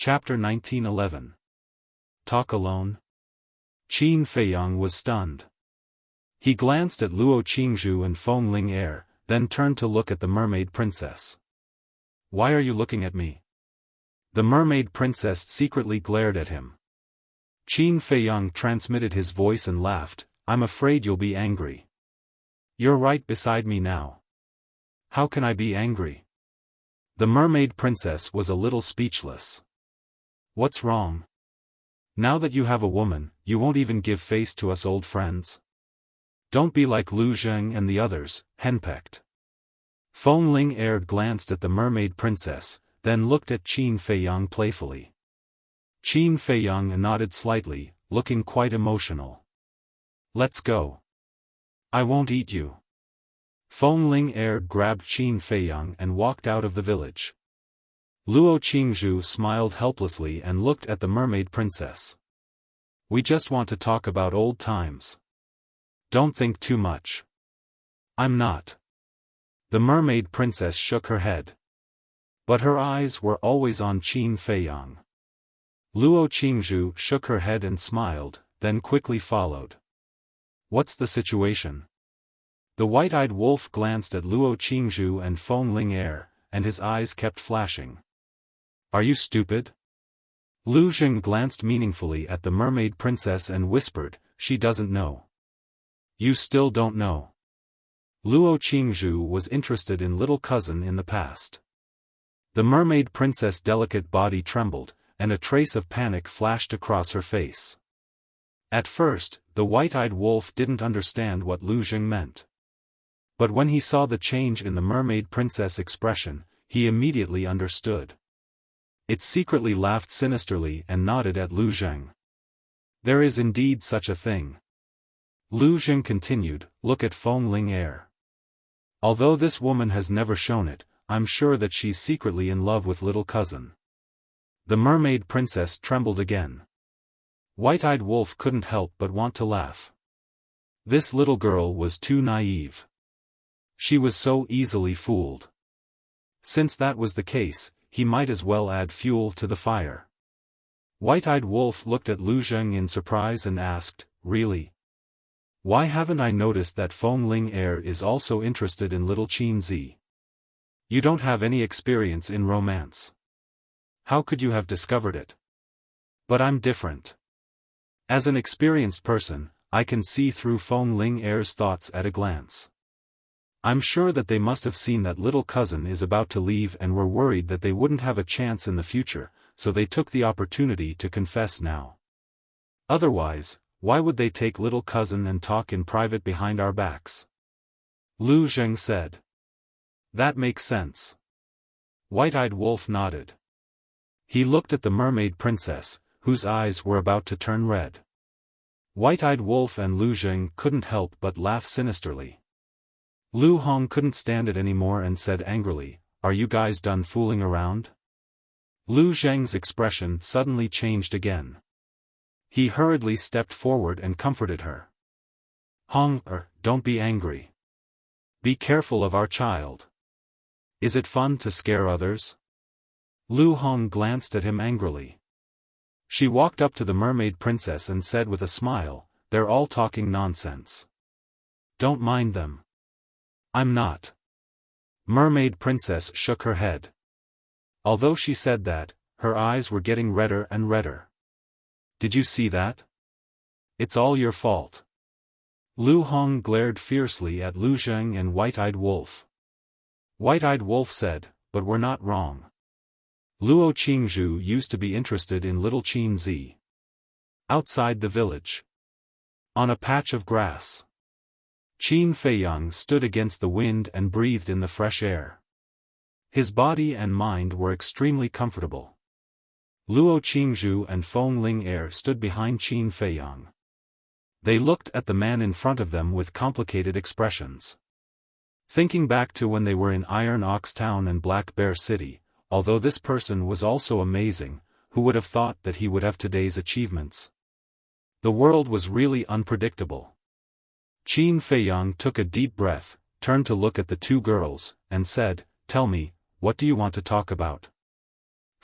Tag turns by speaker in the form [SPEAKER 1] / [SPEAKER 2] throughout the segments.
[SPEAKER 1] Chapter 1911. Talk alone? Qin Feiyang was stunned. He glanced at Luo Qingzhu and Feng Ling Er, then turned to look at the mermaid princess. "Why are you looking at me?" The mermaid princess secretly glared at him. Qin Feiyang transmitted his voice and laughed, "I'm afraid you'll be angry. You're right beside me now. How can I be angry?" The mermaid princess was a little speechless. "What's wrong? Now that you have a woman, you won't even give face to us old friends? Don't be like Lu Zheng and the others," henpecked. Feng Ling Er glanced at the mermaid princess, then looked at Qin Feiyang playfully. Qin Feiyang nodded slightly, looking quite emotional. "Let's go. I won't eat you." Feng Ling Er grabbed Qin Feiyang and walked out of the village. Luo Qingzhu smiled helplessly and looked at the mermaid princess. "We just want to talk about old times. Don't think too much." "I'm not." The mermaid princess shook her head. But her eyes were always on Qin Feiyang. Luo Qingzhu shook her head and smiled, then quickly followed. "What's the situation?" The white-eyed wolf glanced at Luo Qingzhu and Feng Ling Er, and his eyes kept flashing. "Are you stupid?" Lu Zheng glanced meaningfully at the mermaid princess and whispered, "She doesn't know." "You still don't know." Luo Qingzhu was interested in little cousin in the past. The mermaid princess' delicate body trembled, and a trace of panic flashed across her face. At first, the white-eyed wolf didn't understand what Lu Zheng meant. But when he saw the change in the mermaid princess' expression, he immediately understood. It secretly laughed sinisterly and nodded at Lu Zheng. "There is indeed such a thing." Lu Zheng continued, "Look at Feng Ling Er. Although this woman has never shown it, I'm sure that she's secretly in love with little cousin." The mermaid princess trembled again. White-eyed wolf couldn't help but want to laugh. This little girl was too naive. She was so easily fooled. Since that was the case, he might as well add fuel to the fire. White-eyed wolf looked at Lu Zheng in surprise and asked, "Really? Why haven't I noticed that Feng Ling Er is also interested in little Qin Zi? You don't have any experience in romance. How could you have discovered it?" "But I'm different. As an experienced person, I can see through Feng Ling Er's thoughts at a glance. I'm sure that they must have seen that little cousin is about to leave and were worried that they wouldn't have a chance in the future, so they took the opportunity to confess now. Otherwise, why would they take little cousin and talk in private behind our backs?" Lu Zheng said. "That makes sense." White-eyed wolf nodded. He looked at the mermaid princess, whose eyes were about to turn red. White-eyed wolf and Lu Zheng couldn't help but laugh sinisterly. Lu Hong couldn't stand it anymore and said angrily, "Are you guys done fooling around?" Lu Zheng's expression suddenly changed again. He hurriedly stepped forward and comforted her. "Hong, don't be angry. Be careful of our child. Is it fun to scare others?" Lu Hong glanced at him angrily. She walked up to the mermaid princess and said with a smile, "They're all talking nonsense. Don't mind them." "I'm not." Mermaid princess shook her head. Although she said that, her eyes were getting redder and redder. "Did you see that? It's all your fault." Lu Hong glared fiercely at Lu Zheng and White-eyed Wolf. White-eyed Wolf said, "But we're not wrong. Luo Qingzhu used to be interested in little Qin Zi." Outside the village, on a patch of grass, Qin Feiyang stood against the wind and breathed in the fresh air. His body and mind were extremely comfortable. Luo Qingzhu and Feng Ling Er stood behind Qin Feiyang. They looked at the man in front of them with complicated expressions. Thinking back to when they were in Iron Ox Town and Black Bear City, although this person was also amazing, who would have thought that he would have today's achievements? The world was really unpredictable. Qin Feiyang took a deep breath, turned to look at the two girls, and said, "Tell me, what do you want to talk about?"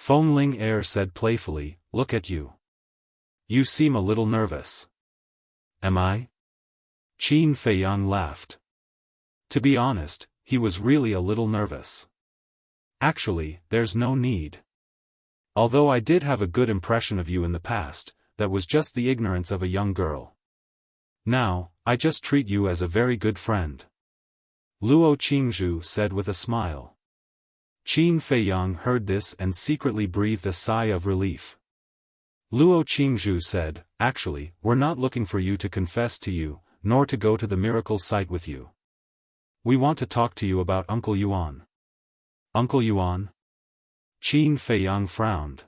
[SPEAKER 1] Feng Ling Er said playfully, look at you. You seem a little nervous. Am I? Qin Feiyang laughed. To be honest, he was really a little nervous. Actually, there's no need. Although I did have a good impression of you in the past, that was just the ignorance of a young girl. Now, I just treat you as a very good friend. Luo Qingzhu said with a smile. Qin Feiyang heard this and secretly breathed a sigh of relief. Luo Qingzhu said, actually, we're not looking for you to confess to you, nor to go to the miracle site with you. We want to talk to you about Uncle Yuan. Uncle Yuan? Qin Feiyang frowned.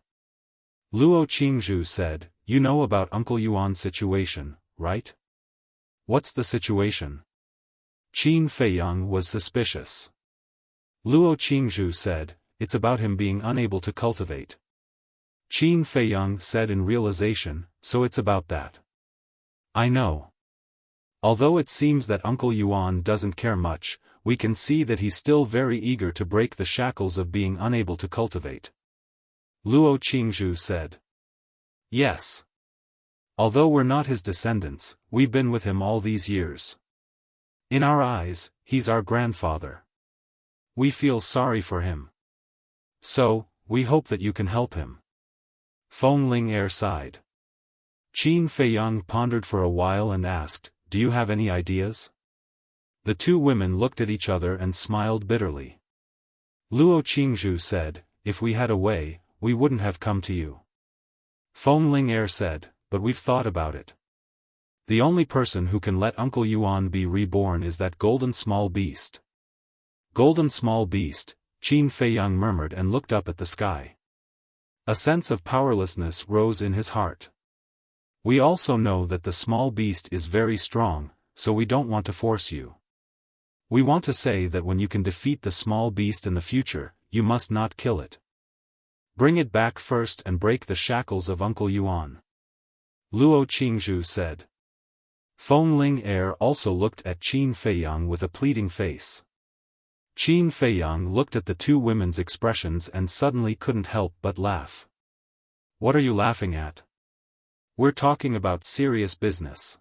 [SPEAKER 1] Luo Qingzhu said, you know about Uncle Yuan's situation, right? What's the situation? Qin Feiyang was suspicious. Luo Qingzhu said, it's about him being unable to cultivate. Qin Feiyang said in realization, so it's about that. I know. Although it seems that Uncle Yuan doesn't care much, we can see that he's still very eager to break the shackles of being unable to cultivate. Luo Qingzhu said. Yes. Although we're not his descendants, we've been with him all these years. In our eyes, he's our grandfather. We feel sorry for him. So, we hope that you can help him. Feng Ling Er sighed. Qin Feiyang pondered for a while and asked, do you have any ideas? The two women looked at each other and smiled bitterly. Luo Qingzhu said, if we had a way, we wouldn't have come to you. Feng Ling Er said, but we've thought about it. The only person who can let Uncle Yuan be reborn is that golden small beast. Golden small beast, Qin Feiyang murmured and looked up at the sky. A sense of powerlessness rose in his heart. We also know that the small beast is very strong, so we don't want to force you. We want to say that when you can defeat the small beast in the future, you must not kill it. Bring it back first and break the shackles of Uncle Yuan. Luo Qingzhu said. Feng Ling Er also looked at Qin Feiyang with a pleading face. Qin Feiyang looked at the two women's expressions and suddenly couldn't help but laugh. What are you laughing at? We're talking about serious business.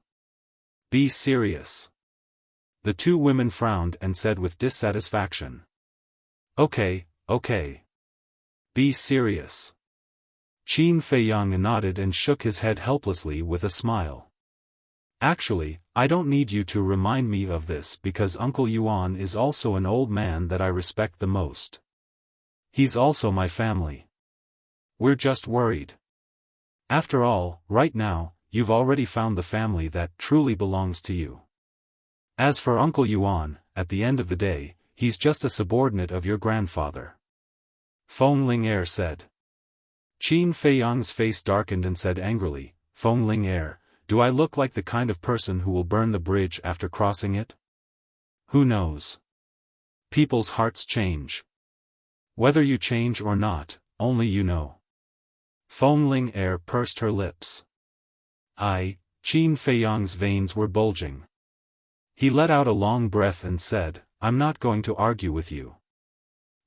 [SPEAKER 1] Be serious. The two women frowned and said with dissatisfaction. Okay. Be serious. Qin Feiyang nodded and shook his head helplessly with a smile. Actually, I don't need you to remind me of this because Uncle Yuan is also an old man that I respect the most. He's also my family. We're just worried. After all, right now, you've already found the family that truly belongs to you. As for Uncle Yuan, at the end of the day, he's just a subordinate of your grandfather. Feng Ling Er said. Qin Feiyang's face darkened and said angrily, Feng Ling Er, do I look like the kind of person who will burn the bridge after crossing it? Who knows? People's hearts change. Whether you change or not, only you know. Feng Ling Er pursed her lips. Qin Feiyang's veins were bulging. He let out a long breath and said, I'm not going to argue with you.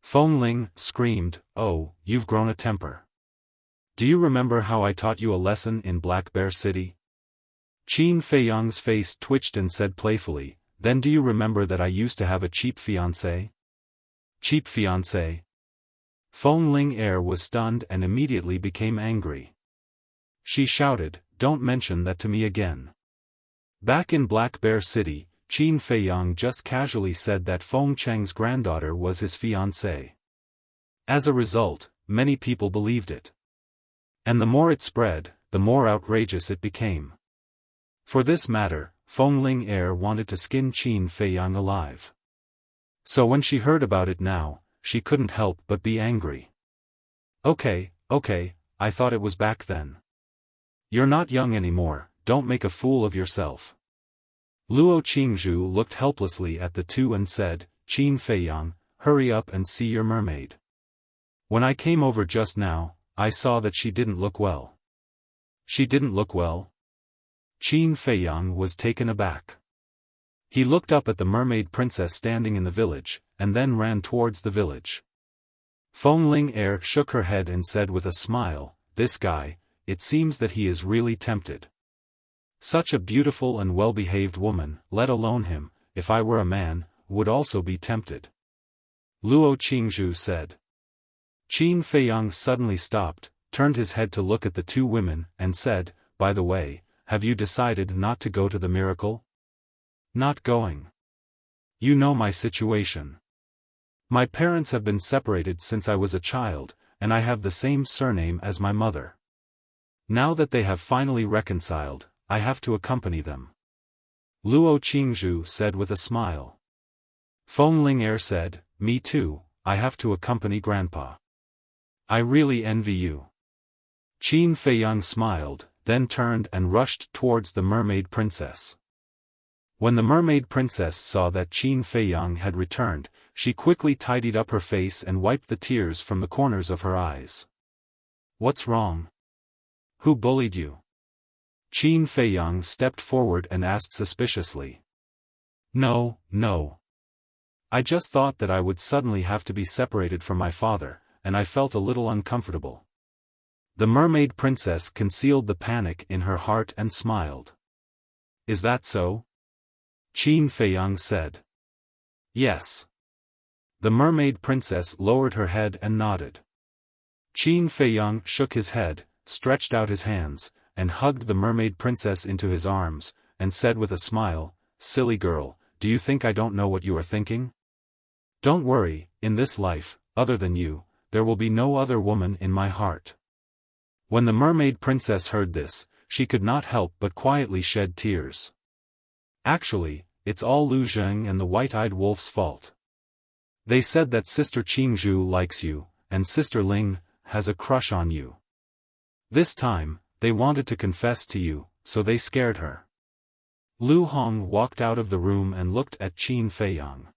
[SPEAKER 1] Feng Ling screamed, oh, you've grown a temper. Do you remember how I taught you a lesson in Black Bear City? Qin Feiyang's face twitched and said playfully, then do you remember that I used to have a cheap fiancé? Cheap fiancé? Feng Ling Er was stunned and immediately became angry. She shouted, don't mention that to me again. Back in Black Bear City, Qin Feiyang just casually said that Feng Cheng's granddaughter was his fiancée. As a result, many people believed it. And the more it spread, the more outrageous it became. For this matter, Feng Ling Er wanted to skin Qin Feiyang alive. So when she heard about it now, she couldn't help but be angry. Okay, I thought it was back then. You're not young anymore, don't make a fool of yourself. Luo Qingzhu looked helplessly at the two and said, Qin Feiyang, hurry up and see your mermaid. When I came over just now, I saw that she didn't look well. She didn't look well? Qin Feiyang was taken aback. He looked up at the mermaid princess standing in the village, and then ran towards the village. Feng Ling shook her head and said with a smile, "This guy, it seems that he is really tempted. Such a beautiful and well-behaved woman, let alone him, if I were a man, would also be tempted." Luo Qingzhu said. Qin Feiyang suddenly stopped, turned his head to look at the two women, and said, "By the way, have you decided not to go to the miracle?" "Not going. You know my situation. My parents have been separated since I was a child, and I have the same surname as my mother. Now that they have finally reconciled, I have to accompany them." Luo Qingzhu said with a smile. Feng Ling said, "Me too, I have to accompany Grandpa. I really envy you." Qin Feiyang smiled, then turned and rushed towards the mermaid princess. When the mermaid princess saw that Qin Feiyang had returned, she quickly tidied up her face and wiped the tears from the corners of her eyes. "What's wrong? Who bullied you?" Qin Feiyang stepped forward and asked suspiciously. No. I just thought that I would suddenly have to be separated from my father, and I felt a little uncomfortable." The mermaid princess concealed the panic in her heart and smiled. "Is that so?" Qin Feiyang said. "Yes." The mermaid princess lowered her head and nodded. Qin Feiyang shook his head, stretched out his hands, and hugged the mermaid princess into his arms, and said with a smile, "Silly girl, do you think I don't know what you are thinking? Don't worry, in this life, other than you, there will be no other woman in my heart." When the mermaid princess heard this, she could not help but quietly shed tears. "Actually, it's all Lu Zheng and the white-eyed wolf's fault. They said that Sister Qingzhu likes you, and Sister Ling has a crush on you. This time, they wanted to confess to you, so they scared her." Lu Hong walked out of the room and looked at Qin Feiyang.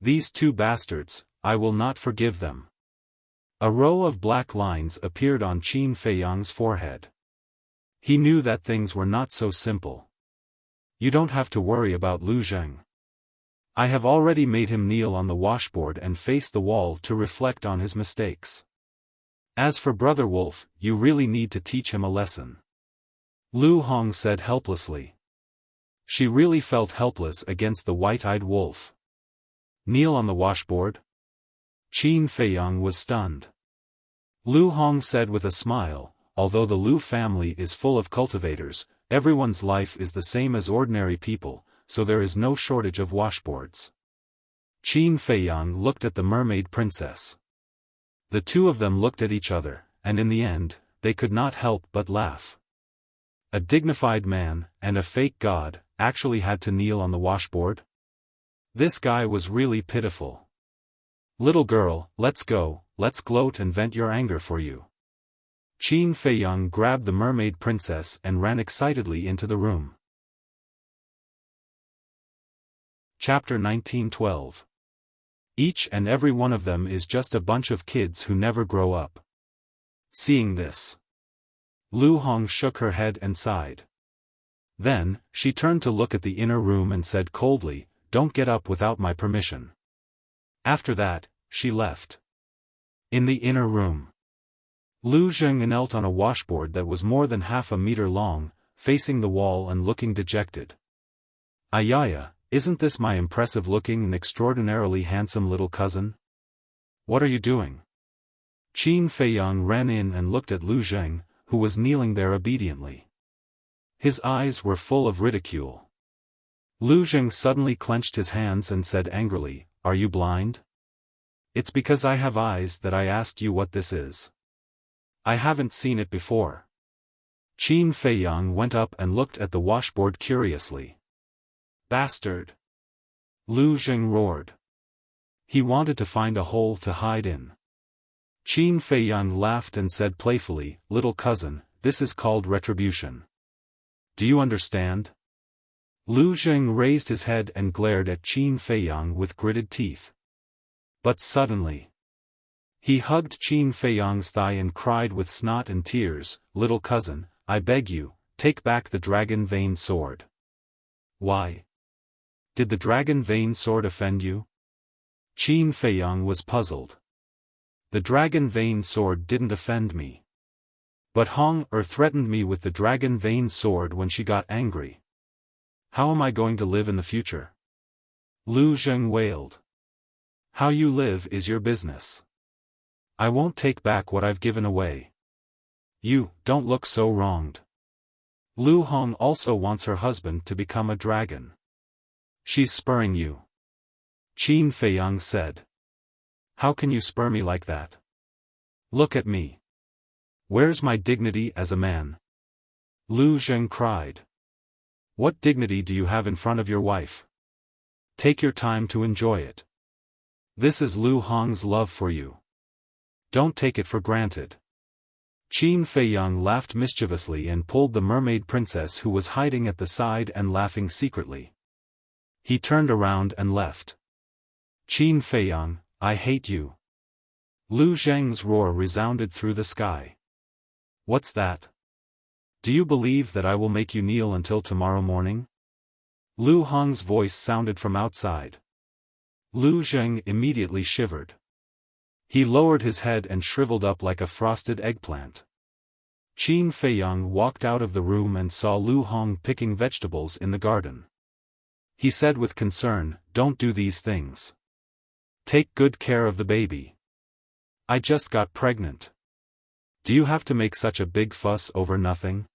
[SPEAKER 1] "These two bastards, I will not forgive them." A row of black lines appeared on Qin Feiyang's forehead. He knew that things were not so simple. "You don't have to worry about Lu Zheng. I have already made him kneel on the washboard and face the wall to reflect on his mistakes. As for Brother Wolf, you really need to teach him a lesson." Lu Hong said helplessly. She really felt helpless against the white-eyed wolf. "Kneel on the washboard?" Qin Feiyang was stunned. Lu Hong said with a smile, "Although the Lu family is full of cultivators, everyone's life is the same as ordinary people, so there is no shortage of washboards." Qin Feiyang looked at the mermaid princess. The two of them looked at each other, and in the end, they could not help but laugh. A dignified man, and a fake god, actually had to kneel on the washboard? This guy was really pitiful. "Little girl, let's go, let's gloat and vent your anger for you." Qin Feiyang grabbed the mermaid princess and ran excitedly into the room. Chapter 1912. Each and every one of them is just a bunch of kids who never grow up. Seeing this, Lu Hong shook her head and sighed. Then, she turned to look at the inner room and said coldly, "Don't get up without my permission." After that, she left. In the inner room, Lu Zheng knelt on a washboard that was more than half a meter long, facing the wall and looking dejected. "Ayaya, isn't this my impressive-looking and extraordinarily handsome little cousin? What are you doing?" Qin Feiyang ran in and looked at Lu Zheng, who was kneeling there obediently. His eyes were full of ridicule. Lu Zheng suddenly clenched his hands and said angrily, "Are you blind? It's because I have eyes that I asked you what this is. I haven't seen it before." Qin Feiyang went up and looked at the washboard curiously. "Bastard!" Lu Zheng roared. He wanted to find a hole to hide in. Qin Feiyang laughed and said playfully, "Little cousin, this is called retribution. Do you understand?" Lu Zheng raised his head and glared at Qin Feiyang with gritted teeth. But suddenly, he hugged Qin Feiyang's thigh and cried with snot and tears, "Little cousin, I beg you, take back the dragon vein sword." "Why? Did the dragon vein sword offend you?" Qin Feiyang was puzzled. The dragon vein sword didn't offend me. But Hong threatened me with the dragon vein sword when she got angry. How am I going to live in the future? Lu Zheng wailed. How you live is your business. I won't take back what I've given away. You don't look so wronged. Lu Hong also wants her husband to become a dragon. She's spurring you. Qin Feiyang said. How can you spur me like that? Look at me. Where's my dignity as a man? Lu Zheng cried. What dignity do you have in front of your wife? Take your time to enjoy it. This is Lu Hong's love for you. Don't take it for granted. Qin Feiyang laughed mischievously and pulled the mermaid princess who was hiding at the side and laughing secretly. He turned around and left. Qin Feiyang, I hate you. Lu Zheng's roar resounded through the sky. What's that? Do you believe that I will make you kneel until tomorrow morning? Lu Hong's voice sounded from outside. Lu Zheng immediately shivered. He lowered his head and shriveled up like a frosted eggplant. Qin Feiyang walked out of the room and saw Lu Hong picking vegetables in the garden. He said with concern, Don't do these things. Take good care of the baby. I just got pregnant. Do you have to make such a big fuss over nothing?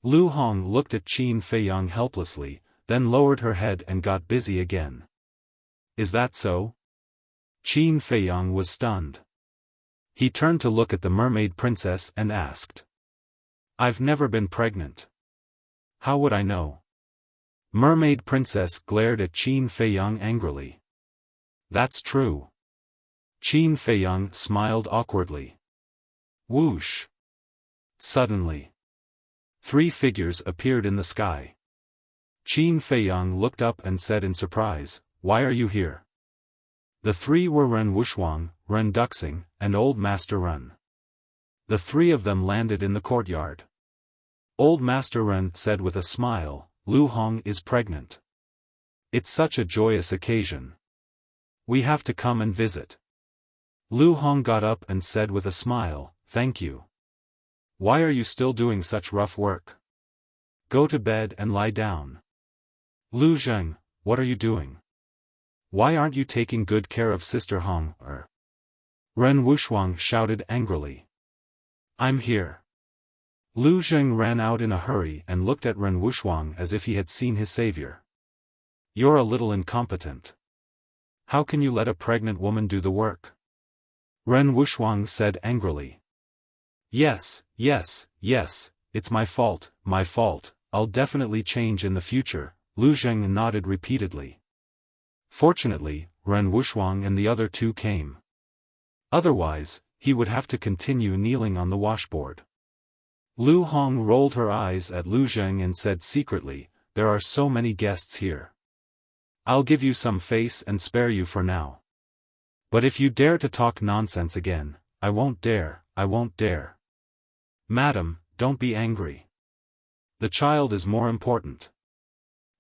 [SPEAKER 1] Lu Hong looked at Qin Feiyang helplessly, then lowered her head and got busy again. Is that so? Qin Feiyang was stunned. He turned to look at the mermaid princess and asked. I've never been pregnant. How would I know? Mermaid princess glared at Qin Feiyang angrily. That's true. Qin Feiyang smiled awkwardly. Whoosh! Suddenly, 3 figures appeared in the sky. Qin Feiyang looked up and said in surprise, Why are you here? The 3 were Ren Wuxia, Ren Duxing, and Old Master Ren. The 3 of them landed in the courtyard. Old Master Ren said with a smile, Lu Hong is pregnant. It's such a joyous occasion. We have to come and visit. Lu Hong got up and said with a smile, Thank you. Why are you still doing such rough work? Go to bed and lie down. Lu Zheng, what are you doing? Why aren't you taking good care of Sister Hong? Ren Wuxia shouted angrily. I'm here. Lu Zheng ran out in a hurry and looked at Ren Wuxia as if he had seen his savior. You're a little incompetent. How can you let a pregnant woman do the work? Ren Wuxia said angrily. Yes, it's my fault, I'll definitely change in the future, Lu Zheng nodded repeatedly. Fortunately, Ren Wuxia and the other 2 came. Otherwise, he would have to continue kneeling on the washboard. Lu Hong rolled her eyes at Lu Zheng and said secretly, There are so many guests here. I'll give you some face and spare you for now. But if you dare to talk nonsense again, I won't dare. Madam, don't be angry. The child is more important.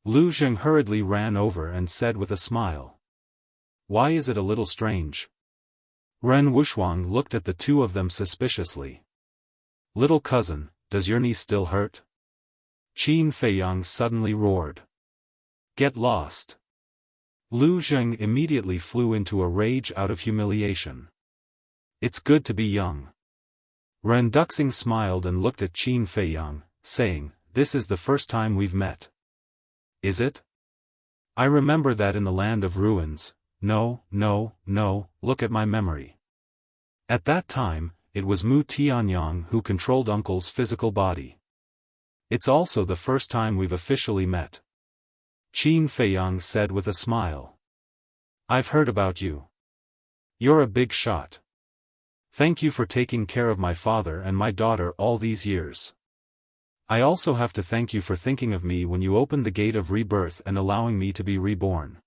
[SPEAKER 1] Lu Zheng hurriedly ran over and said with a smile. Why is it a little strange? Ren Wuxia looked at the 2 of them suspiciously. Little cousin, does your knee still hurt? Qin Feiyang suddenly roared. Get lost. Lu Zheng immediately flew into a rage out of humiliation. It's good to be young. Ren Duxing smiled and looked at Qin Feiyang, saying, This is the first time we've met. Is it? I remember that in the land of ruins. No, look at my memory. At that time, it was Mu Tianyang who controlled Uncle's physical body. It's also the first time we've officially met. Qin Feiyang said with a smile. I've heard about you. You're a big shot. Thank you for taking care of my father and my daughter all these years. I also have to thank you for thinking of me when you opened the gate of rebirth and allowing me to be reborn.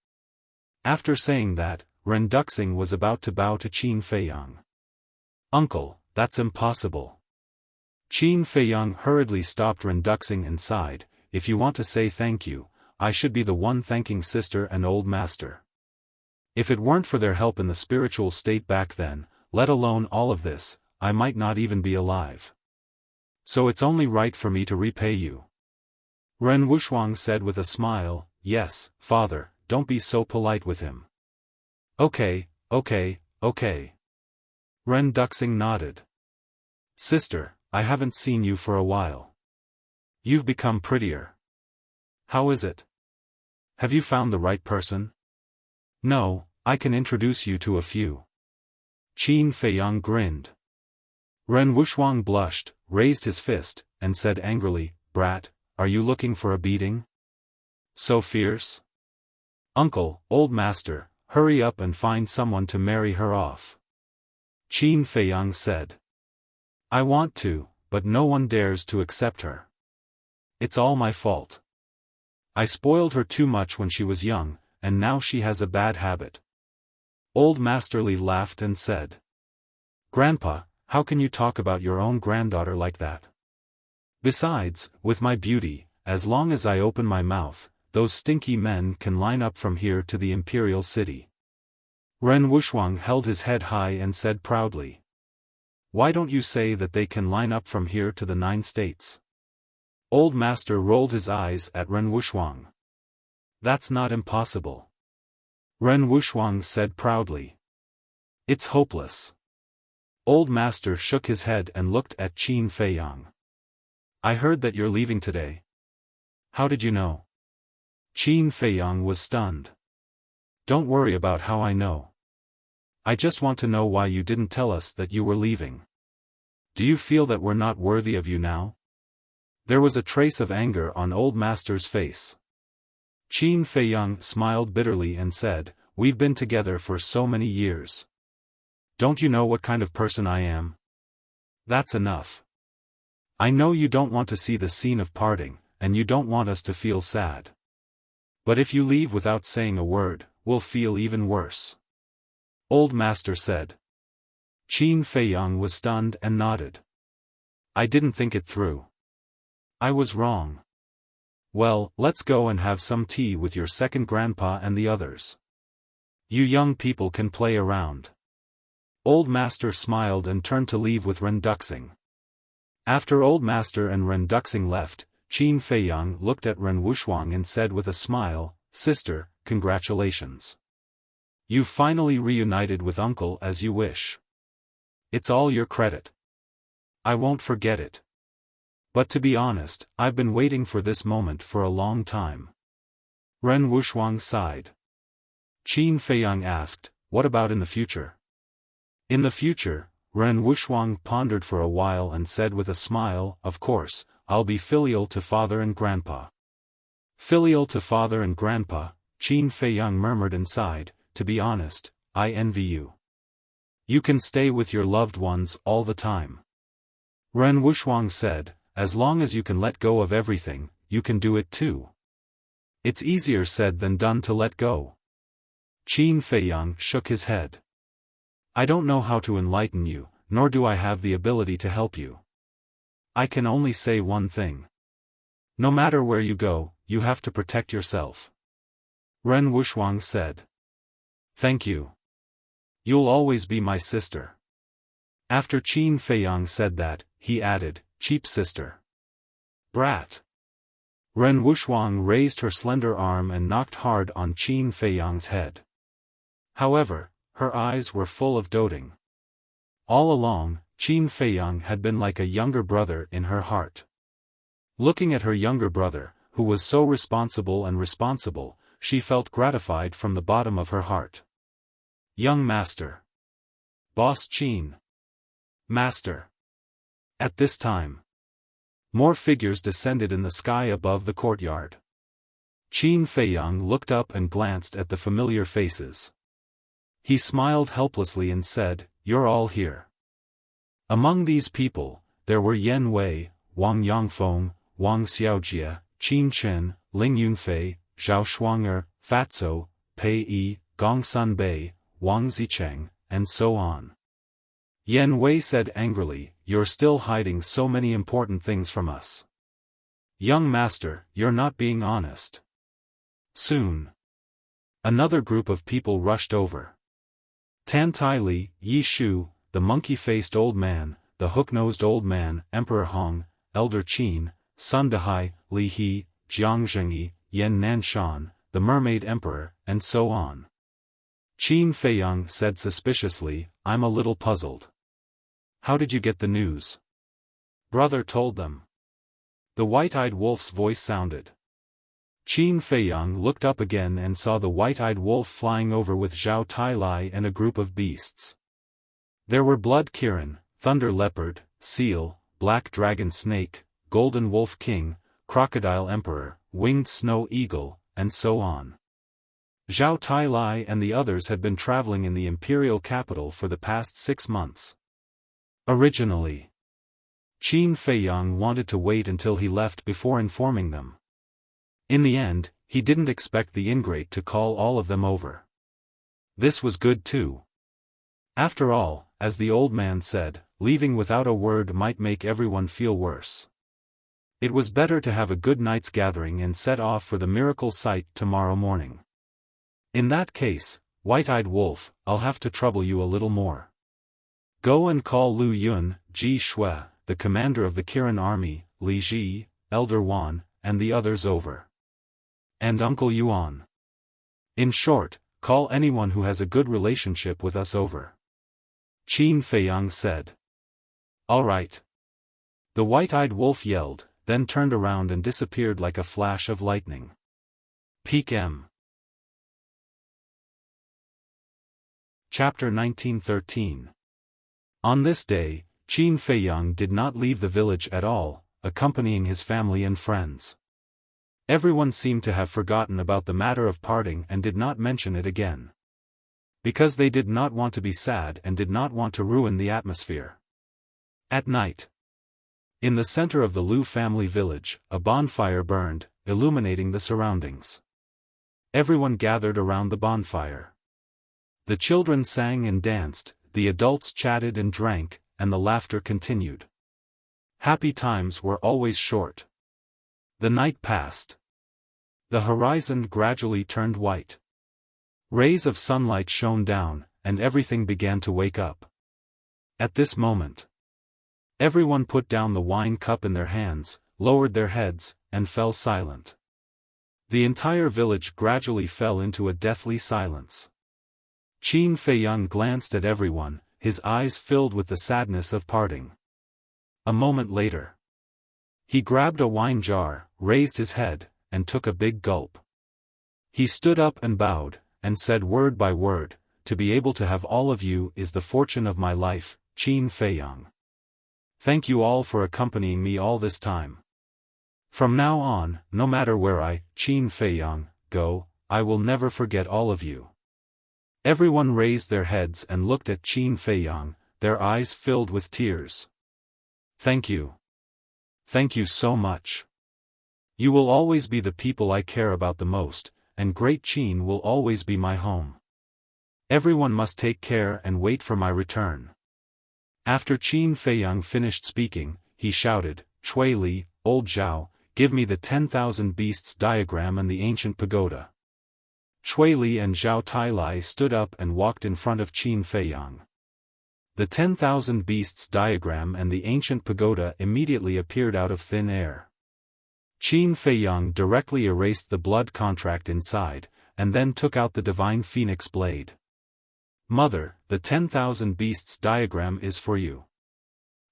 [SPEAKER 1] After saying that, Ren Duxing was about to bow to Qin Feiyang. Uncle, that's impossible. Qin Feiyang hurriedly stopped Ren Duxing and sighed, If you want to say thank you, I should be the one thanking sister and old master. If it weren't for their help in the spiritual state back then, let alone all of this, I might not even be alive. So it's only right for me to repay you. Ren Wuxiang said with a smile, yes, father, don't be so polite with him. Okay. Ren Duxing nodded. Sister, I haven't seen you for a while. You've become prettier. How is it? Have you found the right person? No, I can introduce you to a few. Qin Feiyang grinned. Ren Wuxiang blushed, raised his fist, and said angrily, brat, are you looking for a beating? So fierce? Uncle, old master, hurry up and find someone to marry her off. Qin Feiyang said. I want to, but no one dares to accept her. It's all my fault. I spoiled her too much when she was young, and now she has a bad habit. Old Masterly laughed and said. Grandpa, how can you talk about your own granddaughter like that? Besides, with my beauty, as long as I open my mouth, those stinky men can line up from here to the imperial city. Ren Wuxiang held his head high and said proudly. Why don't you say that they can line up from here to the 9 states? Old Master rolled his eyes at Ren Wuxiang. That's not impossible. Ren Wuxiang said proudly. It's hopeless. Old Master shook his head and looked at Qin Feiyang. I heard that you're leaving today. How did you know? Qin Feiyang was stunned. Don't worry about how I know. I just want to know why you didn't tell us that you were leaving. Do you feel that we're not worthy of you now? There was a trace of anger on Old Master's face. Qin Feiyang smiled bitterly and said, we've been together for so many years. Don't you know what kind of person I am? That's enough. I know you don't want to see the scene of parting, and you don't want us to feel sad. But if you leave without saying a word, we'll feel even worse. Old Master said. Qin Feiyang was stunned and nodded. I didn't think it through. I was wrong. Well, let's go and have some tea with your second grandpa and the others. You young people can play around. Old Master smiled and turned to leave with Ren Duxing. After Old Master and Ren Duxing left, Qin Feiyang looked at Ren Wuxiang and said with a smile, Sister, congratulations. You've finally reunited with Uncle as you wish. It's all your credit. I won't forget it. But to be honest, I've been waiting for this moment for a long time. Ren Wuxiang sighed. Qin Feiyang asked, what about in the future? In the future, Ren Wuxiang pondered for a while and said with a smile, of course, I'll be filial to father and grandpa. Filial to father and grandpa, Qin Feiyang murmured and sighed, to be honest, I envy you. You can stay with your loved ones all the time. Ren Wuxiang said, as long as you can let go of everything, you can do it too. It's easier said than done to let go. Qin Feiyang shook his head. I don't know how to enlighten you, nor do I have the ability to help you. I can only say one thing. No matter where you go, you have to protect yourself. Ren Wuxiang said. Thank you. You'll always be my sister. After Qin Feiyang said that, he added, cheap sister. Brat. Ren Wuxiang raised her slender arm and knocked hard on Qin Feiyang's head. However, her eyes were full of doting. All along, Qin Feiyang had been like a younger brother in her heart. Looking at her younger brother, who was so responsible, she felt gratified from the bottom of her heart. Young Master. Boss Qin. Master. At this time, more figures descended in the sky above the courtyard. Qin Feiyang looked up and glanced at the familiar faces. He smiled helplessly and said, you're all here. Among these people, there were Yan Wei, Wang Yangfeng, Wang Xiaojie, Qin Chen, Ling Yunfei, Zhao Shuang'er, Fatso, Pei Yi, Gong Sun Bei, Wang Zicheng, and so on. Yan Wei said angrily, you're still hiding so many important things from us. Young Master, you're not being honest. Soon, another group of people rushed over. Tan Tai Li, Yi Shu, the monkey-faced old man, the hook-nosed old man, Emperor Hong, Elder Qin, Sun Dehai, Li He, Jiang Zhengyi, Yan Nanshan, the Mermaid Emperor, and so on. Qin Feiyang said suspiciously, I'm a little puzzled. How did you get the news? Brother told them. The white-eyed wolf's voice sounded. Qin Feiyang looked up again and saw the white-eyed wolf flying over with Zhao Tailai and a group of beasts. There were blood kirin, thunder leopard, seal, black dragon snake, golden wolf king, crocodile emperor, winged snow eagle, and so on. Zhao Tailai and the others had been traveling in the imperial capital for the past 6 months. Originally, Qin Feiyang wanted to wait until he left before informing them. In the end, he didn't expect the ingrate to call all of them over. This was good too. After all, as the old man said, leaving without a word might make everyone feel worse. It was better to have a good night's gathering and set off for the miracle site tomorrow morning. In that case, White-Eyed Wolf, I'll have to trouble you a little more. Go and call Lu Yun, Ji Shui, the commander of the Kirin army, Li Ji, Elder Wan, and the others over. And Uncle Yuan. In short, call anyone who has a good relationship with us over. Qin Feiyang said. All right. The white-eyed wolf yelled, then turned around and disappeared like a flash of lightning. Peak M. Chapter 1913. On this day, Qin Feiyang did not leave the village at all, accompanying his family and friends. Everyone seemed to have forgotten about the matter of parting and did not mention it again. Because they did not want to be sad and did not want to ruin the atmosphere. At night, in the center of the Lu family village, a bonfire burned, illuminating the surroundings. Everyone gathered around the bonfire. The children sang and danced, the adults chatted and drank, and the laughter continued. Happy times were always short. The night passed. The horizon gradually turned white. Rays of sunlight shone down, and everything began to wake up. At this moment, everyone put down the wine cup in their hands, lowered their heads, and fell silent. The entire village gradually fell into a deathly silence. Qin Feiyang glanced at everyone, his eyes filled with the sadness of parting. A moment later, he grabbed a wine jar, raised his head, and took a big gulp. He stood up and bowed, and said word by word, to be able to have all of you is the fortune of my life, Qin Feiyang. Thank you all for accompanying me all this time. From now on, no matter where I, Qin Feiyang, go, I will never forget all of you. Everyone raised their heads and looked at Qin Feiyang, their eyes filled with tears. Thank you. Thank you so much. You will always be the people I care about the most, and Great Qin will always be my home. Everyone must take care and wait for my return. After Qin Feiyang finished speaking, he shouted, Chui Li, old Zhao, give me the 10,000 beasts diagram and the ancient pagoda. Chui Li and Zhao Tailai stood up and walked in front of Qin Feiyang. The 10,000 beasts diagram and the ancient pagoda immediately appeared out of thin air. Qin Feiyang directly erased the blood contract inside, and then took out the divine phoenix blade. Mother, the 10,000 beasts diagram is for you.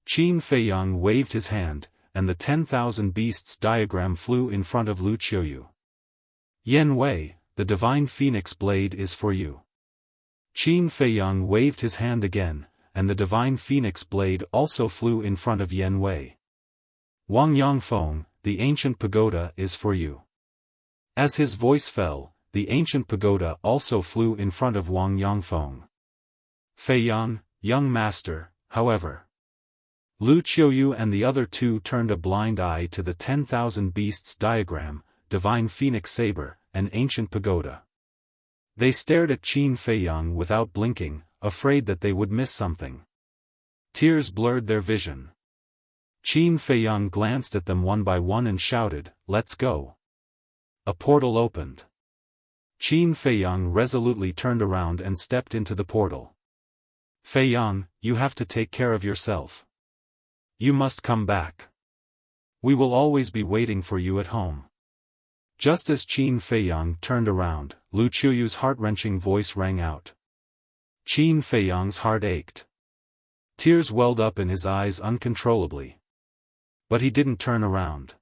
[SPEAKER 1] Qin Feiyang waved his hand, and the 10,000 beasts diagram flew in front of Lu Qiuyu. Yan Wei, the divine phoenix blade is for you. Qin Feiyang waved his hand again, and the divine phoenix blade also flew in front of Yan Wei. Wang Yangfeng, the ancient pagoda is for you. As his voice fell, the ancient pagoda also flew in front of Wang Yangfeng. Feiyang, young master, however. Lu Qiuyu and the other two turned a blind eye to the 10,000 beasts diagram, divine phoenix saber, and ancient pagoda. They stared at Qin Feiyang without blinking, afraid that they would miss something. Tears blurred their vision. Qin Feiyang glanced at them one by one and shouted, Let's go. A portal opened. Qin Feiyang resolutely turned around and stepped into the portal. Fei Yang, you have to take care of yourself. You must come back. We will always be waiting for you at home. Just as Qin Fei Yang turned around, Lu Qiuyu's heart-wrenching voice rang out. Qin Fei Yang's heart ached. Tears welled up in his eyes uncontrollably. But he didn't turn around.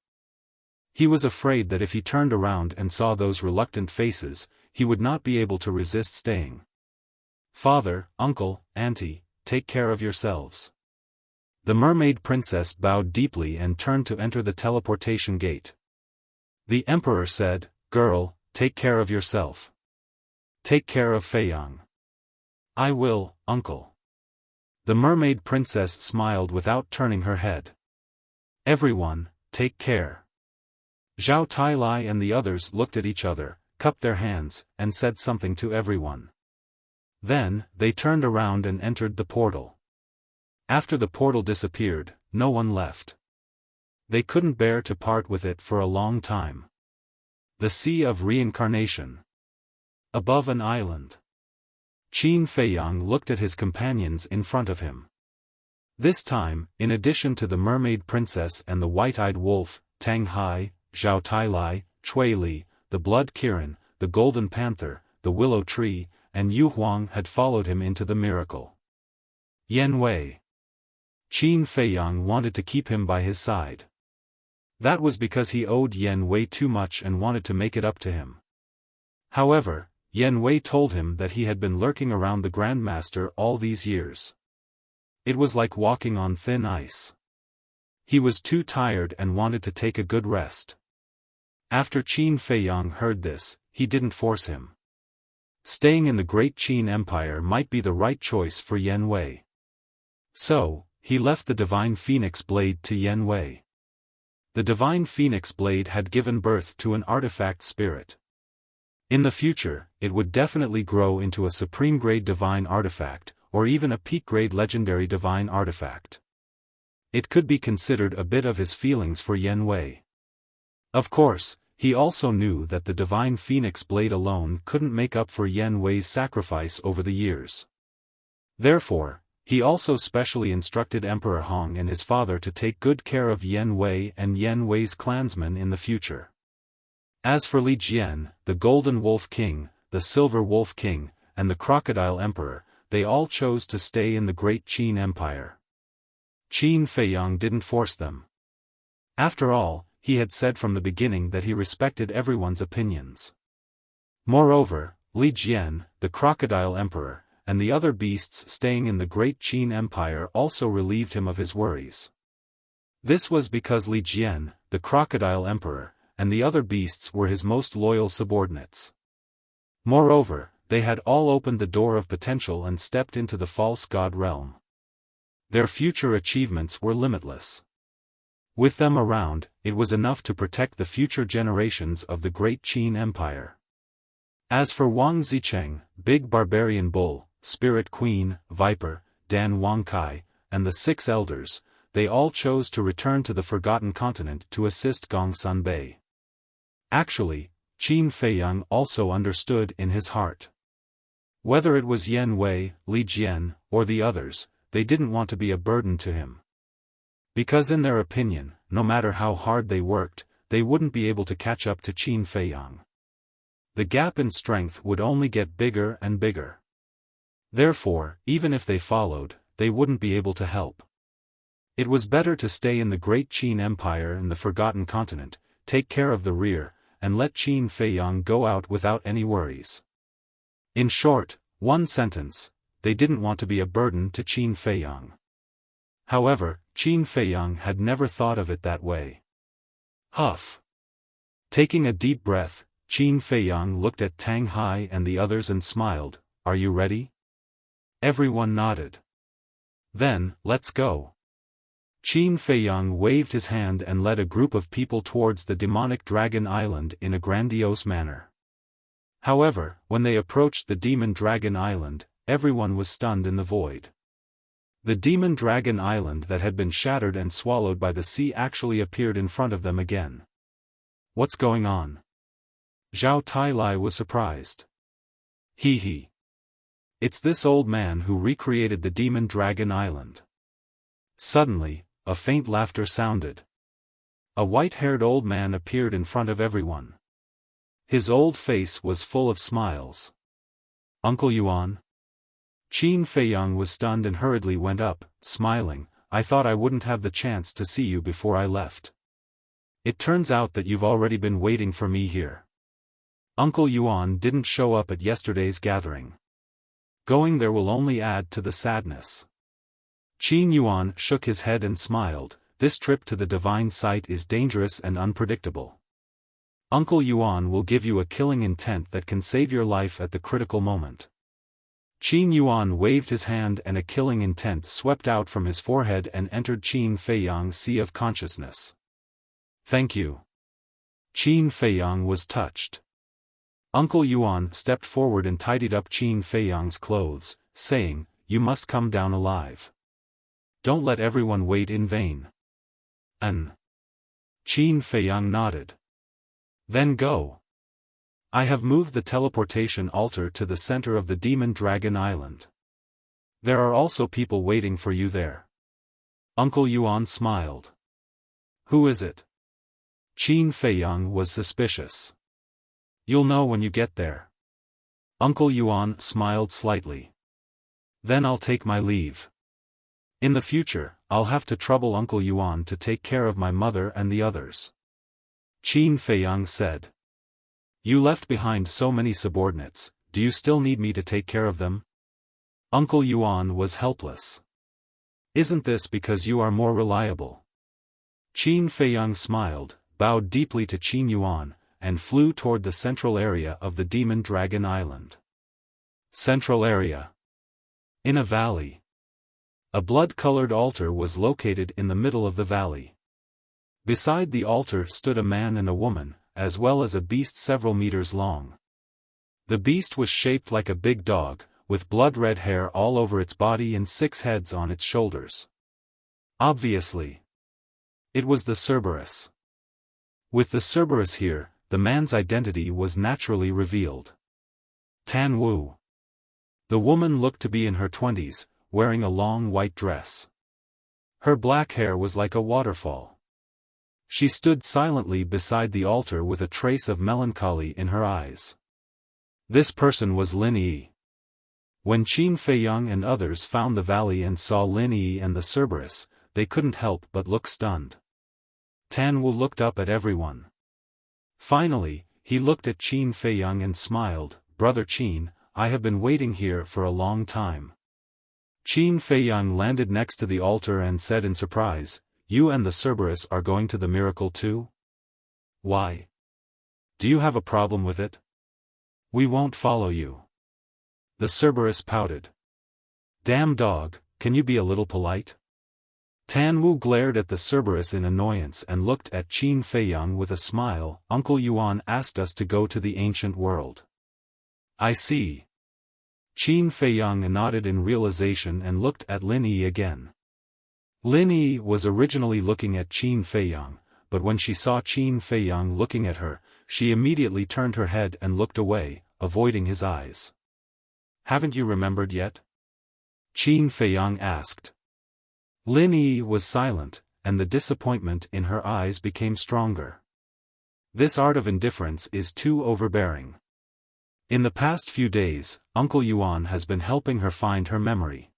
[SPEAKER 1] He was afraid that if he turned around and saw those reluctant faces, he would not be able to resist staying. Father, uncle, auntie, take care of yourselves. The mermaid princess bowed deeply and turned to enter the teleportation gate. The emperor said, Girl, take care of yourself. Take care of Fei Yang. I will, uncle. The mermaid princess smiled without turning her head. Everyone, take care. Zhao Tailai and the others looked at each other, cupped their hands, and said something to everyone. Then, they turned around and entered the portal. After the portal disappeared, no one left. They couldn't bear to part with it for a long time. The Sea of Reincarnation. Above an island. Qin Fei Yang looked at his companions in front of him. This time, in addition to the mermaid princess and the white-eyed wolf, Tang Hai, Zhao Tailai, Cui Li, the blood Kirin, the golden panther, the willow tree, and Yu Huang had followed him into the miracle. Yan Wei. Qin Fei Yang wanted to keep him by his side. That was because he owed Yan Wei too much and wanted to make it up to him. However, Yan Wei told him that he had been lurking around the Grandmaster all these years. It was like walking on thin ice. He was too tired and wanted to take a good rest. After Qin Fei Yang heard this, he didn't force him. Staying in the Great Qin Empire might be the right choice for Yan Wei. So, he left the Divine Phoenix Blade to Yan Wei. The Divine Phoenix Blade had given birth to an artifact spirit. In the future, it would definitely grow into a supreme-grade divine artifact, or even a peak-grade legendary divine artifact. It could be considered a bit of his feelings for Yan Wei. Of course, he also knew that the Divine Phoenix Blade alone couldn't make up for Yan Wei's sacrifice over the years. Therefore, he also specially instructed Emperor Hong and his father to take good care of Yan Wei and Yan Wei's clansmen in the future. As for Li Jian, the Golden Wolf King, the Silver Wolf King, and the Crocodile Emperor, they all chose to stay in the Great Qin Empire. Qin Fei Yang didn't force them. After all, he had said from the beginning that he respected everyone's opinions. Moreover, Li Jian, the Crocodile Emperor, and the other beasts staying in the Great Qin Empire also relieved him of his worries. This was because Li Jian, the Crocodile Emperor, and the other beasts were his most loyal subordinates. Moreover, they had all opened the door of potential and stepped into the false god realm. Their future achievements were limitless. With them around, it was enough to protect the future generations of the Great Qin Empire. As for Wang Zicheng, Big Barbarian Bull, Spirit Queen, Viper, Dan Wangkai, and the 6 elders, they all chose to return to the Forgotten Continent to assist Gongsun Bei. Actually, Qin Fei Yang also understood in his heart. Whether it was Yan Wei, Li Jian, or the others, they didn't want to be a burden to him. Because in their opinion, no matter how hard they worked, they wouldn't be able to catch up to Qin Fei Yang. The gap in strength would only get bigger and bigger. Therefore, even if they followed, they wouldn't be able to help. It was better to stay in the Great Qin Empire in the Forgotten Continent, take care of the rear, and let Qin Fei Yang go out without any worries. In short, one sentence, they didn't want to be a burden to Qin Fei Yang. However, Qin Fei Yang had never thought of it that way. Huff. Taking a deep breath, Qin Fei Yang looked at Tang Hai and the others and smiled, "Are you ready?" Everyone nodded. "Then, let's go." Qin Fei Yang waved his hand and led a group of people towards the demonic dragon island in a grandiose manner. However, when they approached the demon dragon island, everyone was stunned in the void. The demon dragon island that had been shattered and swallowed by the sea actually appeared in front of them again. What's going on? Zhao Tailai was surprised. He. It's this old man who recreated the Demon Dragon Island. Suddenly, a faint laughter sounded. A white-haired old man appeared in front of everyone. His old face was full of smiles. Uncle Yuan? Qin Feiyang was stunned and hurriedly went up, smiling. I thought I wouldn't have the chance to see you before I left. It turns out that you've already been waiting for me here. Uncle Yuan didn't show up at yesterday's gathering. Going there will only add to the sadness. Qin Yuan shook his head and smiled. This trip to the divine site is dangerous and unpredictable. Uncle Yuan will give you a killing intent that can save your life at the critical moment. Qin Yuan waved his hand and a killing intent swept out from his forehead and entered Qin Feiyang's sea of consciousness. Thank you. Qin Feiyang was touched. Uncle Yuan stepped forward and tidied up Qin Feiyang's clothes, saying, You must come down alive. Don't let everyone wait in vain. Qin Feiyang nodded. Then go. I have moved the teleportation altar to the center of the Demon Dragon Island. There are also people waiting for you there. Uncle Yuan smiled. Who is it? Qin Feiyang was suspicious. You'll know when you get there. Uncle Yuan smiled slightly. Then I'll take my leave. In the future, I'll have to trouble Uncle Yuan to take care of my mother and the others. Qin Feiyang said. You left behind so many subordinates, do you still need me to take care of them? Uncle Yuan was helpless. Isn't this because you are more reliable? Qin Feiyang smiled, bowed deeply to Qin Yuan, and flew toward the central area of the Demon Dragon Island. Central area. In a valley. A blood-colored altar was located in the middle of the valley. Beside the altar stood a man and a woman, as well as a beast several meters long. The beast was shaped like a big dog, with blood-red hair all over its body and 6 heads on its shoulders. Obviously. It was the Cerberus. With the Cerberus here, the man's identity was naturally revealed. Tan Wu. The woman looked to be in her 20s, wearing a long white dress. Her black hair was like a waterfall. She stood silently beside the altar with a trace of melancholy in her eyes. This person was Lin Yi. When Qin Feiyang and others found the valley and saw Lin Yi and the Cerberus, they couldn't help but look stunned. Tan Wu looked up at everyone. Finally, he looked at Qin Feiyang and smiled, Brother Qin, I have been waiting here for a long time. Qin Feiyang landed next to the altar and said in surprise, You and the Cerberus are going to the miracle too? Why? Do you have a problem with it? We won't follow you. The Cerberus pouted. Damn dog, can you be a little polite? Tan Wu glared at the Cerberus in annoyance and looked at Qin Feiyang with a smile. Uncle Yuan asked us to go to the ancient world. I see. Qin Feiyang nodded in realization and looked at Lin Yi again. Lin Yi was originally looking at Qin Feiyang, but when she saw Qin Feiyang looking at her, she immediately turned her head and looked away, avoiding his eyes. Haven't you remembered yet? Qin Feiyang asked. Lin Yi was silent, and the disappointment in her eyes became stronger. This art of indifference is too overbearing. In the past few days, Uncle Yuan has been helping her find her memory.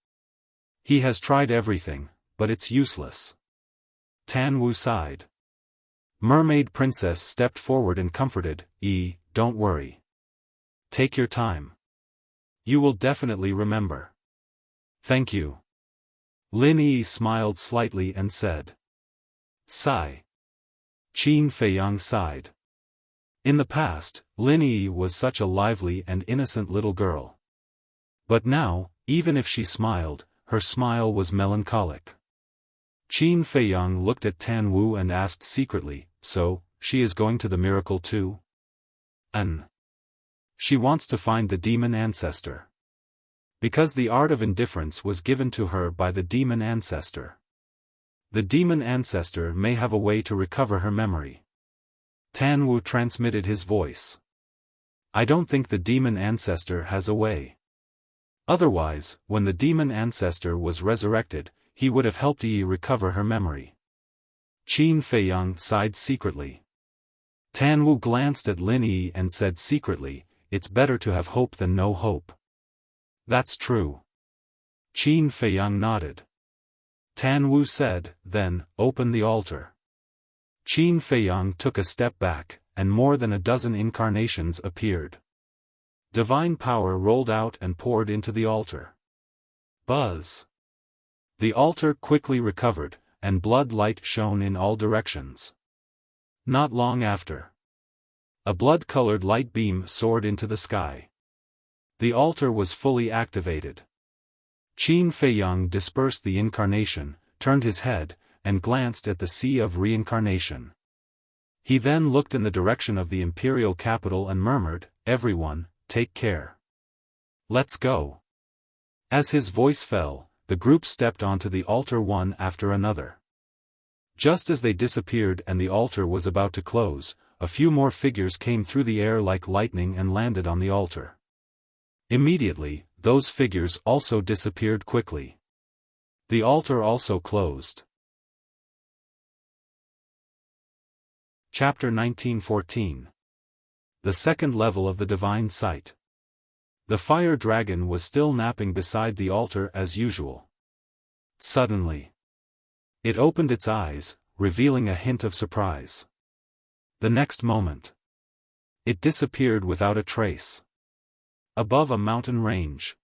[SPEAKER 1] He has tried everything, but it's useless. Tan Wu sighed. Mermaid Princess stepped forward and comforted, Don't worry. Take your time. You will definitely remember. Thank you. Lin Yi smiled slightly and said. Sigh. Qin Feiyang sighed. In the past, Lin Yi was such a lively and innocent little girl. But now, even if she smiled, her smile was melancholic. Qin Feiyang looked at Tan Wu and asked secretly, So, she is going to the miracle too? She wants to find the demon ancestor. Because the art of indifference was given to her by the demon ancestor. The demon ancestor may have a way to recover her memory. Tan Wu transmitted his voice. I don't think the demon ancestor has a way. Otherwise, when the demon ancestor was resurrected, he would have helped Yi recover her memory. Qin Feiyang sighed secretly. Tan Wu glanced at Lin Yi and said secretly, "It's better to have hope than no hope." "That's true." Qin Feiyang nodded. Tan Wu said, "Then, open the altar." Qin Feiyang took a step back, and more than a dozen incarnations appeared. Divine power rolled out and poured into the altar. Buzz! The altar quickly recovered, and blood light shone in all directions. Not long after, a blood-colored light beam soared into the sky. The altar was fully activated. Qin Feiyang dispersed the incarnation, turned his head, and glanced at the sea of reincarnation. He then looked in the direction of the imperial capital and murmured, "Everyone, take care. Let's go." As his voice fell, the group stepped onto the altar one after another. Just as they disappeared and the altar was about to close, a few more figures came through the air like lightning and landed on the altar. Immediately, those figures also disappeared quickly. The altar also closed. Chapter 1914. The second level of the divine sight. The fire dragon was still napping beside the altar as usual. Suddenly, it opened its eyes, revealing a hint of surprise. The next moment, it disappeared without a trace. Above a mountain range,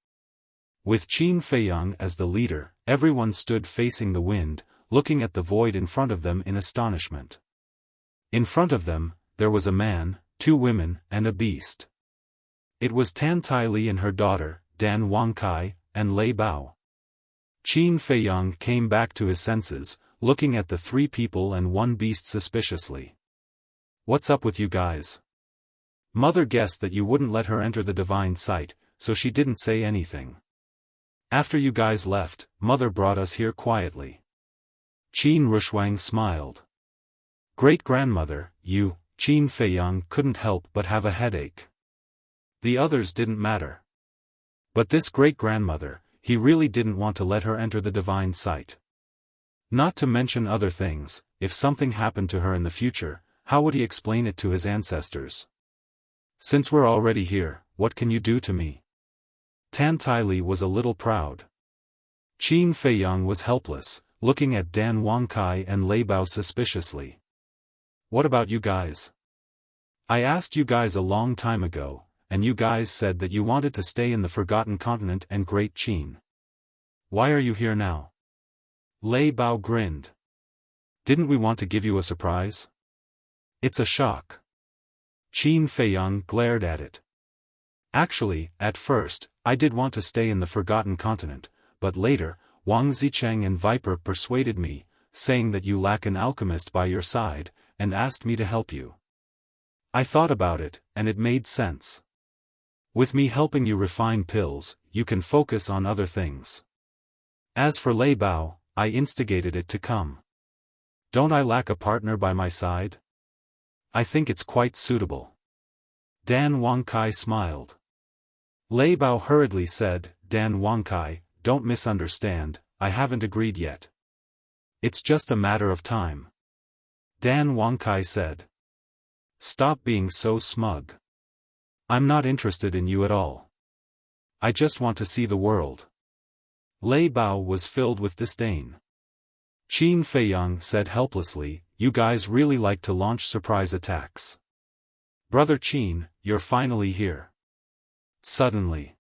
[SPEAKER 1] with Qin Feiyang as the leader, everyone stood facing the wind, looking at the void in front of them in astonishment. In front of them, there was a man, 2 women, and a beast. It was Tan Taili and her daughter, Dan Wangkai, and Lei Bao. Qin Feiyang came back to his senses, looking at the 3 people and 1 beast suspiciously. "What's up with you guys? Mother guessed that you wouldn't let her enter the divine sight, so she didn't say anything. After you guys left, Mother brought us here quietly." Qin Rushwang smiled. "Great-grandmother, you," Qin Feiyang couldn't help but have a headache. The others didn't matter. But this great-grandmother, he really didn't want to let her enter the divine sight. Not to mention other things, if something happened to her in the future, how would he explain it to his ancestors? "Since we're already here, what can you do to me?" Tan Taili was a little proud. Qin Feiyang was helpless, looking at Dan Wangkai and Lei Bao suspiciously. "What about you guys? I asked you guys a long time ago, and you guys said that you wanted to stay in the Forgotten Continent and Great Qin. Why are you here now?" Lei Bao grinned. "Didn't we want to give you a surprise? It's a shock." Qin Feiyang glared at it. "Actually, at first, I did want to stay in the Forgotten Continent, but later, Wang Zicheng and Viper persuaded me, saying that you lack an alchemist by your side, and asked me to help you. I thought about it, and it made sense. With me helping you refine pills, you can focus on other things. As for Lei Bao, I instigated it to come. Don't I lack a partner by my side? I think it's quite suitable." Dan Wangkai smiled. Lei Bao hurriedly said, "Dan Wangkai, don't misunderstand, I haven't agreed yet. It's just a matter of time." Dan Wangkai said. "Stop being so smug. I'm not interested in you at all. I just want to see the world." Lei Bao was filled with disdain. Qin Feiyang said helplessly, "You guys really like to launch surprise attacks. Brother Qin, you're finally here." Suddenly,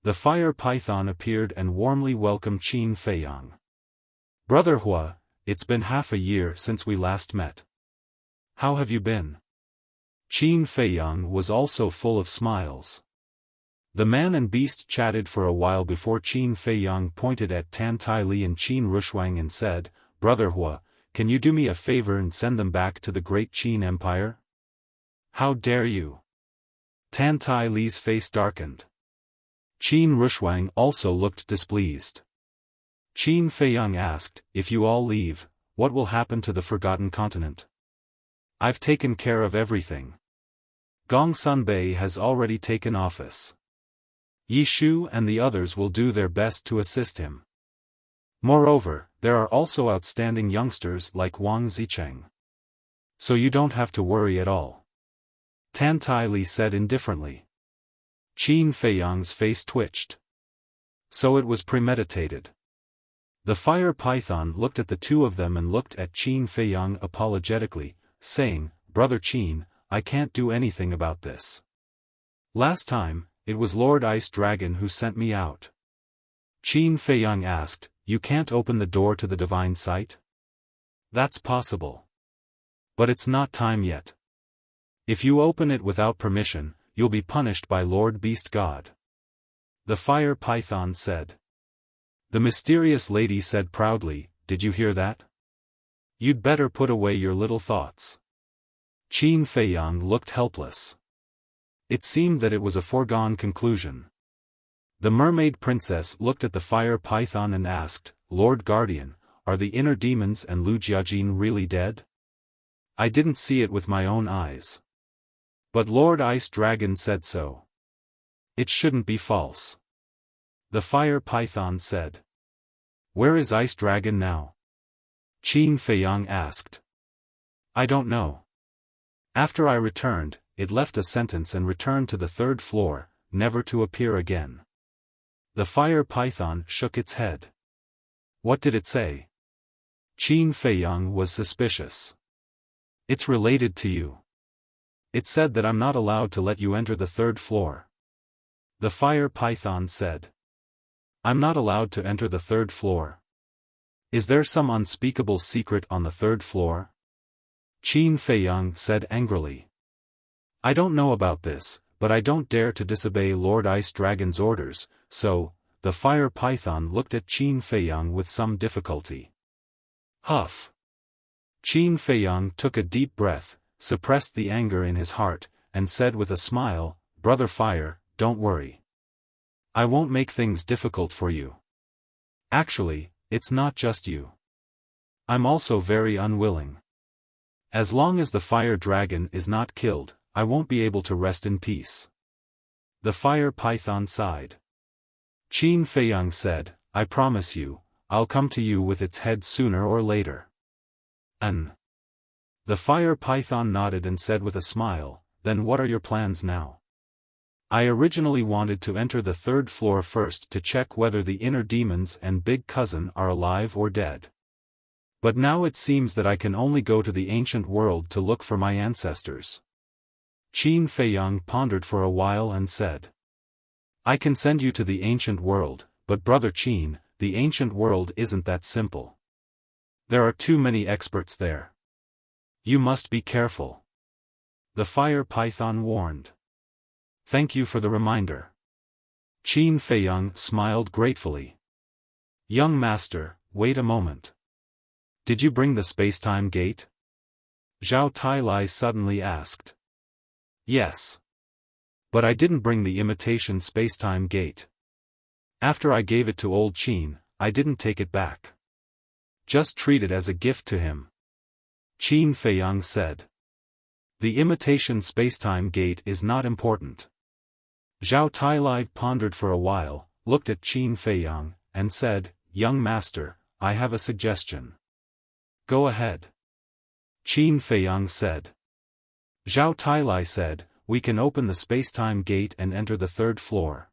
[SPEAKER 1] the fire python appeared and warmly welcomed Qin Feiyang. "Brother Hua, it's been half a year since we last met. How have you been?" Qin Feiyang was also full of smiles. The man and beast chatted for a while before Qin Feiyang pointed at Tan Taili and Qin Rushwang and said, "Brother Hua, can you do me a favor and send them back to the Great Qin Empire?" "How dare you?" Tan Taili's face darkened. Qin Rushwang also looked displeased. Qin Feiyang asked, "If you all leave, what will happen to the Forgotten Continent?" "I've taken care of everything. Gongsun Bei has already taken office." Yi Shu and the others will do their best to assist him. Moreover, there are also outstanding youngsters like Wang Zicheng. So you don't have to worry at all. Tan Tai Li said indifferently. Qin Feiyang's face twitched. So it was premeditated. The fire python looked at the two of them and looked at Qin Feiyang apologetically, saying, "Brother Qin, I can't do anything about this. Last time, it was Lord Ice Dragon who sent me out." Qin Feiyang asked, "You can't open the door to the divine sight?" "That's possible. But it's not time yet. If you open it without permission, you'll be punished by Lord Beast God." The fire python said. The mysterious lady said proudly, "Did you hear that? You'd better put away your little thoughts." Qin Feiyang looked helpless. It seemed that it was a foregone conclusion. The mermaid princess looked at the fire python and asked, "Lord Guardian, are the inner demons and Lu Jiajin really dead? I didn't see it with my own eyes. But Lord Ice Dragon said so. It shouldn't be false." The fire python said. "Where is Ice Dragon now?" Qin Feiyang asked. "I don't know. After I returned, it left a sentence and returned to the 3rd floor, never to appear again." The fire python shook its head. "What did it say?" Qin Feiyang was suspicious. "It's related to you. It said that I'm not allowed to let you enter the 3rd floor." The fire python said. "I'm not allowed to enter the 3rd floor? Is there some unspeakable secret on the 3rd floor?" Qin Feiyang said angrily. "I don't know about this, but I don't dare to disobey Lord Ice Dragon's orders, so..." The fire python looked at Qin Feiyang with some difficulty. Huff. Qin Feiyang took a deep breath, suppressed the anger in his heart, and said with a smile, "Brother Fire, don't worry. I won't make things difficult for you. Actually, it's not just you. I'm also very unwilling. As long as the fire dragon is not killed, I won't be able to rest in peace." The fire python sighed. Qin Feiyang said, "I promise you, I'll come to you with its head sooner or later." The fire python nodded and said with a smile, "Then what are your plans now?" "I originally wanted to enter the 3rd floor first to check whether the inner demons and Big Cousin are alive or dead. But now it seems that I can only go to the ancient world to look for my ancestors." Qin Feiyang pondered for a while and said, "I can send you to the ancient world, but Brother Qin, the ancient world isn't that simple. There are too many experts there. You must be careful." The fire python warned. "Thank you for the reminder." Qin Feiyang smiled gratefully. "Young master, wait a moment. Did you bring the spacetime gate?" Zhao Tailai suddenly asked. "Yes. But I didn't bring the imitation spacetime gate. After I gave it to old Qin, I didn't take it back. Just treat it as a gift to him." Qin Feiyang said. "The imitation spacetime gate is not important." Zhao Tailai pondered for a while, looked at Qin Feiyang, and said, "Young master, I have a suggestion." "Go ahead." Qin Feiyang said. Zhao Tailai said, "We can open the spacetime gate and enter the 3rd floor.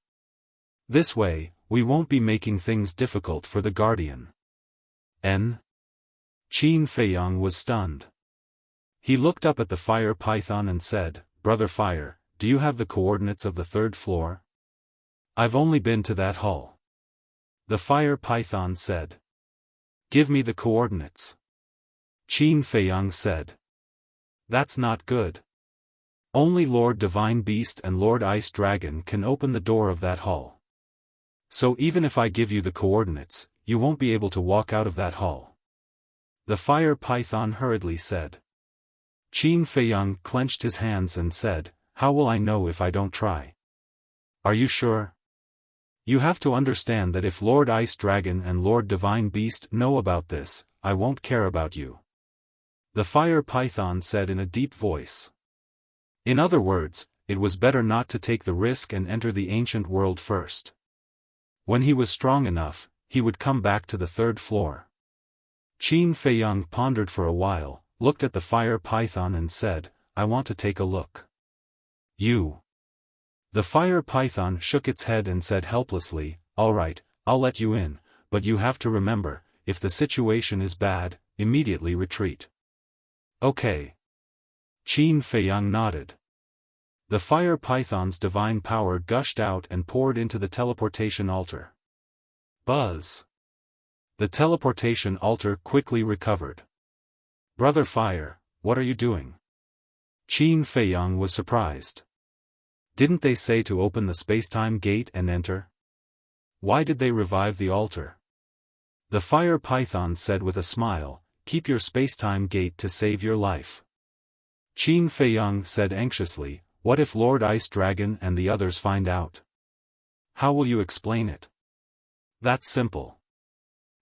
[SPEAKER 1] This way, we won't be making things difficult for the Guardian." Qin Feiyang was stunned. He looked up at the fire python and said, "Brother Fire, do you have the coordinates of the 3rd floor?" "I've only been to that hall." The fire python said. "Give me the coordinates." Qin Feiyang said. "That's not good. Only Lord Divine Beast and Lord Ice Dragon can open the door of that hall. So even if I give you the coordinates, you won't be able to walk out of that hall." The fire python hurriedly said. Qin Feiyang clenched his hands and said, "How will I know if I don't try?" "Are you sure? You have to understand that if Lord Ice Dragon and Lord Divine Beast know about this, I won't care about you." The fire python said in a deep voice. "In other words, it was better not to take the risk and enter the ancient world first. When he was strong enough, he would come back to the third floor. Qin Feiyang pondered for a while, looked at the fire python and said, "I want to take a look." "You." The fire python shook its head and said helplessly, "All right, I'll let you in, but you have to remember, if the situation is bad, immediately retreat." "Okay." Qin Feiyang nodded. The fire python's divine power gushed out and poured into the teleportation altar. Buzz! The teleportation altar quickly recovered. "Brother Fire, what are you doing?" Qin Feiyang was surprised. "Didn't they say to open the spacetime gate and enter? Why did they revive the altar?" The fire python said with a smile, "Keep your spacetime gate to save your life." Qin Feiyang said anxiously, "What if Lord Ice Dragon and the others find out? How will you explain it?" "That's simple.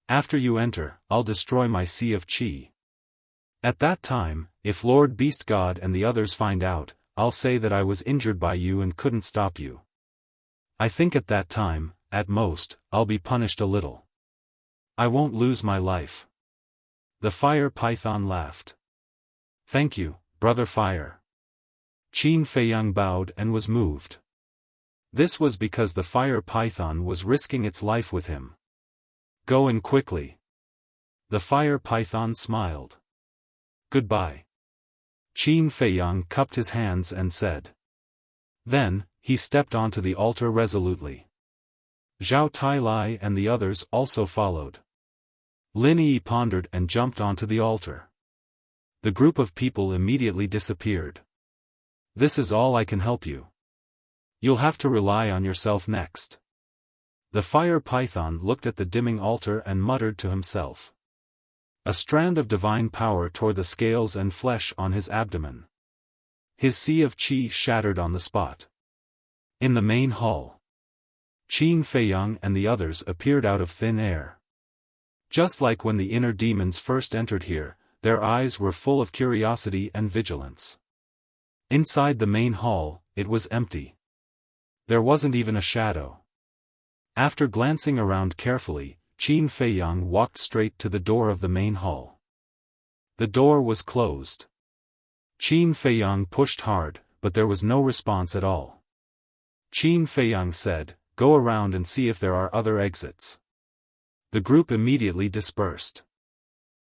[SPEAKER 1] After you enter, I'll destroy my Sea of Qi. At that time, if Lord Beast God and the others find out, I'll say that I was injured by you and couldn't stop you. I think at that time, at most, I'll be punished a little. I won't lose my life." The fire python laughed. "Thank you, Brother Fire." Qin Feiyang bowed and was moved. This was because the fire python was risking its life with him. "Go in quickly." The fire python smiled. "Goodbye." Qin Feiyang cupped his hands and said. Then, he stepped onto the altar resolutely. Zhao Tailai and the others also followed. Lin Yi pondered and jumped onto the altar. The group of people immediately disappeared. "This is all I can help you. You'll have to rely on yourself next." The fire python looked at the dimming altar and muttered to himself. A strand of divine power tore the scales and flesh on his abdomen. His Sea of Qi shattered on the spot. In the main hall, Qin Feiyang and the others appeared out of thin air. Just like when the inner demons first entered here, their eyes were full of curiosity and vigilance. Inside the main hall, it was empty. There wasn't even a shadow. After glancing around carefully, Qin Feiyang walked straight to the door of the main hall. The door was closed. Qin Feiyang pushed hard, but there was no response at all. Qin Feiyang said, "Go around and see if there are other exits." The group immediately dispersed.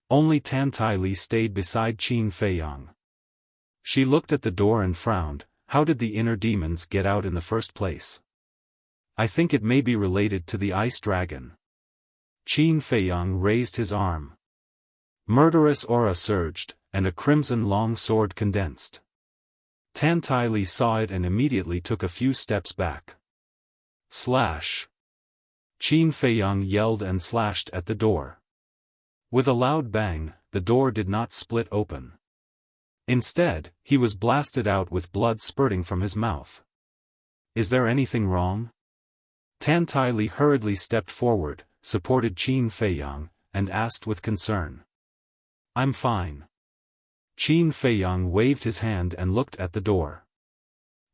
[SPEAKER 1] Only Tan Tai Li stayed beside Qin Feiyang. She looked at the door and frowned. How did the inner demons get out in the first place? "I think it may be related to the Ice Dragon." Qin Feiyang raised his arm. Murderous aura surged, and a crimson long sword condensed. Tan Tai Li saw it and immediately took a few steps back. Slash! Qin Feiyang yelled and slashed at the door. With a loud bang, the door did not split open. Instead, he was blasted out with blood spurting from his mouth. "Is there anything wrong?" Tan Tai Li hurriedly stepped forward, supported Qin Feiyang, and asked with concern. "I'm fine." Qin Feiyang waved his hand and looked at the door.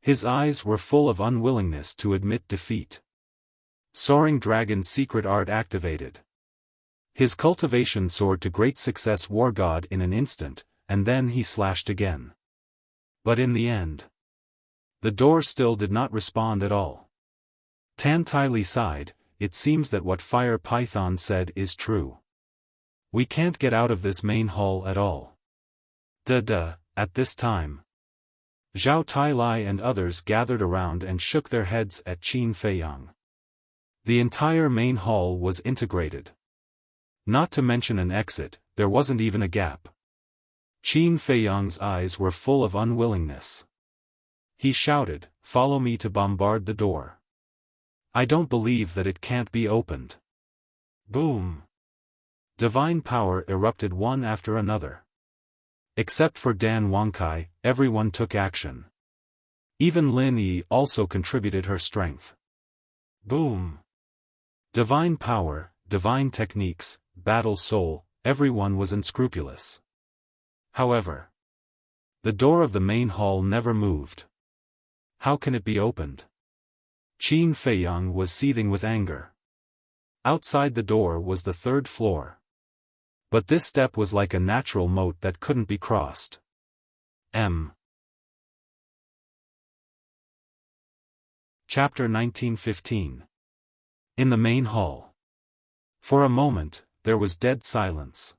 [SPEAKER 1] His eyes were full of unwillingness to admit defeat. Soaring Dragon's secret art activated. His cultivation soared to great success, War God, in an instant, and then he slashed again. But in the end, the door still did not respond at all. Tan Tai Li sighed. It seems that what Fire Python said is true. We can't get out of this main hall at all. At this time, Zhao Tailai and others gathered around and shook their heads at Qin Feiyang. The entire main hall was integrated. Not to mention an exit, there wasn't even a gap. Qin Feiyang's eyes were full of unwillingness. He shouted, "Follow me to bombard the door. I don't believe that it can't be opened." Boom! Divine power erupted one after another. Except for Dan Wangkai, everyone took action. Even Lin Yi also contributed her strength. Boom! Divine power, divine techniques, battle soul, everyone was unscrupulous. However, the door of the main hall never moved. How can it be opened? Qin Feiyang was seething with anger. Outside the door was the third floor. But this step was like a natural moat that couldn't be crossed. Chapter 1915. In the main hall. For a moment, there was dead silence.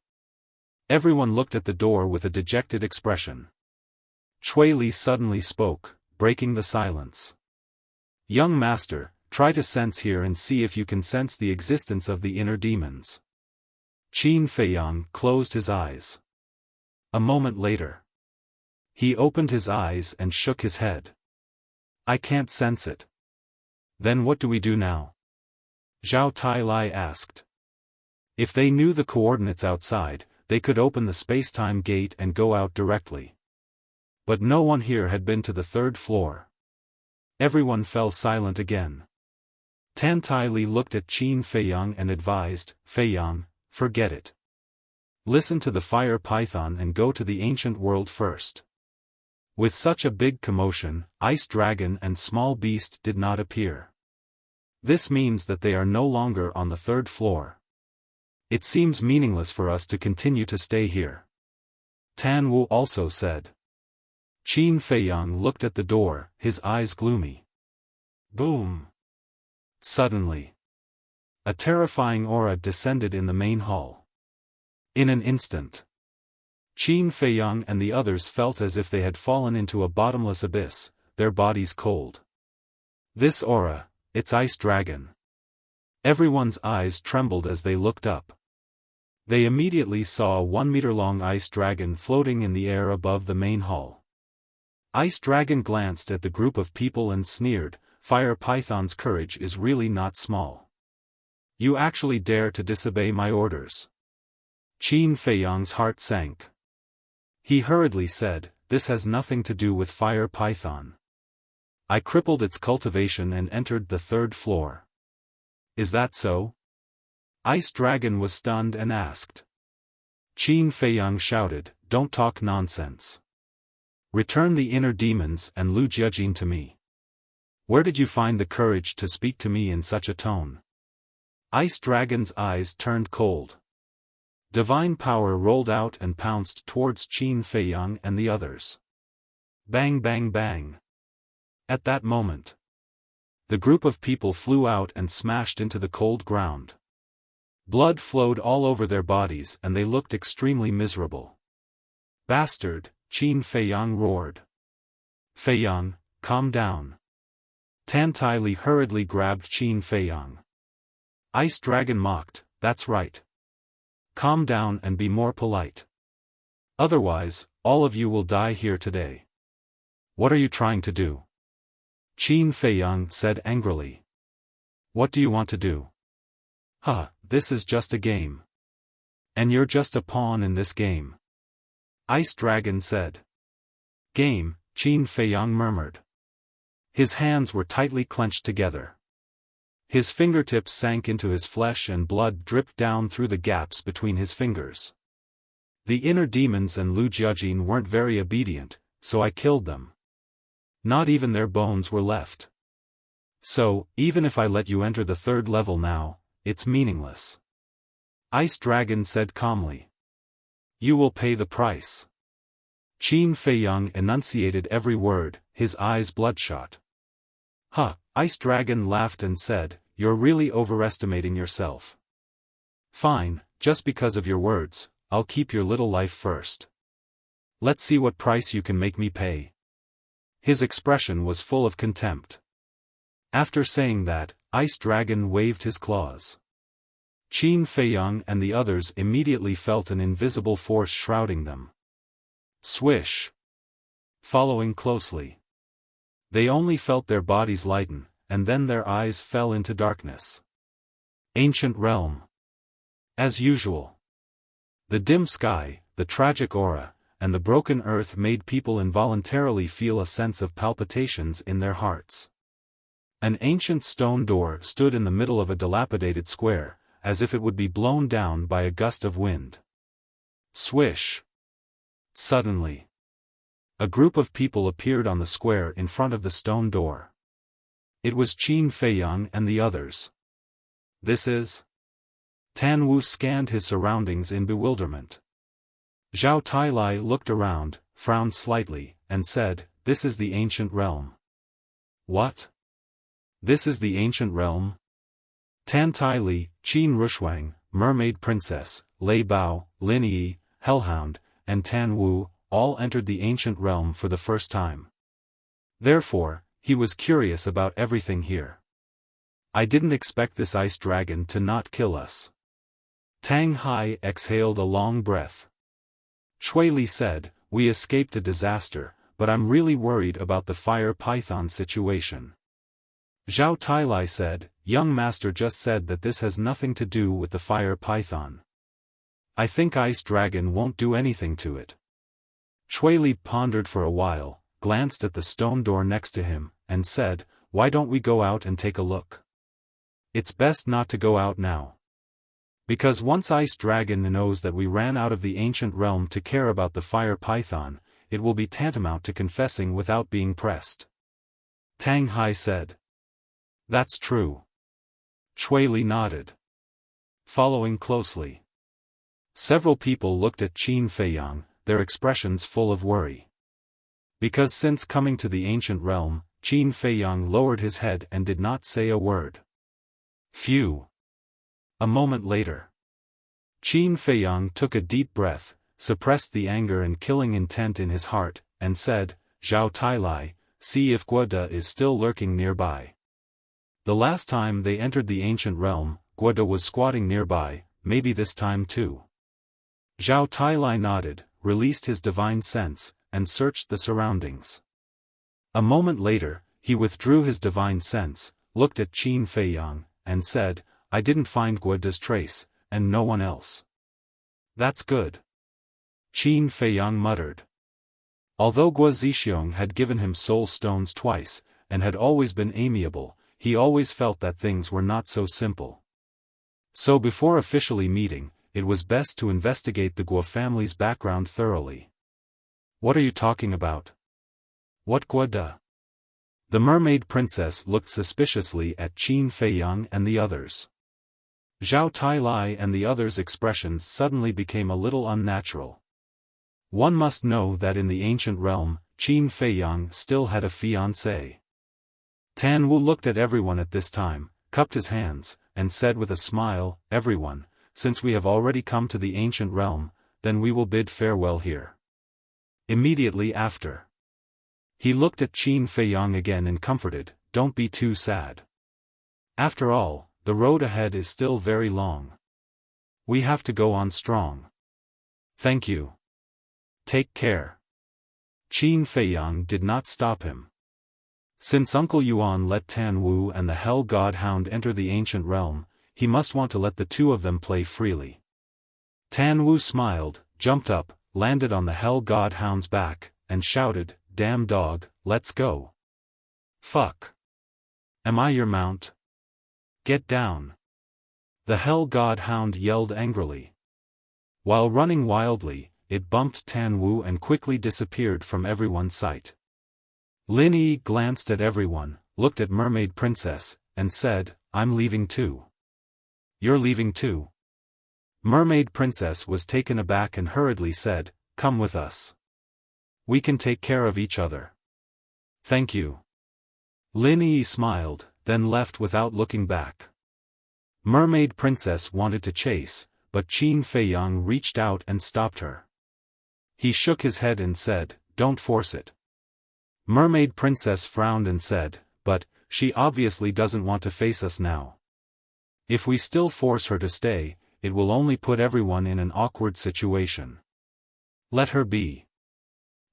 [SPEAKER 1] Everyone looked at the door with a dejected expression. Cui Li suddenly spoke, breaking the silence. Young master, try to sense here and see if you can sense the existence of the inner demons. Qin Feiyang closed his eyes. A moment later. He opened his eyes and shook his head. I can't sense it. Then what do we do now? Zhao Tailai asked. If they knew the coordinates outside, they could open the space-time gate and go out directly. But no one here had been to the third floor. Everyone fell silent again. Tan Taili looked at Qin Feiyang and advised, Feiyang, forget it. Listen to the fire python and go to the ancient world first. With such a big commotion, Ice Dragon and Small Beast did not appear. This means that they are no longer on the third floor. It seems meaningless for us to continue to stay here. Tan Wu also said. Qin Feiyang looked at the door, his eyes gloomy. Boom! Suddenly. A terrifying aura descended in the main hall. In an instant. Qin Feiyang and the others felt as if they had fallen into a bottomless abyss, their bodies cold. This aura, it's Ice Dragon. Everyone's eyes trembled as they looked up. They immediately saw a 1-meter-long ice dragon floating in the air above the main hall. Ice Dragon glanced at the group of people and sneered, Fire Python's courage is really not small. You actually dare to disobey my orders. Qin Feiyang's heart sank. He hurriedly said, this has nothing to do with Fire Python. I crippled its cultivation and entered the third floor. Is that so? Ice Dragon was stunned and asked. Qin Feiyang shouted, don't talk nonsense. Return the inner demons and Lu Jiajin to me. Where did you find the courage to speak to me in such a tone? Ice Dragon's eyes turned cold. Divine power rolled out and pounced towards Qin Feiyang and the others. Bang bang bang. At that moment, the group of people flew out and smashed into the cold ground. Blood flowed all over their bodies and they looked extremely miserable. Bastard, Qin Feiyang roared. Feiyang, calm down. Tan Taili hurriedly grabbed Qin Feiyang. Ice Dragon mocked, that's right. Calm down and be more polite. Otherwise, all of you will die here today. What are you trying to do? Qin Feiyang said angrily. What do you want to do? This is just a game. And you're just a pawn in this game. Ice Dragon said. Game, Qin Feiyang murmured. His hands were tightly clenched together. His fingertips sank into his flesh and blood dripped down through the gaps between his fingers. The inner demons and Lu Jiajin weren't very obedient, so I killed them. Not even their bones were left. So, even if I let you enter the third level now, it's meaningless. Ice Dragon said calmly. You will pay the price. Qin Feiyang enunciated every word, his eyes bloodshot. Ice Dragon laughed and said, you're really overestimating yourself. Fine, just because of your words, I'll keep your little life first. Let's see what price you can make me pay. His expression was full of contempt. After saying that, Ice Dragon waved his claws. Qin Feiyang and the others immediately felt an invisible force shrouding them. Swish. Following closely. They only felt their bodies lighten, and then their eyes fell into darkness. Ancient realm. As usual. The dim sky, the tragic aura, and the broken earth made people involuntarily feel a sense of palpitations in their hearts. An ancient stone door stood in the middle of a dilapidated square, as if it would be blown down by a gust of wind. Swish. Suddenly. A group of people appeared on the square in front of the stone door. It was Qin Feiyang and the others. This is... Tan Wu scanned his surroundings in bewilderment. Zhao Tailai looked around, frowned slightly, and said, "This is the ancient realm." "What? This is the ancient realm?" Tan Taili, Qin Rushuang, Mermaid Princess, Lei Bao, Lin Yi, Hellhound, and Tan Wu, all entered the ancient realm for the first time. Therefore, he was curious about everything here. "I didn't expect this ice dragon to not kill us." Tang Hai exhaled a long breath. Shui Li said, "We escaped a disaster, but I'm really worried about the fire python situation." Zhao Tailai said, "Young master just said that this has nothing to do with the fire python. I think ice dragon won't do anything to it." Shui Li pondered for a while, glanced at the stone door next to him, and said, "Why don't we go out and take a look?" "It's best not to go out now. Because once Ice Dragon knows that we ran out of the ancient realm to care about the fire python, it will be tantamount to confessing without being pressed." Tang Hai said. "That's true." Shui Li nodded. Following closely. Several people looked at Qin Feiyang, their expressions full of worry. Because since coming to the ancient realm, Qin Feiyang lowered his head and did not say a word. Phew. A moment later. Qin Feiyang took a deep breath, suppressed the anger and killing intent in his heart, and said, "Zhao Tailai, see if Guoda is still lurking nearby." The last time they entered the ancient realm, Guoda was squatting nearby, maybe this time too. Zhao Tailai nodded, released his divine sense, and searched the surroundings. A moment later, he withdrew his divine sense, looked at Qin Feiyang, and said, "I didn't find Guoda's trace, and no one else." "That's good." Qin Feiyang muttered. Although Guo Zixiong had given him soul stones twice, and had always been amiable, he always felt that things were not so simple. So before officially meeting, it was best to investigate the Guo family's background thoroughly. "What are you talking about? What Guoda?" The mermaid princess looked suspiciously at Qin Feiyang and the others. Zhao Tailai and the others' expressions suddenly became a little unnatural. One must know that in the ancient realm, Qin Feiyang still had a fiancée. Tan Wu looked at everyone at this time, cupped his hands, and said with a smile, "Everyone, since we have already come to the ancient realm, then we will bid farewell here." Immediately after. He looked at Qin Feiyang again and comforted, "Don't be too sad. After all, the road ahead is still very long. We have to go on strong. Thank you. Take care." Qin Feiyang did not stop him. Since Uncle Yuan let Tan Wu and the Hell God Hound enter the ancient realm, he must want to let the two of them play freely. Tan Wu smiled, jumped up, landed on the Hell God Hound's back, and shouted, "Damn dog, let's go." "Fuck. Am I your mount? Get down." The Hell God Hound yelled angrily. While running wildly, it bumped Tan Wu and quickly disappeared from everyone's sight. Lin Yi glanced at everyone, looked at Mermaid Princess, and said, "I'm leaving too." "You're leaving too?" Mermaid Princess was taken aback and hurriedly said, "Come with us. We can take care of each other." "Thank you." Lin Yi smiled, then left without looking back. Mermaid Princess wanted to chase, but Qin Feiyang reached out and stopped her. He shook his head and said, "Don't force it." Mermaid Princess frowned and said, "But, she obviously doesn't want to face us now. If we still force her to stay, it will only put everyone in an awkward situation. Let her be.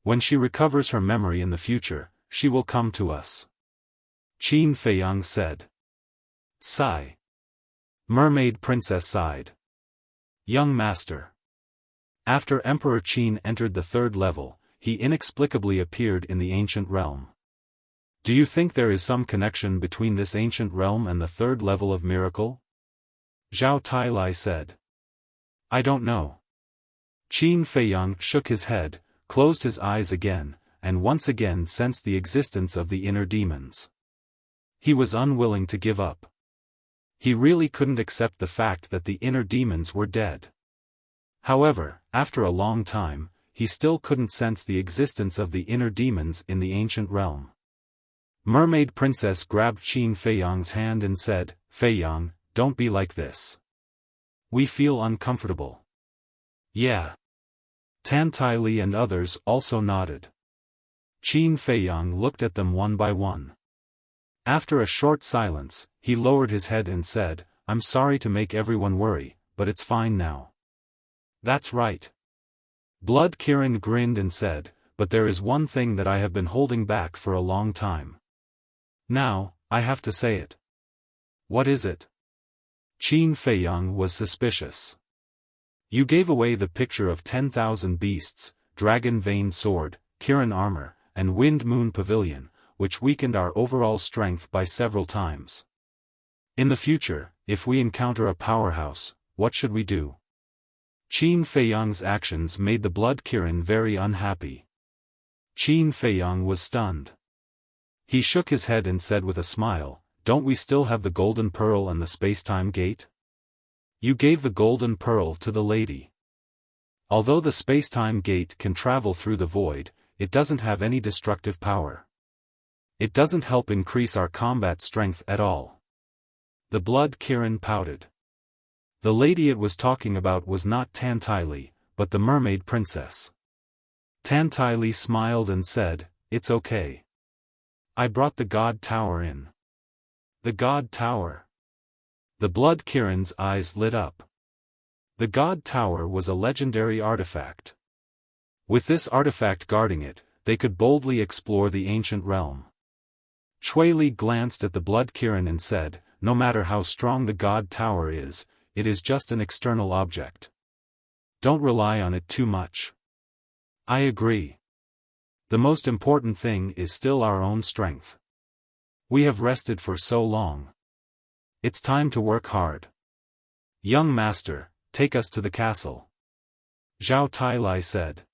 [SPEAKER 1] When she recovers her memory in the future, she will come to us." Qin Feiyang said. Sigh. Mermaid Princess sighed. "Young master." After Emperor Qin entered the third level, he inexplicably appeared in the ancient realm. "Do you think there is some connection between this ancient realm and the third level of miracle?" Zhao Tailai said. "I don't know." Qin Feiyang shook his head, closed his eyes again, and once again sensed the existence of the inner demons. He was unwilling to give up. He really couldn't accept the fact that the inner demons were dead. However, after a long time, he still couldn't sense the existence of the inner demons in the ancient realm. Mermaid Princess grabbed Qin Feiyang's hand and said, "Feiyang, don't be like this. We feel uncomfortable." "Yeah." Tan Tai Li and others also nodded. Qin Feiyang looked at them one by one. After a short silence, he lowered his head and said, "I'm sorry to make everyone worry, but it's fine now." "That's right." Blood Kirin grinned and said, "But there is one thing that I have been holding back for a long time. Now, I have to say it." "What is it?" Qin Feiyang was suspicious. "You gave away the picture of 10,000 beasts, dragon vein sword, Kirin armor, and wind moon pavilion, which weakened our overall strength by several times. In the future, if we encounter a powerhouse, what should we do?" Qin Feiyang's actions made the Blood Kirin very unhappy. Qin Feiyang was stunned. He shook his head and said with a smile, "Don't we still have the Golden Pearl and the Spacetime Gate? You gave the Golden Pearl to the lady. Although the Spacetime Gate can travel through the void, it doesn't have any destructive power. It doesn't help increase our combat strength at all." The Blood Kirin pouted. The lady it was talking about was not Tan Tai Li, but the Mermaid Princess. Tan Tai Li smiled and said, "It's okay. I brought the God Tower in." "The God Tower?" The Blood Kirin's eyes lit up. The God Tower was a legendary artifact. With this artifact guarding it, they could boldly explore the ancient realm. Chui Li glanced at the Blood Kirin and said, "No matter how strong the God Tower is, it is just an external object. Don't rely on it too much." "I agree. The most important thing is still our own strength. We have rested for so long. It's time to work hard. Young master, take us to the castle," Zhao Tailai said.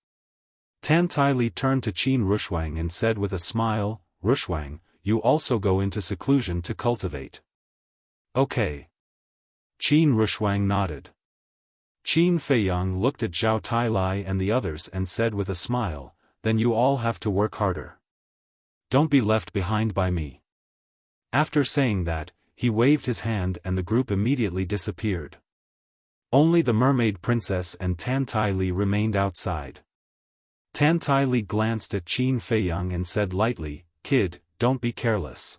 [SPEAKER 1] Tan Tai Li turned to Qin Rushuang and said with a smile, "Rushuang, you also go into seclusion to cultivate." "Okay." Qin Rushuang nodded. Qin Feiyang looked at Zhao Tailai and the others and said with a smile, "Then you all have to work harder. Don't be left behind by me." After saying that, he waved his hand and the group immediately disappeared. Only the Mermaid Princess and Tan Tai Li remained outside. Tan Tai Li glanced at Qin Feiyang and said lightly, "Kid, don't be careless.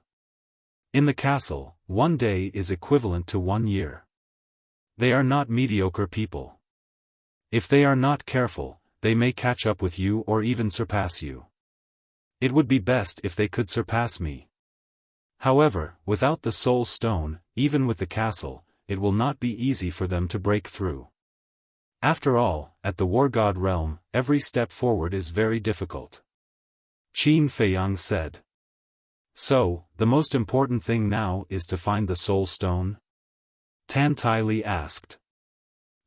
[SPEAKER 1] In the castle, 1 day is equivalent to 1 year. They are not mediocre people. If they are not careful, they may catch up with you or even surpass you. It would be best if they could surpass me. However, without the Soul Stone, even with the castle, it will not be easy for them to break through. After all, at the War God realm, every step forward is very difficult." Qin Feiyang said. "So, the most important thing now is to find the Soul Stone?" Tan Tai Li asked.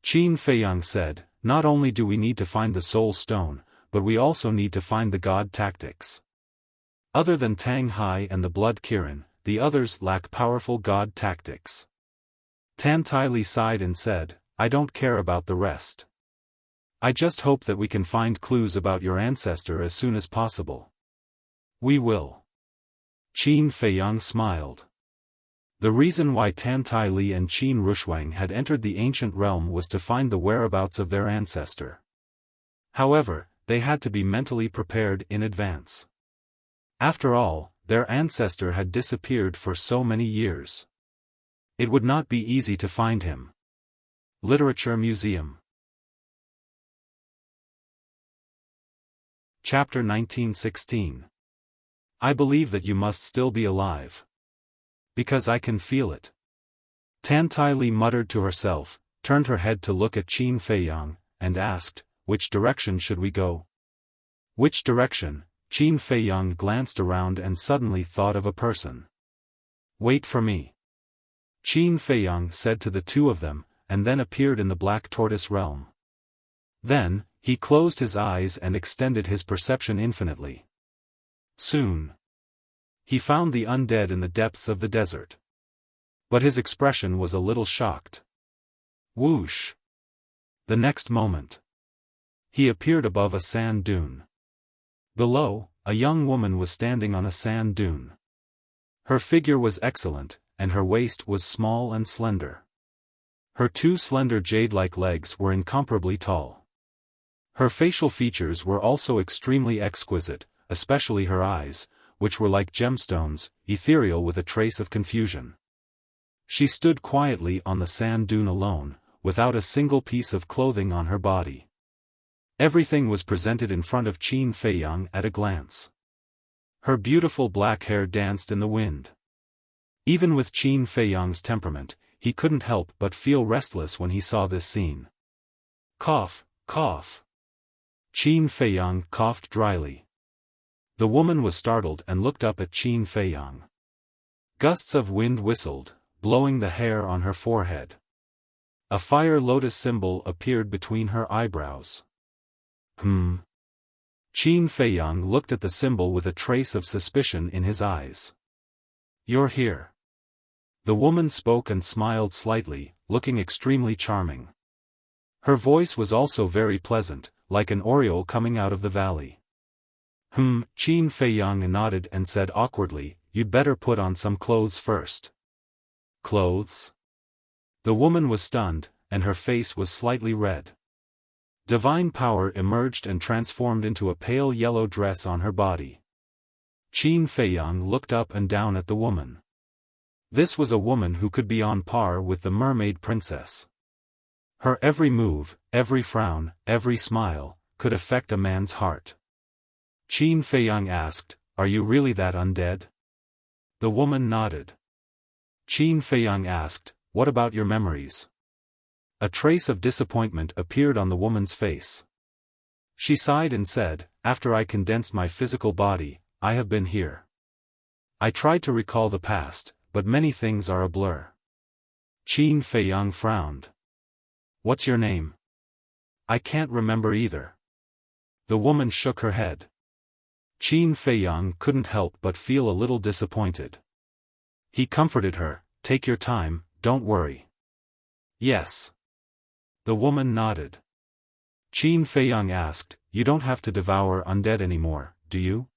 [SPEAKER 1] Qin Feiyang said, "Not only do we need to find the Soul Stone, but we also need to find the God Tactics. Other than Tang Hai and the Blood Kirin, the others lack powerful God Tactics." Tan Tai Li sighed and said, "I don't care about the rest. I just hope that we can find clues about your ancestor as soon as possible." "We will." Qin Feiyang smiled. The reason why Tan Tai Li and Qin Rushuang had entered the ancient realm was to find the whereabouts of their ancestor. However, they had to be mentally prepared in advance. After all, their ancestor had disappeared for so many years. It would not be easy to find him. Literature Museum. Chapter 1916. I believe that you must still be alive. Because I can feel it. Tan Tai Li muttered to herself, turned her head to look at Qin Feiyang, and asked, "Which direction should we go?" "Which direction?" Qin Feiyang glanced around and suddenly thought of a person. "Wait for me." Qin Feiyang said to the two of them, and then appeared in the Black Tortoise realm. Then, he closed his eyes and extended his perception infinitely. Soon, he found the undead in the depths of the desert. But his expression was a little shocked. Whoosh! The next moment, he appeared above a sand dune. Below, a young woman was standing on a sand dune. Her figure was excellent, and her waist was small and slender. Her two slender jade-like legs were incomparably tall. Her facial features were also extremely exquisite, especially her eyes, which were like gemstones, ethereal with a trace of confusion. She stood quietly on the sand dune alone, without a single piece of clothing on her body. Everything was presented in front of Qin Feiyang at a glance. Her beautiful black hair danced in the wind. Even with Qin Feiyang's temperament, he couldn't help but feel restless when he saw this scene. Cough, cough. Qin Feiyang coughed dryly. The woman was startled and looked up at Qin Feiyang. Gusts of wind whistled, blowing the hair on her forehead. A fire lotus symbol appeared between her eyebrows. Qin Feiyang looked at the symbol with a trace of suspicion in his eyes. You're here. The woman spoke and smiled slightly, looking extremely charming. Her voice was also very pleasant, like an oriole coming out of the valley. Qin Feiyang nodded and said awkwardly, "You'd better put on some clothes first." Clothes? The woman was stunned, and her face was slightly red. Divine power emerged and transformed into a pale yellow dress on her body. Qin Feiyang looked up and down at the woman. This was a woman who could be on par with the mermaid princess. Her every move, every frown, every smile, could affect a man's heart. Qin Feiyang asked, "Are you really that undead?" The woman nodded. Qin Feiyang asked, "What about your memories?" A trace of disappointment appeared on the woman's face. She sighed and said, "After I condensed my physical body, I have been here. I tried to recall the past, but many things are a blur." Qin Feiyang frowned. "What's your name?" "I can't remember either." The woman shook her head. Qin Feiyang couldn't help but feel a little disappointed. He comforted her, "Take your time, don't worry." "Yes." The woman nodded. Qin Feiyang asked, "You don't have to devour undead anymore, do you?"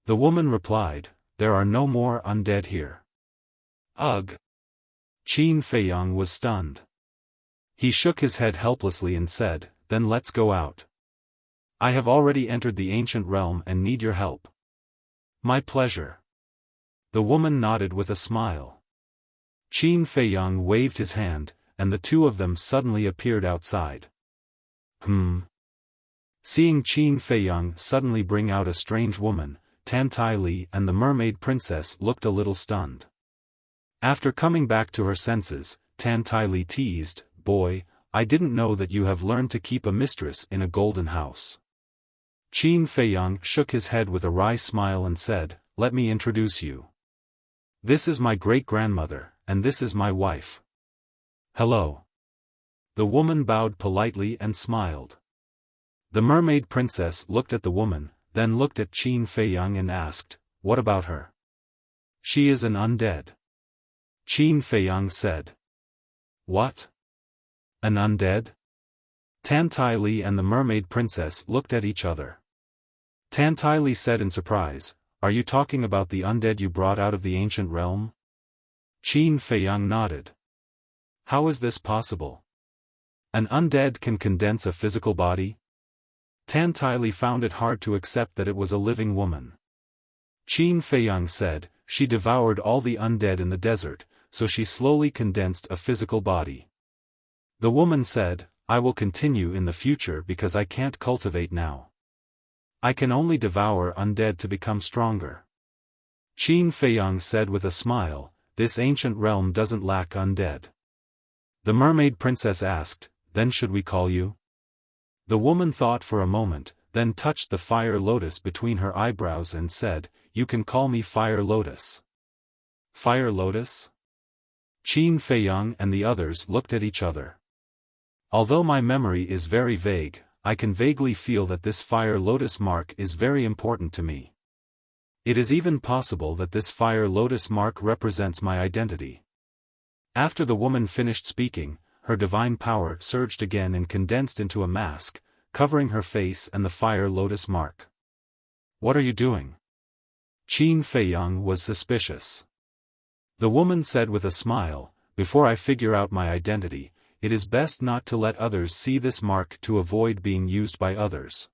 [SPEAKER 1] The woman replied, "There are no more undead here." Ugh! Qin Feiyang was stunned. He shook his head helplessly and said, "Then let's go out. I have already entered the ancient realm and need your help." "My pleasure." The woman nodded with a smile. Qin Feiyang waved his hand, and the two of them suddenly appeared outside. Seeing Qin Feiyang suddenly bring out a strange woman, Tan Tai Li and the mermaid princess looked a little stunned. After coming back to her senses, Tan Tai Li teased, "Boy, I didn't know that you have learned to keep a mistress in a golden house." Qin Feiyang shook his head with a wry smile and said, "Let me introduce you. This is my great-grandmother, and this is my wife." "Hello." The woman bowed politely and smiled. The mermaid princess looked at the woman, then looked at Qin Feiyang and asked, "What about her?" "She is an undead." Qin Feiyang said. "What? An undead?" Tan Tai Li and the mermaid princess looked at each other. Tan Tai Li said in surprise, "Are you talking about the undead you brought out of the ancient realm?" Qin Feiyang nodded. "How is this possible? An undead can condense a physical body?" Tan Tai Li found it hard to accept that it was a living woman. Qin Feiyang said, "She devoured all the undead in the desert, so she slowly condensed a physical body." The woman said, "I will continue in the future because I can't cultivate now. I can only devour undead to become stronger." Qin Feiyang said with a smile, "This ancient realm doesn't lack undead." The mermaid princess asked, "Then should we call you?" The woman thought for a moment, then touched the fire lotus between her eyebrows and said, "You can call me Fire Lotus." Fire Lotus? Qin Feiyang and the others looked at each other. Although my memory is very vague, I can vaguely feel that this Fire Lotus mark is very important to me. It is even possible that this fire lotus mark represents my identity. After the woman finished speaking, her divine power surged again and condensed into a mask, covering her face and the fire lotus mark. What are you doing? Qin Feiyang was suspicious. The woman said with a smile, before I figure out my identity, it is best not to let others see this mark to avoid being used by others.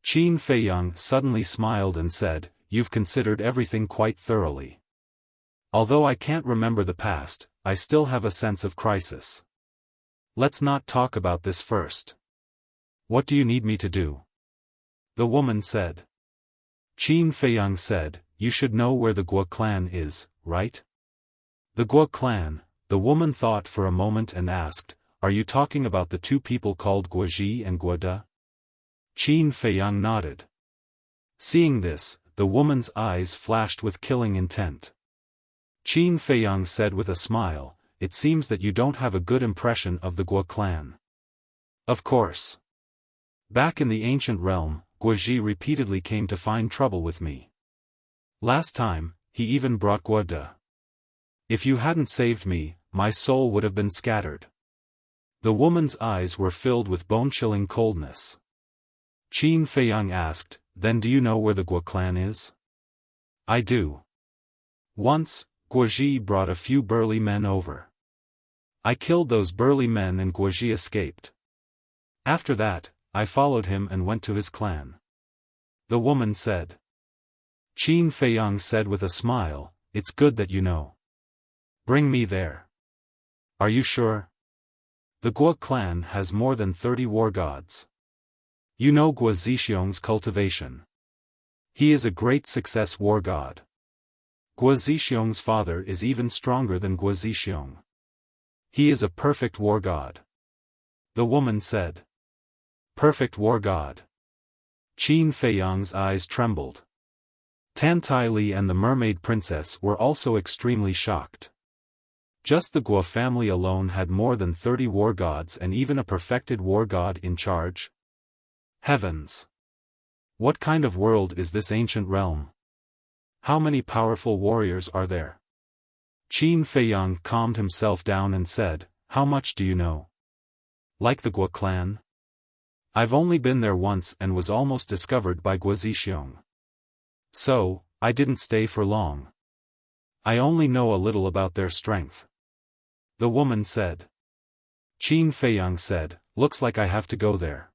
[SPEAKER 1] Qin Feiyang suddenly smiled and said, You've considered everything quite thoroughly. Although I can't remember the past, I still have a sense of crisis. Let's not talk about this first. What do you need me to do? The woman said. Qin Feiyang said, You should know where the Guo clan is, right? The Guo clan, the woman thought for a moment and asked, Are you talking about the two people called Guoji and Guoda? Qin Feiyang nodded. Seeing this, the woman's eyes flashed with killing intent. Qin Feiyang said with a smile, It seems that you don't have a good impression of the Guo clan. Of course. Back in the ancient realm, Guoji repeatedly came to find trouble with me. Last time, he even brought Guoda. If you hadn't saved me, my soul would have been scattered. The woman's eyes were filled with bone-chilling coldness. Qin Feiyang asked, Then do you know where the Guo clan is? I do. Once, Guoji brought a few burly men over. I killed those burly men and Guoji escaped. After that, I followed him and went to his clan. The woman said. Qin Feiyang said with a smile, It's good that you know. Bring me there. Are you sure? The Guo clan has more than 30 war gods. You know Guo Zixiong's cultivation. He is a great success war god. Guo Zixiong's father is even stronger than Guo Zixiong. He is a perfect war god. The woman said. Perfect war god. Qin Feiyang's eyes trembled. Tan Tai Li and the mermaid princess were also extremely shocked. Just the Guo family alone had more than 30 war gods and even a perfected war god in charge. Heavens! What kind of world is this ancient realm? How many powerful warriors are there? Qin Feiyang calmed himself down and said, How much do you know? Like the Guo clan? I've only been there once and was almost discovered by Guo Zixiong. So, I didn't stay for long. I only know a little about their strength. The woman said. Qin Feiyang said, Looks like I have to go there.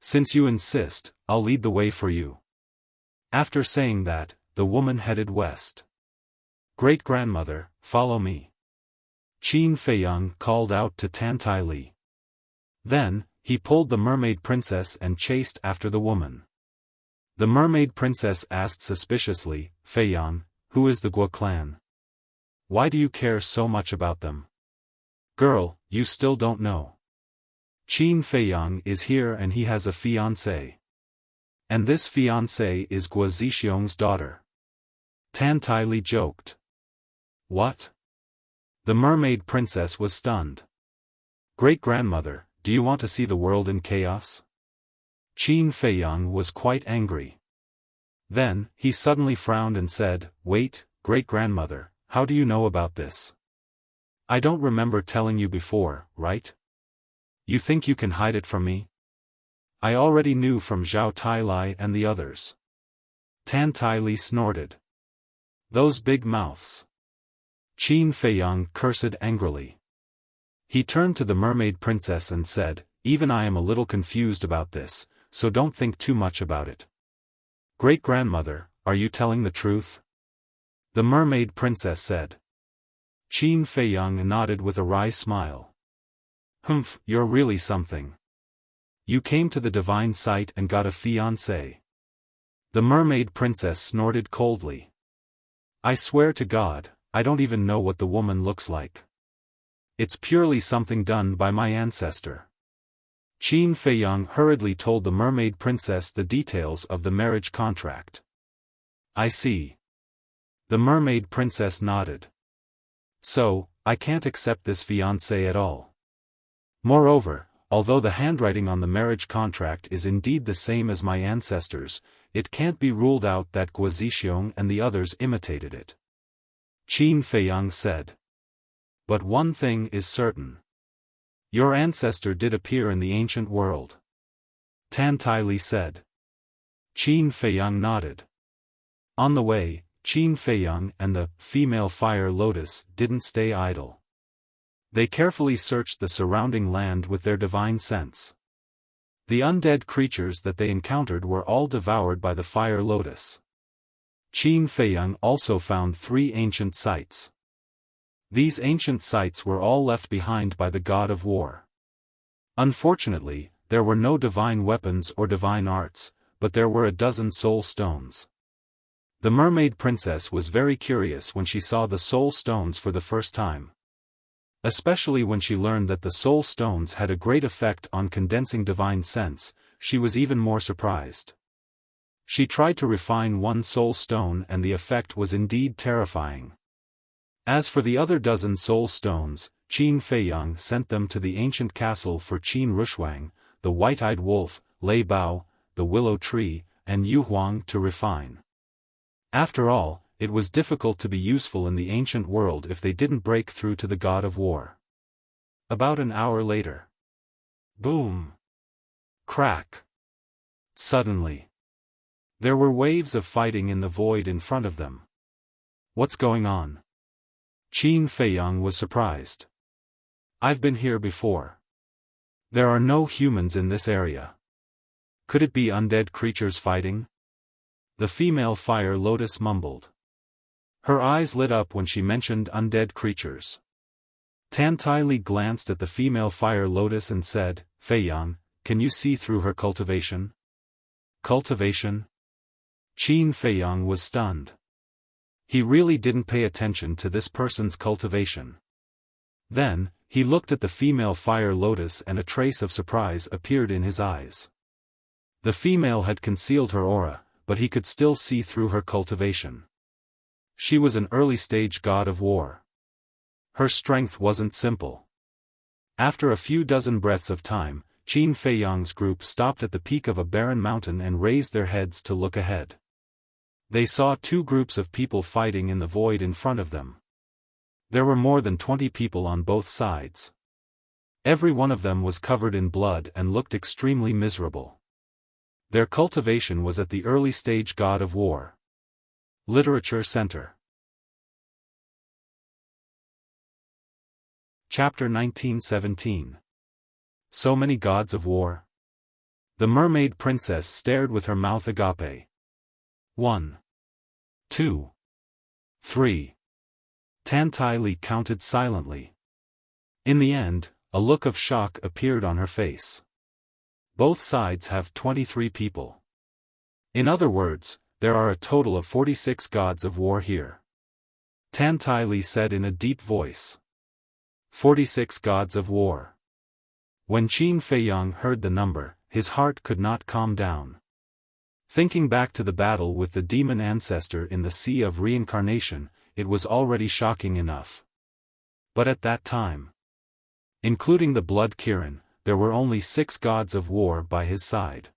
[SPEAKER 1] Since you insist, I'll lead the way for you. After saying that, the woman headed west. Great-grandmother, follow me. Qin Feiyang called out to Tan Tai Li. Then, he pulled the mermaid princess and chased after the woman. The mermaid princess asked suspiciously, Feiyang, who is the Guo clan? Why do you care so much about them? Girl, you still don't know. Qin Feiyang is here and he has a fiancée. And this fiancée is Guo Zixiong's daughter. Tan Tai Li joked. What? The mermaid princess was stunned. Great-grandmother, do you want to see the world in chaos? Qin Feiyang was quite angry. Then, he suddenly frowned and said, Wait, great-grandmother, how do you know about this? I don't remember telling you before, right? You think you can hide it from me? I already knew from Zhao Tailai and the others. Tan Tai Li snorted. Those big mouths. Qin Feiyang cursed angrily. He turned to the mermaid princess and said, Even I am a little confused about this, so don't think too much about it. Great-grandmother, are you telling the truth? The mermaid princess said. Qin Feiyang nodded with a wry smile. Humph, you're really something. You came to the divine site and got a fiancé. The mermaid princess snorted coldly. I swear to God, I don't even know what the woman looks like. It's purely something done by my ancestor. Qin Feiyang hurriedly told the mermaid princess the details of the marriage contract. I see. The mermaid princess nodded. So, I can't accept this fiancé at all. Moreover, although the handwriting on the marriage contract is indeed the same as my ancestors, it can't be ruled out that Guazixiong and the others imitated it. Qin Feiyang said. But one thing is certain. Your ancestor did appear in the ancient world. Tan Li said. Qin Feiyang nodded. On the way, Qin Feiyang and the female fire lotus didn't stay idle. They carefully searched the surrounding land with their divine sense. The undead creatures that they encountered were all devoured by the fire lotus. Qin Feiyang also found 3 ancient sites. These ancient sites were all left behind by the god of war. Unfortunately, there were no divine weapons or divine arts, but there were a dozen soul stones. The mermaid princess was very curious when she saw the soul stones for the first time. Especially when she learned that the soul stones had a great effect on condensing divine sense, she was even more surprised. She tried to refine one soul stone and the effect was indeed terrifying. As for the other dozen soul stones, Qin Feiyang sent them to the ancient castle for Qin Rushuang, the white-eyed wolf, Lei Bao, the willow tree, and Yu Huang to refine. After all, it was difficult to be useful in the ancient world if they didn't break through to the god of war. About an hour later. Boom! Crack! Suddenly. There were waves of fighting in the void in front of them. What's going on? Qin Feiyang was surprised. I've been here before. There are no humans in this area. Could it be undead creatures fighting? The female fire lotus mumbled. Her eyes lit up when she mentioned undead creatures. Tan Li glanced at the female fire lotus and said, Feiyang, can you see through her cultivation? Cultivation? Qin Feiyang was stunned. He really didn't pay attention to this person's cultivation. Then, he looked at the female fire lotus and a trace of surprise appeared in his eyes. The female had concealed her aura, but he could still see through her cultivation. She was an early-stage god of war. Her strength wasn't simple. After a few dozen breaths of time, Qin Feiyang's group stopped at the peak of a barren mountain and raised their heads to look ahead. They saw 2 groups of people fighting in the void in front of them. There were more than 20 people on both sides. Every one of them was covered in blood and looked extremely miserable. Their cultivation was at the early stage god of war. Literature Center. Chapter 1917. So many gods of war? The mermaid princess stared with her mouth agape. 1, 2, 3. Tan Li counted silently. In the end, a look of shock appeared on her face. Both sides have 23 people. In other words, there are a total of 46 gods of war here. Tan Li said in a deep voice. 46 gods of war. When Qin Feiyang heard the number, his heart could not calm down. Thinking back to the battle with the demon ancestor in the Sea of Reincarnation, it was already shocking enough. But at that time, including the Blood Kirin, there were only 6 gods of war by his side.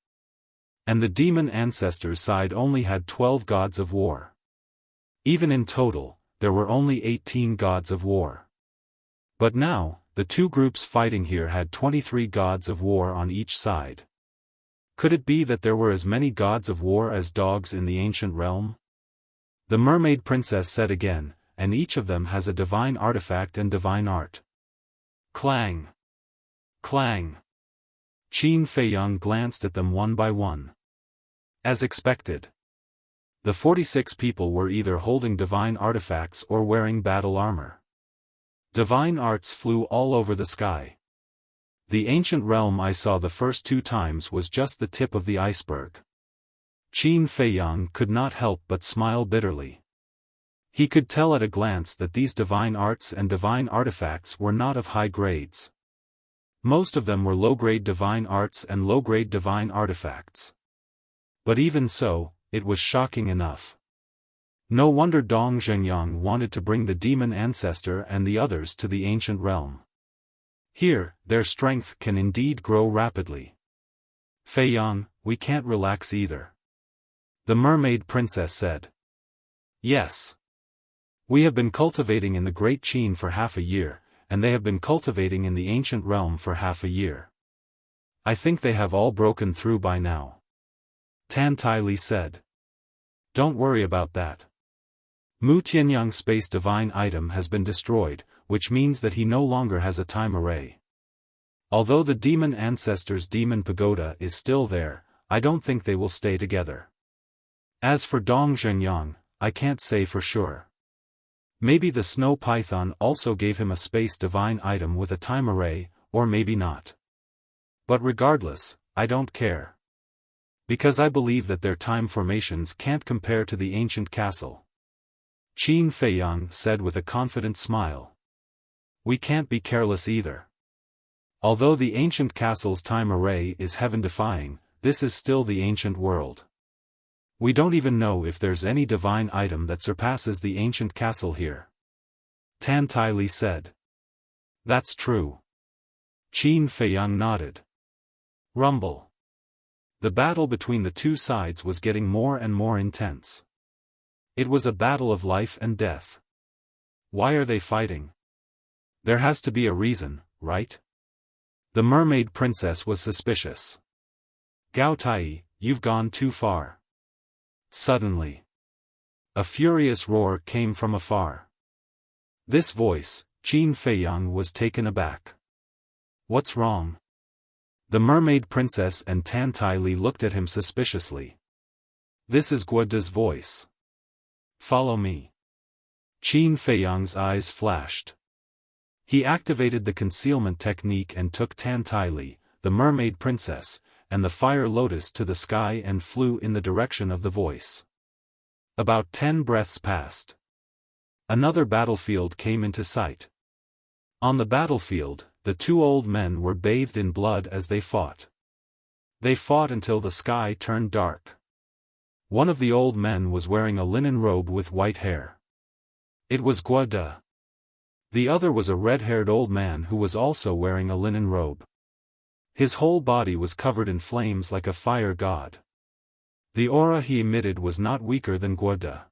[SPEAKER 1] And the demon ancestor's side only had 12 gods of war. Even in total, there were only 18 gods of war. But now, the 2 groups fighting here had 23 gods of war on each side. Could it be that there were as many gods of war as dogs in the ancient realm? The mermaid princess said again, and each of them has a divine artifact and divine art. Clang! Clang! Qin Feiyang glanced at them one by one. As expected. The 46 people were either holding divine artifacts or wearing battle armor. Divine arts flew all over the sky. The ancient realm I saw the first 2 times was just the tip of the iceberg. Qin Feiyang could not help but smile bitterly. He could tell at a glance that these divine arts and divine artifacts were not of high grades. Most of them were low-grade divine arts and low-grade divine artifacts. But even so, it was shocking enough. No wonder Dong Zhengyang wanted to bring the demon ancestor and the others to the ancient realm. Here, their strength can indeed grow rapidly. Feiyang, we can't relax either. The mermaid princess said. Yes. We have been cultivating in the Great Qin for half a year, and they have been cultivating in the ancient realm for half a year. I think they have all broken through by now. Tan Tai Li said. Don't worry about that. Mu Tianyang's space divine item has been destroyed, which means that he no longer has a time array. Although the demon ancestors' demon pagoda is still there, I don't think they will stay together. As for Dong Zhengyang, I can't say for sure. Maybe the snow python also gave him a space divine item with a time array, or maybe not. But regardless, I don't care. Because I believe that their time formations can't compare to the ancient castle. Qin Feiyang said with a confident smile. We can't be careless either. Although the ancient castle's time array is heaven-defying, this is still the ancient world. We don't even know if there's any divine item that surpasses the ancient castle here. Tan Tai Li said. That's true. Qin Feiyang nodded. Rumble. The battle between the two sides was getting more and more intense. It was a battle of life and death. Why are they fighting? There has to be a reason, right? The mermaid princess was suspicious. Gao Tai, you've gone too far. Suddenly, a furious roar came from afar. This voice, Qin Feiyang was taken aback. What's wrong? The mermaid princess and Tan Tai Li looked at him suspiciously. This is Guoda's voice. Follow me. Qin Feiyang's eyes flashed. He activated the concealment technique and took Tan Tai Li, the mermaid princess, and the fire lotus to the sky and flew in the direction of the voice. About 10 breaths passed. Another battlefield came into sight. On the battlefield, the two old men were bathed in blood as they fought. They fought until the sky turned dark. One of the old men was wearing a linen robe with white hair. It was Guoda. The other was a red-haired old man who was also wearing a linen robe. His whole body was covered in flames like a fire god. The aura he emitted was not weaker than Guoda.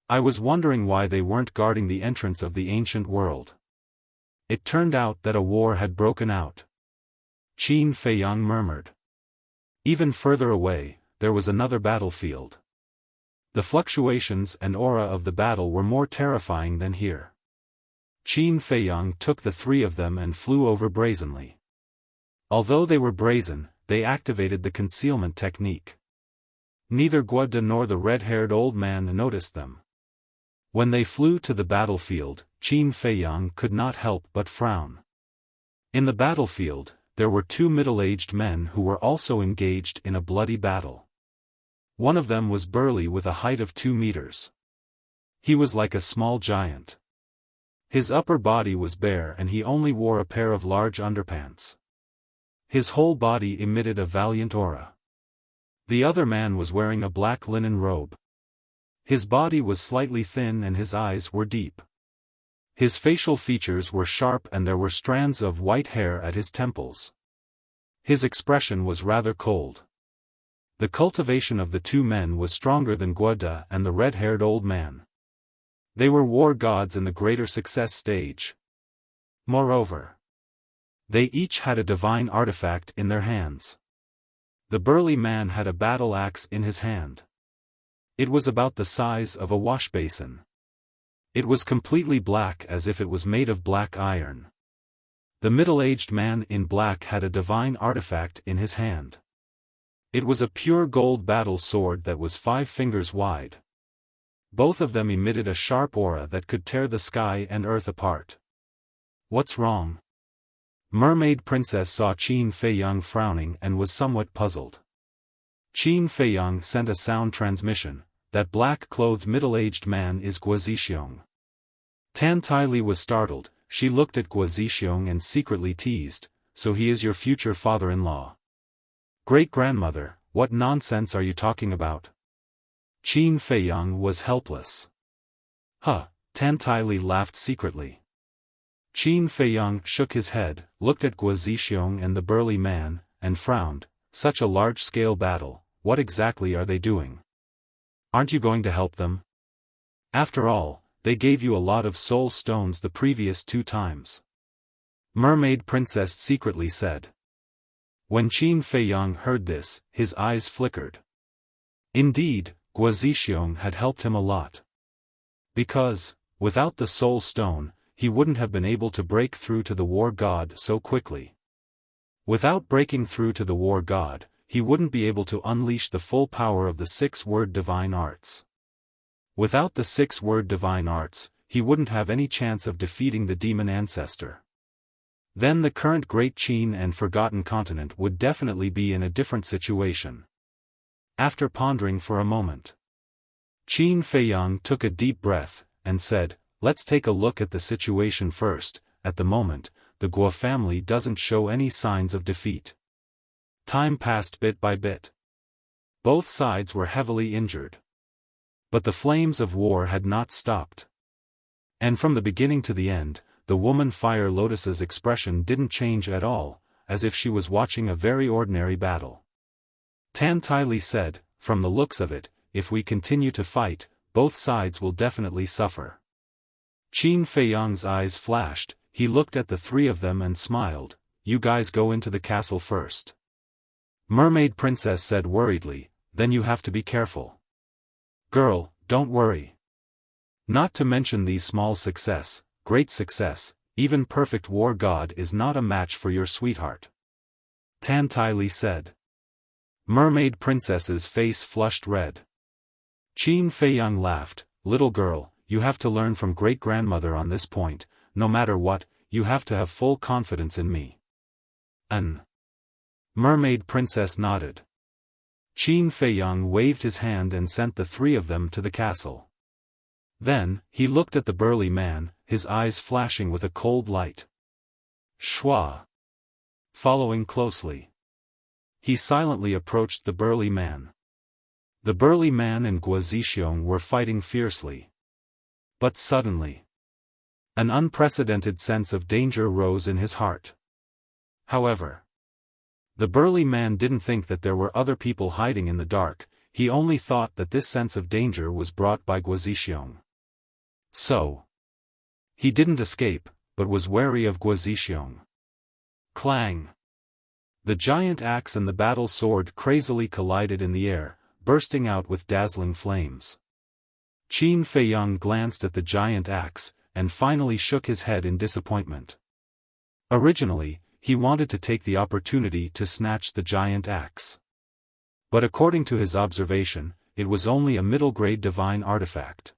[SPEAKER 1] I was wondering why they weren't guarding the entrance of the ancient world. It turned out that a war had broken out. Qin Feiyang murmured. Even further away, there was another battlefield. The fluctuations and aura of the battle were more terrifying than here. Qin Feiyang took the three of them and flew over brazenly. Although they were brazen, they activated the concealment technique. Neither Guoda nor the red-haired old man noticed them. When they flew to the battlefield, Qin Feiyang could not help but frown. In the battlefield, there were two middle-aged men who were also engaged in a bloody battle. One of them was burly with a height of 2 meters. He was like a small giant. His upper body was bare and he only wore a pair of large underpants. His whole body emitted a valiant aura. The other man was wearing a black linen robe. His body was slightly thin and his eyes were deep. His facial features were sharp and there were strands of white hair at his temples. His expression was rather cold. The cultivation of the two men was stronger than Guoda and the red-haired old man. They were war gods in the greater success stage. Moreover, they each had a divine artifact in their hands. The burly man had a battle axe in his hand. It was about the size of a wash basin. It was completely black as if it was made of black iron. The middle-aged man in black had a divine artifact in his hand. It was a pure gold battle sword that was 5 fingers wide. Both of them emitted a sharp aura that could tear the sky and earth apart. What's wrong? Mermaid Princess saw Qin Feiyang frowning and was somewhat puzzled. Qin Feiyang sent a sound transmission. That black-clothed middle-aged man is Guo Zixiong. Tan Tai Li was startled. She looked at Guo Zixiong and secretly teased, so he is your future father-in-law. Great-grandmother, what nonsense are you talking about? Qin Feiyang was helpless. Huh, Tan Tai Li laughed secretly. Qin Feiyang shook his head, looked at Guo Zixiong and the burly man, and frowned. Such a large-scale battle, what exactly are they doing? Aren't you going to help them? After all, they gave you a lot of soul stones the previous 2 times. Mermaid Princess secretly said. When Qin Feiyang heard this, his eyes flickered. Indeed, Guazixiong had helped him a lot. Because, without the soul stone, he wouldn't have been able to break through to the war god so quickly. Without breaking through to the war god, he wouldn't be able to unleash the full power of the 6-word divine arts. Without the 6-word divine arts, he wouldn't have any chance of defeating the demon ancestor. Then the current Great Qin and Forgotten Continent would definitely be in a different situation. After pondering for a moment, Qin Feiyang took a deep breath, and said, "Let's take a look at the situation first. At the moment, the Guo family doesn't show any signs of defeat." Time passed bit by bit. Both sides were heavily injured. But the flames of war had not stopped. And from the beginning to the end, the woman Fire Lotus's expression didn't change at all, as if she was watching a very ordinary battle. Tan Tyli said, "From the looks of it, if we continue to fight, both sides will definitely suffer." Qin Feiyang's eyes flashed, he looked at the 3 of them and smiled. "You guys go into the castle first." Mermaid Princess said worriedly, "Then you have to be careful." "Girl, don't worry. Not to mention these small success, great success, even perfect war god is not a match for your sweetheart," Tan Tyli said. Mermaid Princess's face flushed red. Qin Feiyang laughed, "Little girl, you have to learn from great-grandmother on this point. No matter what, you have to have full confidence in me." Mermaid Princess nodded. Qin Feiyang waved his hand and sent the 3 of them to the castle. Then, he looked at the burly man, his eyes flashing with a cold light. Shua. Following closely. He silently approached the burly man. The burly man and Guazixiong were fighting fiercely. But suddenly, an unprecedented sense of danger rose in his heart. However, the burly man didn't think that there were other people hiding in the dark, he only thought that this sense of danger was brought by Guazixiong. So, he didn't escape, but was wary of Guazixiong. Clang! The giant axe and the battle sword crazily collided in the air, bursting out with dazzling flames. Qin Feiyang glanced at the giant axe, and finally shook his head in disappointment. Originally, he wanted to take the opportunity to snatch the giant axe. But according to his observation, it was only a middle-grade divine artifact.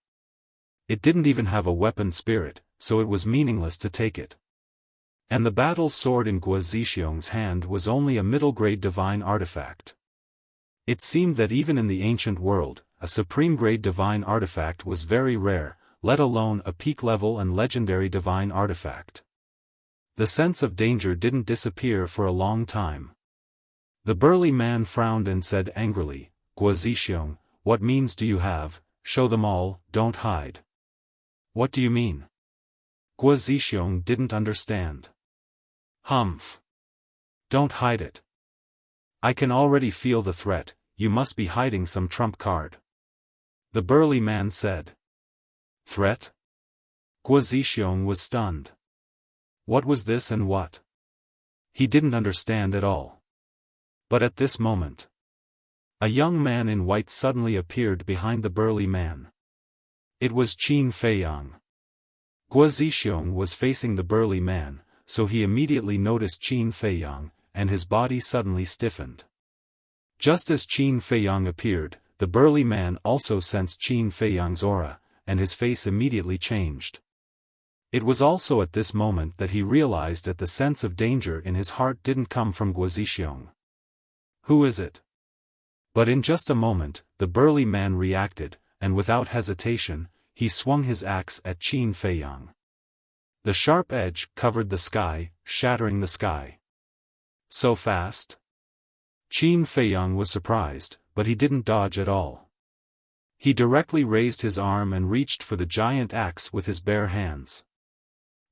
[SPEAKER 1] It didn't even have a weapon spirit, so it was meaningless to take it. And the battle sword in Guazixiong's hand was only a middle-grade divine artifact. It seemed that even in the ancient world, a supreme-grade divine artifact was very rare, let alone a peak-level and legendary divine artifact. The sense of danger didn't disappear for a long time. The burly man frowned and said angrily, "Guazixiong, what means do you have? Show them all, don't hide." "What do you mean?" Guazixiong didn't understand. "Humph. Don't hide it. I can already feel the threat, you must be hiding some trump card," the burly man said. "Threat?" Guazixiong was stunned. What was this and what? He didn't understand at all. But at this moment, a young man in white suddenly appeared behind the burly man. It was Qin Feiyang. Guazixiong was facing the burly man, so he immediately noticed Qin Feiyang, and his body suddenly stiffened. Just as Qin Feiyang appeared, the burly man also sensed Qin Feiyang's aura, and his face immediately changed. It was also at this moment that he realized that the sense of danger in his heart didn't come from Guazixiong. Who is it? But in just a moment, the burly man reacted, and without hesitation, he swung his axe at Qin Feiyang. The sharp edge covered the sky, shattering the sky. So fast? Qin Feiyang was surprised, but he didn't dodge at all. He directly raised his arm and reached for the giant axe with his bare hands.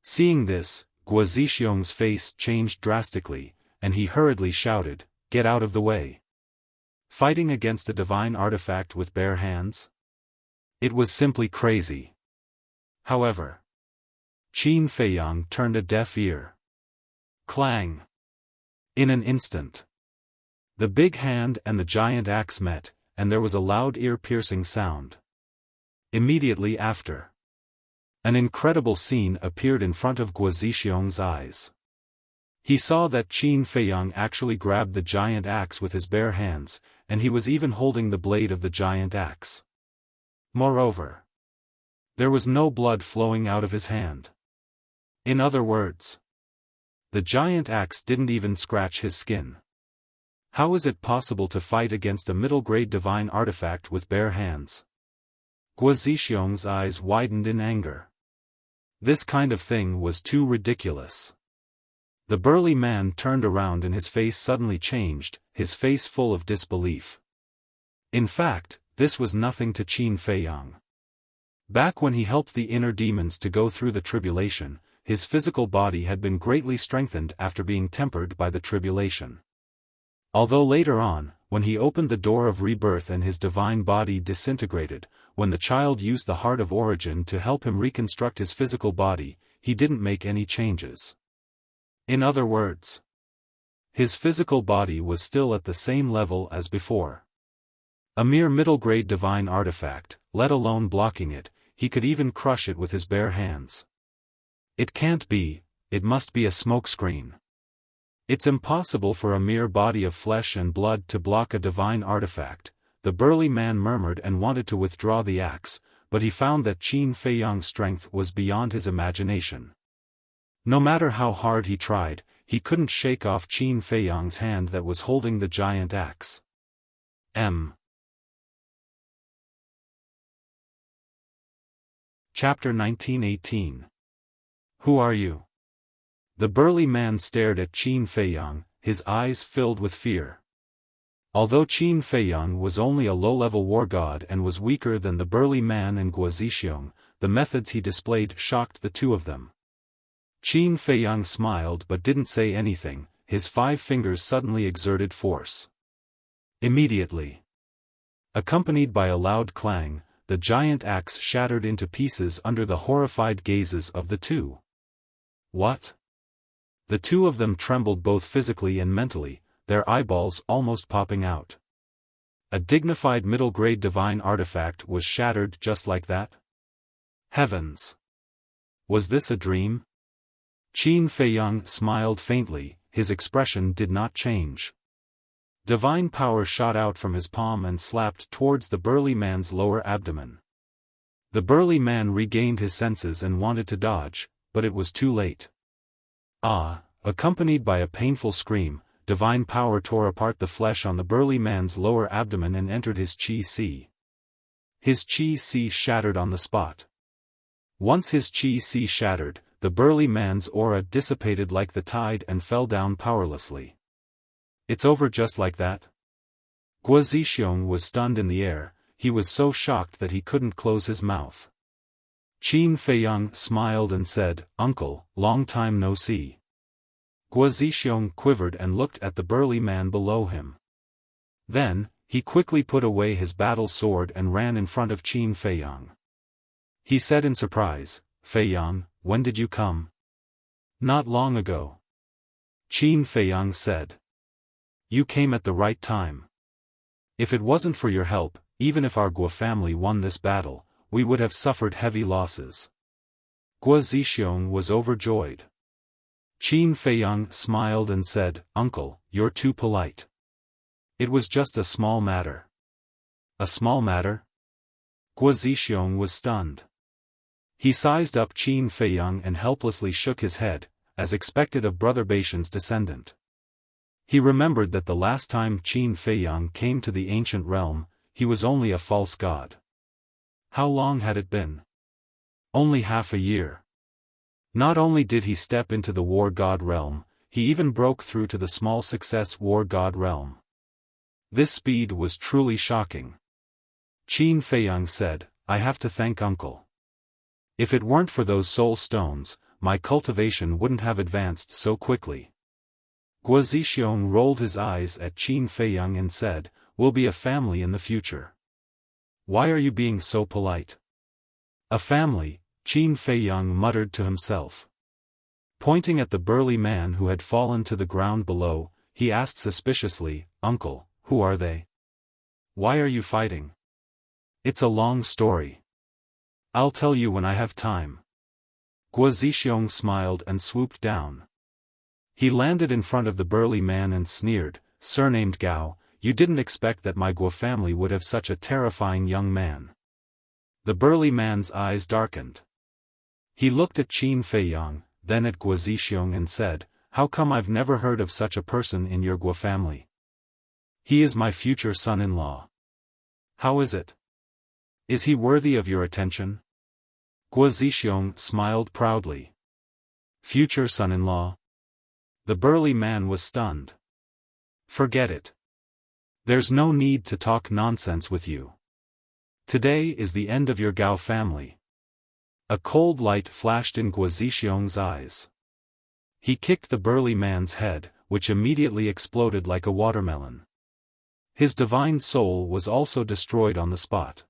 [SPEAKER 1] Seeing this, Guazixiong's face changed drastically, and he hurriedly shouted, "Get out of the way!" Fighting against a divine artifact with bare hands? It was simply crazy. However, Qin Feiyang turned a deaf ear. Clang! In an instant, the big hand and the giant axe met, and there was a loud ear-piercing sound. Immediately after, an incredible scene appeared in front of Guo Zixiong's eyes. He saw that Qin Feiyang actually grabbed the giant axe with his bare hands, and he was even holding the blade of the giant axe. Moreover, there was no blood flowing out of his hand. In other words, the giant axe didn't even scratch his skin. How is it possible to fight against a middle-grade divine artifact with bare hands? Guo Zixiong's eyes widened in anger. This kind of thing was too ridiculous. The burly man turned around and his face suddenly changed, his face full of disbelief. In fact, this was nothing to Qin Feiyang. Back when he helped the inner demons to go through the tribulation, his physical body had been greatly strengthened after being tempered by the tribulation. Although later on, when he opened the door of rebirth and his divine body disintegrated, when the child used the Heart of Origin to help him reconstruct his physical body, he didn't make any changes. In other words, his physical body was still at the same level as before. A mere middle-grade divine artifact, let alone blocking it, he could even crush it with his bare hands. It can't be, it must be a smokescreen. It's impossible for a mere body of flesh and blood to block a divine artifact, the burly man murmured and wanted to withdraw the axe, but he found that Qin Feiyang's strength was beyond his imagination. No matter how hard he tried, he couldn't shake off Qin Feiyang's hand that was holding the giant axe. Chapter 1918. Who are you? The burly man stared at Qin Feiyang, his eyes filled with fear. Although Qin Feiyang was only a low-level war god and was weaker than the burly man and Guo Zixiong, the methods he displayed shocked the two of them. Qin Feiyang smiled but didn't say anything, his 5 fingers suddenly exerted force. Immediately, accompanied by a loud clang, the giant axe shattered into pieces under the horrified gazes of the two. What? The two of them trembled both physically and mentally, their eyeballs almost popping out. A dignified middle-grade divine artifact was shattered just like that? Heavens! Was this a dream? Qin Feiyang smiled faintly, his expression did not change. Divine power shot out from his palm and slapped towards the burly man's lower abdomen. The burly man regained his senses and wanted to dodge, but it was too late. Accompanied by a painful scream, divine power tore apart the flesh on the burly man's lower abdomen and entered his qi. His qi shattered on the spot. Once his qi shattered, the burly man's aura dissipated like the tide and fell down powerlessly. It's over just like that? Guo Zixiong was stunned in the air, he was so shocked that he couldn't close his mouth. Qin Feiyang smiled and said, "Uncle, long time no see." Guo Zixiong quivered and looked at the burly man below him. Then, he quickly put away his battle sword and ran in front of Qin Feiyang. He said in surprise, "Feiyang, when did you come?" "Not long ago." Qin Feiyang said. "You came at the right time. If it wasn't for your help, even if our Guo family won this battle, we would have suffered heavy losses." Guo Zixiong was overjoyed. Qin Feiyang smiled and said, "Uncle, you're too polite. It was just a small matter." "A small matter?" Guo Zixiong was stunned. He sized up Qin Feiyang and helplessly shook his head, as expected of Brother Baishan's descendant. He remembered that the last time Qin Feiyang came to the ancient realm, he was only a false god. How long had it been? Only half a year. Not only did he step into the war god realm, he even broke through to the small success war god realm. This speed was truly shocking. Qin Feiyang said, "I have to thank Uncle. If it weren't for those soul stones, my cultivation wouldn't have advanced so quickly." Guo Zixiong rolled his eyes at Qin Feiyang and said, we'll be a family in the future. Why are you being so polite? A family, Qin Feiyang muttered to himself. Pointing at the burly man who had fallen to the ground below, he asked suspiciously, "Uncle, who are they? Why are you fighting?" "It's a long story. I'll tell you when I have time." Guo Zixiong smiled and swooped down. He landed in front of the burly man and sneered, "Surnamed Gao, you didn't expect that my Guo family would have such a terrifying young man." The burly man's eyes darkened. He looked at Qin Feiyang, then at Guo Zixiong and said, "How come I've never heard of such a person in your Guo family? He is my future son-in-law. How is it? Is he worthy of your attention?" Guo Zixiong smiled proudly. "Future son-in-law?" The burly man was stunned. "Forget it. There's no need to talk nonsense with you. Today is the end of your Gao family." A cold light flashed in Guo Zixiong's eyes. He kicked the burly man's head, which immediately exploded like a watermelon. His divine soul was also destroyed on the spot.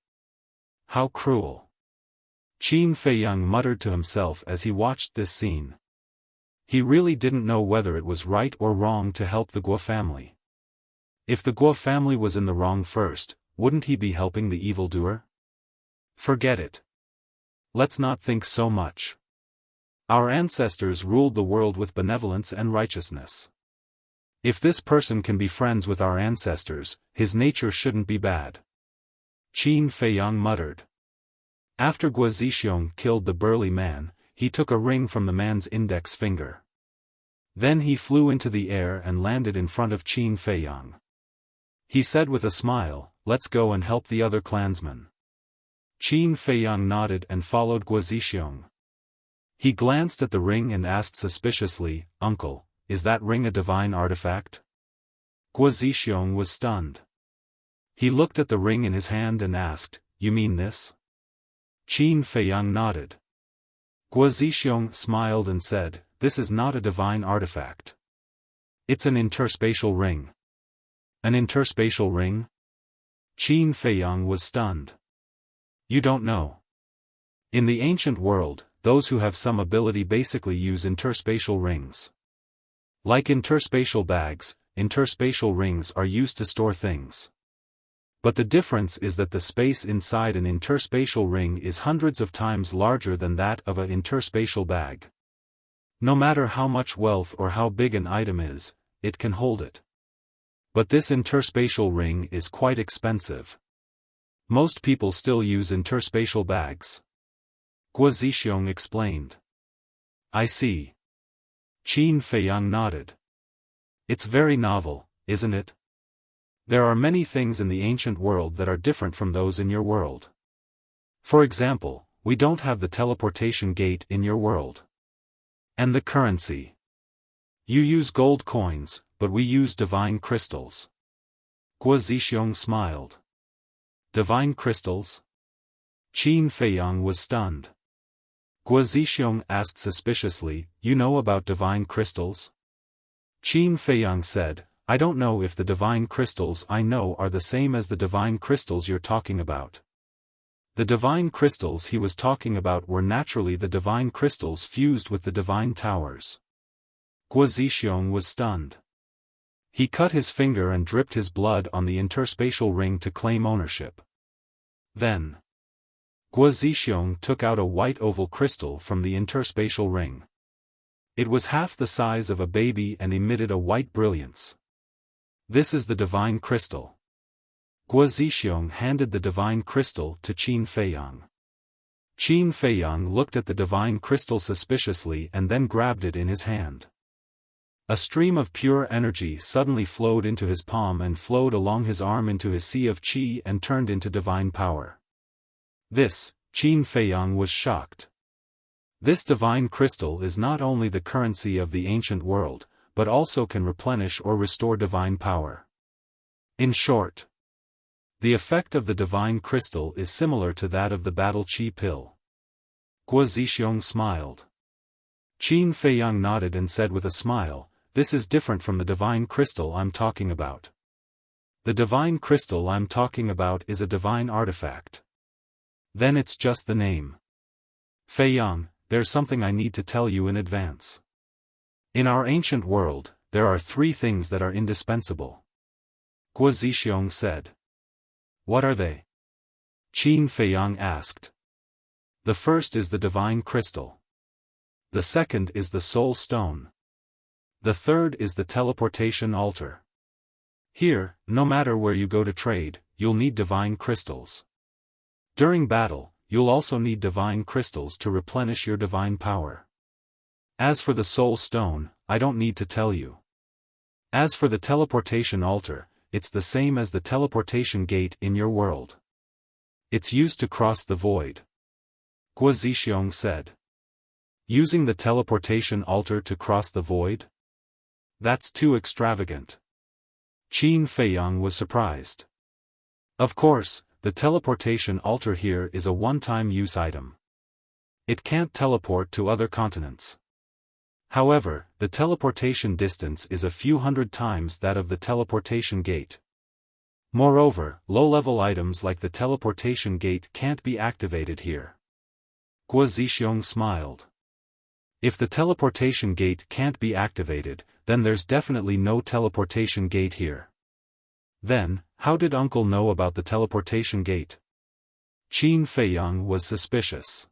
[SPEAKER 1] How cruel! Qin Feiyang muttered to himself as he watched this scene. He really didn't know whether it was right or wrong to help the Guo family. If the Guo family was in the wrong first, wouldn't he be helping the evildoer? Forget it. Let's not think so much. Our ancestors ruled the world with benevolence and righteousness. If this person can be friends with our ancestors, his nature shouldn't be bad. Qin Feiyang muttered. After Guo Zixiong killed the burly man, he took a ring from the man's index finger. Then he flew into the air and landed in front of Qin Feiyang. He said with a smile, "Let's go and help the other clansmen." Qin Feiyang nodded and followed Guo Zixiong. He glanced at the ring and asked suspiciously, "Uncle, is that ring a divine artifact?" Guo Zixiong was stunned. He looked at the ring in his hand and asked, "You mean this?" Qin Feiyang nodded. Guo Zixiong smiled and said, "This is not a divine artifact. It's an interspatial ring." An interspatial ring? Qin Feiyang was stunned. You don't know. In the ancient world, those who have some ability basically use interspatial rings. Like interspatial bags, interspatial rings are used to store things. But the difference is that the space inside an interspatial ring is hundreds of times larger than that of an interspatial bag. No matter how much wealth or how big an item is, it can hold it. But this interspatial ring is quite expensive. Most people still use interspatial bags. Guo Zixiong explained. I see. Qin Feiyang nodded. It's very novel, isn't it? There are many things in the ancient world that are different from those in your world. For example, we don't have the teleportation gate in your world. And the currency. You use gold coins, but we use divine crystals. Guo Zixiong smiled. Divine crystals? Qin Feiyang was stunned. Guo Zixiong asked suspiciously, "You know about divine crystals?" Qin Feiyang said, "I don't know if the divine crystals I know are the same as the divine crystals you're talking about." The divine crystals he was talking about were naturally the divine crystals fused with the divine towers. Guo Zixiong was stunned. He cut his finger and dripped his blood on the interspatial ring to claim ownership. Then, Guo Zixiong took out a white oval crystal from the interspatial ring. It was half the size of a baby and emitted a white brilliance. This is the divine crystal. Guo Zixiong handed the divine crystal to Qin Feiyang. Qin Feiyang looked at the divine crystal suspiciously and then grabbed it in his hand. A stream of pure energy suddenly flowed into his palm and flowed along his arm into his sea of qi and turned into divine power. This, Qin Feiyang was shocked. This divine crystal is not only the currency of the ancient world, but also can replenish or restore divine power. In short, the effect of the divine crystal is similar to that of the battle qi pill. Guo Zixiong smiled. Qin Feiyang nodded and said with a smile, "This is different from the divine crystal I'm talking about." The divine crystal I'm talking about is a divine artifact. Then it's just the name. Fei Yang, there's something I need to tell you in advance. In our ancient world, there are 3 things that are indispensable. Guo Zixiong said. What are they? Qin Feiyang asked. The first is the divine crystal. The second is the soul stone. The third is the teleportation altar. Here, no matter where you go to trade, you'll need divine crystals. During battle, you'll also need divine crystals to replenish your divine power. As for the soul stone, I don't need to tell you. As for the teleportation altar, it's the same as the teleportation gate in your world. It's used to cross the void. Guo Zixiong said. Using the teleportation altar to cross the void? That's too extravagant. Qin Feiyang was surprised. Of course, the teleportation altar here is a one-time use item. It can't teleport to other continents. However, the teleportation distance is a few hundred times that of the teleportation gate. Moreover, low-level items like the teleportation gate can't be activated here. Guo Zixiong smiled. If the teleportation gate can't be activated, then there's definitely no teleportation gate here. Then, how did Uncle know about the teleportation gate? Qin Feiyang was suspicious.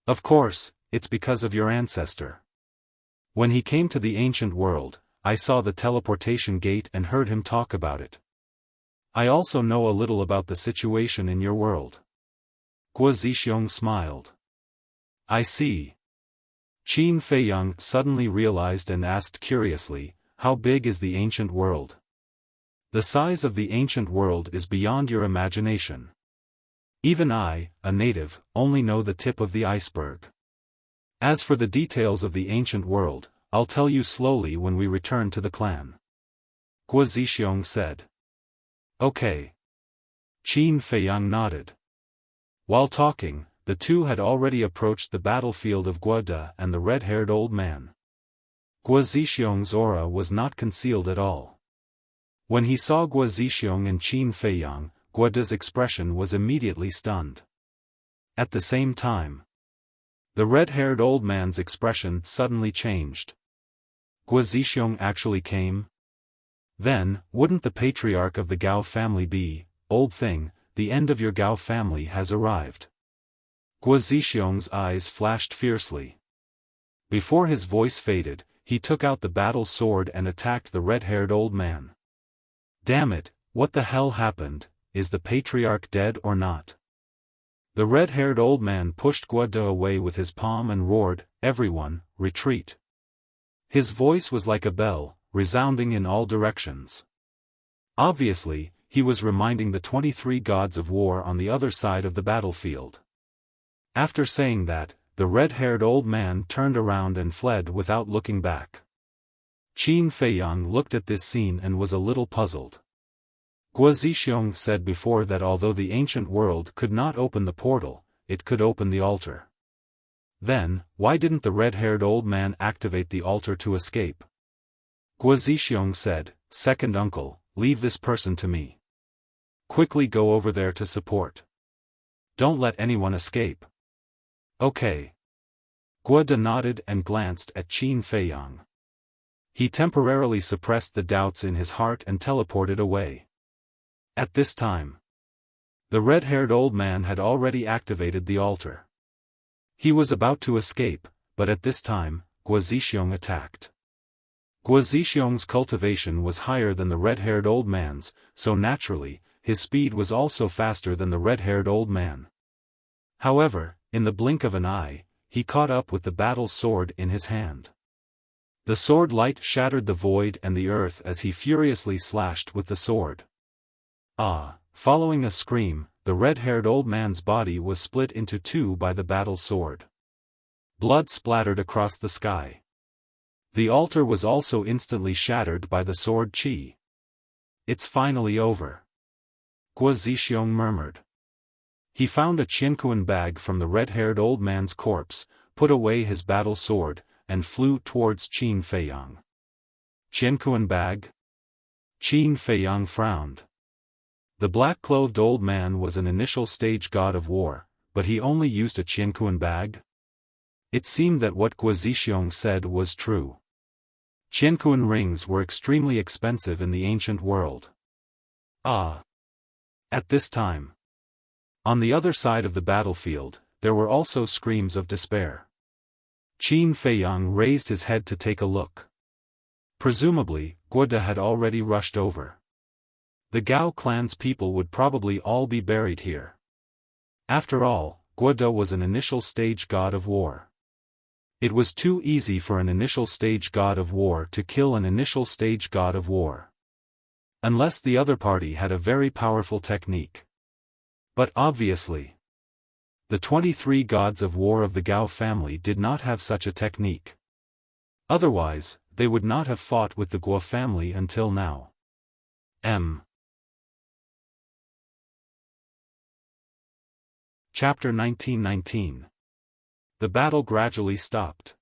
[SPEAKER 1] Of course, it's because of your ancestor. When he came to the ancient world, I saw the teleportation gate and heard him talk about it. I also know a little about the situation in your world. Guo Zixiong smiled. I see. Qin Feiyang suddenly realized and asked curiously, how big is the ancient world? The size of the ancient world is beyond your imagination. Even I, a native, only know the tip of the iceberg. As for the details of the ancient world, I'll tell you slowly when we return to the clan. Guo Zixiong said. Okay. Qin Feiyang nodded. While talking, the two had already approached the battlefield of Guoda and the red-haired old man. Guo Zixiong's aura was not concealed at all. When he saw Guo Zixiong and Qin Feiyang, Guoda's expression was immediately stunned. At the same time, the red-haired old man's expression suddenly changed. Guo Zixiong actually came? Then, wouldn't the patriarch of the Gao family be, old thing, the end of your Gao family has arrived? Guo Zixiong's eyes flashed fiercely. Before his voice faded, he took out the battle sword and attacked the red-haired old man. Damn it, what the hell happened? Is the patriarch dead or not? The red-haired old man pushed Guoda away with his palm and roared, "Everyone, retreat." His voice was like a bell, resounding in all directions. Obviously, he was reminding the 23 gods of war on the other side of the battlefield. After saying that, the red-haired old man turned around and fled without looking back. Qin Feiyang looked at this scene and was a little puzzled. Guo Zixiong said before that although the ancient world could not open the portal, it could open the altar. Then, why didn't the red-haired old man activate the altar to escape? Guo Zixiong said, "Second uncle, leave this person to me. Quickly go over there to support. Don't let anyone escape." Okay. Guoda nodded and glanced at Qin Feiyang. He temporarily suppressed the doubts in his heart and teleported away. At this time, the red-haired old man had already activated the altar. He was about to escape, but at this time, Guo Zixiong attacked. Guo Zixiong's cultivation was higher than the red-haired old man's, so naturally, his speed was also faster than the red-haired old man. However, in the blink of an eye, he caught up with the battle sword in his hand. The sword light shattered the void and the earth as he furiously slashed with the sword. Following a scream, the red-haired old man's body was split into two by the battle sword. Blood splattered across the sky. The altar was also instantly shattered by the sword qi. It's finally over. Guo Zixiong murmured. He found a Qiankuan bag from the red-haired old man's corpse, put away his battle sword, and flew towards Qin Feiyang. Qiankuan bag? Qin Feiyang frowned. The black-clothed old man was an initial stage god of war, but he only used a qianquan bag? It seemed that what Guo Zixiong said was true. Qianquan rings were extremely expensive in the ancient world. Ah! At this time, on the other side of the battlefield, there were also screams of despair. Qin Feiyang raised his head to take a look. Presumably, Guo De had already rushed over. The Gao clan's people would probably all be buried here. After all, Guo De was an initial stage god of war. It was too easy for an initial stage god of war to kill an initial stage god of war. Unless the other party had a very powerful technique. But obviously, the 23 gods of war of the Gao family did not have such a technique. Otherwise, they would not have fought with the Guo family until now. Chapter 1919. The battle gradually stopped.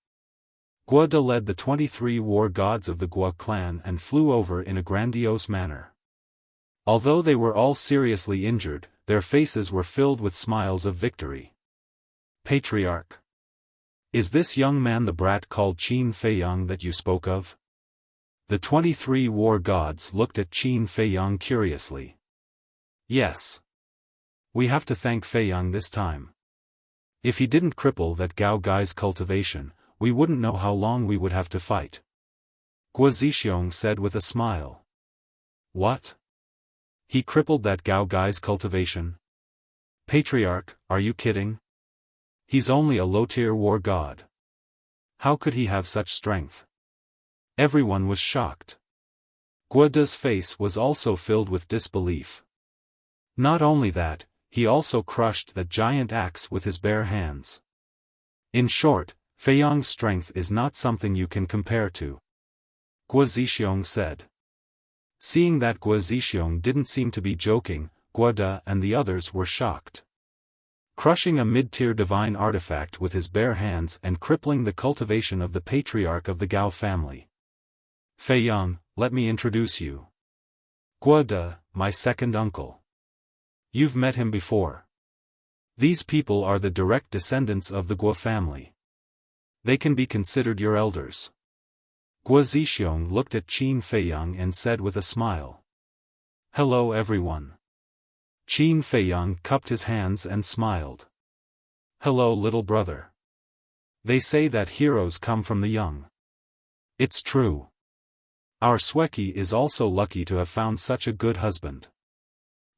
[SPEAKER 1] Guo De led the 23 war gods of the Guo clan and flew over in a grandiose manner. Although they were all seriously injured, their faces were filled with smiles of victory. Patriarch. Is this young man the brat called Qin Feiyang that you spoke of? The 23 war gods looked at Qin Feiyang curiously. Yes. We have to thank Feiyang this time. If he didn't cripple that Gao guy's cultivation, we wouldn't know how long we would have to fight. Guo Zixiong said with a smile. What? He crippled that Gao guy's cultivation? Patriarch, are you kidding? He's only a low-tier war god. How could he have such strength? Everyone was shocked. Guo De's face was also filled with disbelief. Not only that, he also crushed that giant axe with his bare hands. In short, Feiyang's strength is not something you can compare to. Guo Zixiong said. Seeing that Guo Zixiong didn't seem to be joking, Guo De and the others were shocked. Crushing a mid-tier divine artifact with his bare hands and crippling the cultivation of the patriarch of the Gao family. Feiyang, let me introduce you. Guo De, my second uncle. You've met him before. These people are the direct descendants of the Guo family. They can be considered your elders. Guo Zixiong looked at Qin Feiyang and said with a smile. Hello everyone. Qin Feiyang cupped his hands and smiled. Hello little brother. They say that heroes come from the young. It's true. Our Sweki is also lucky to have found such a good husband.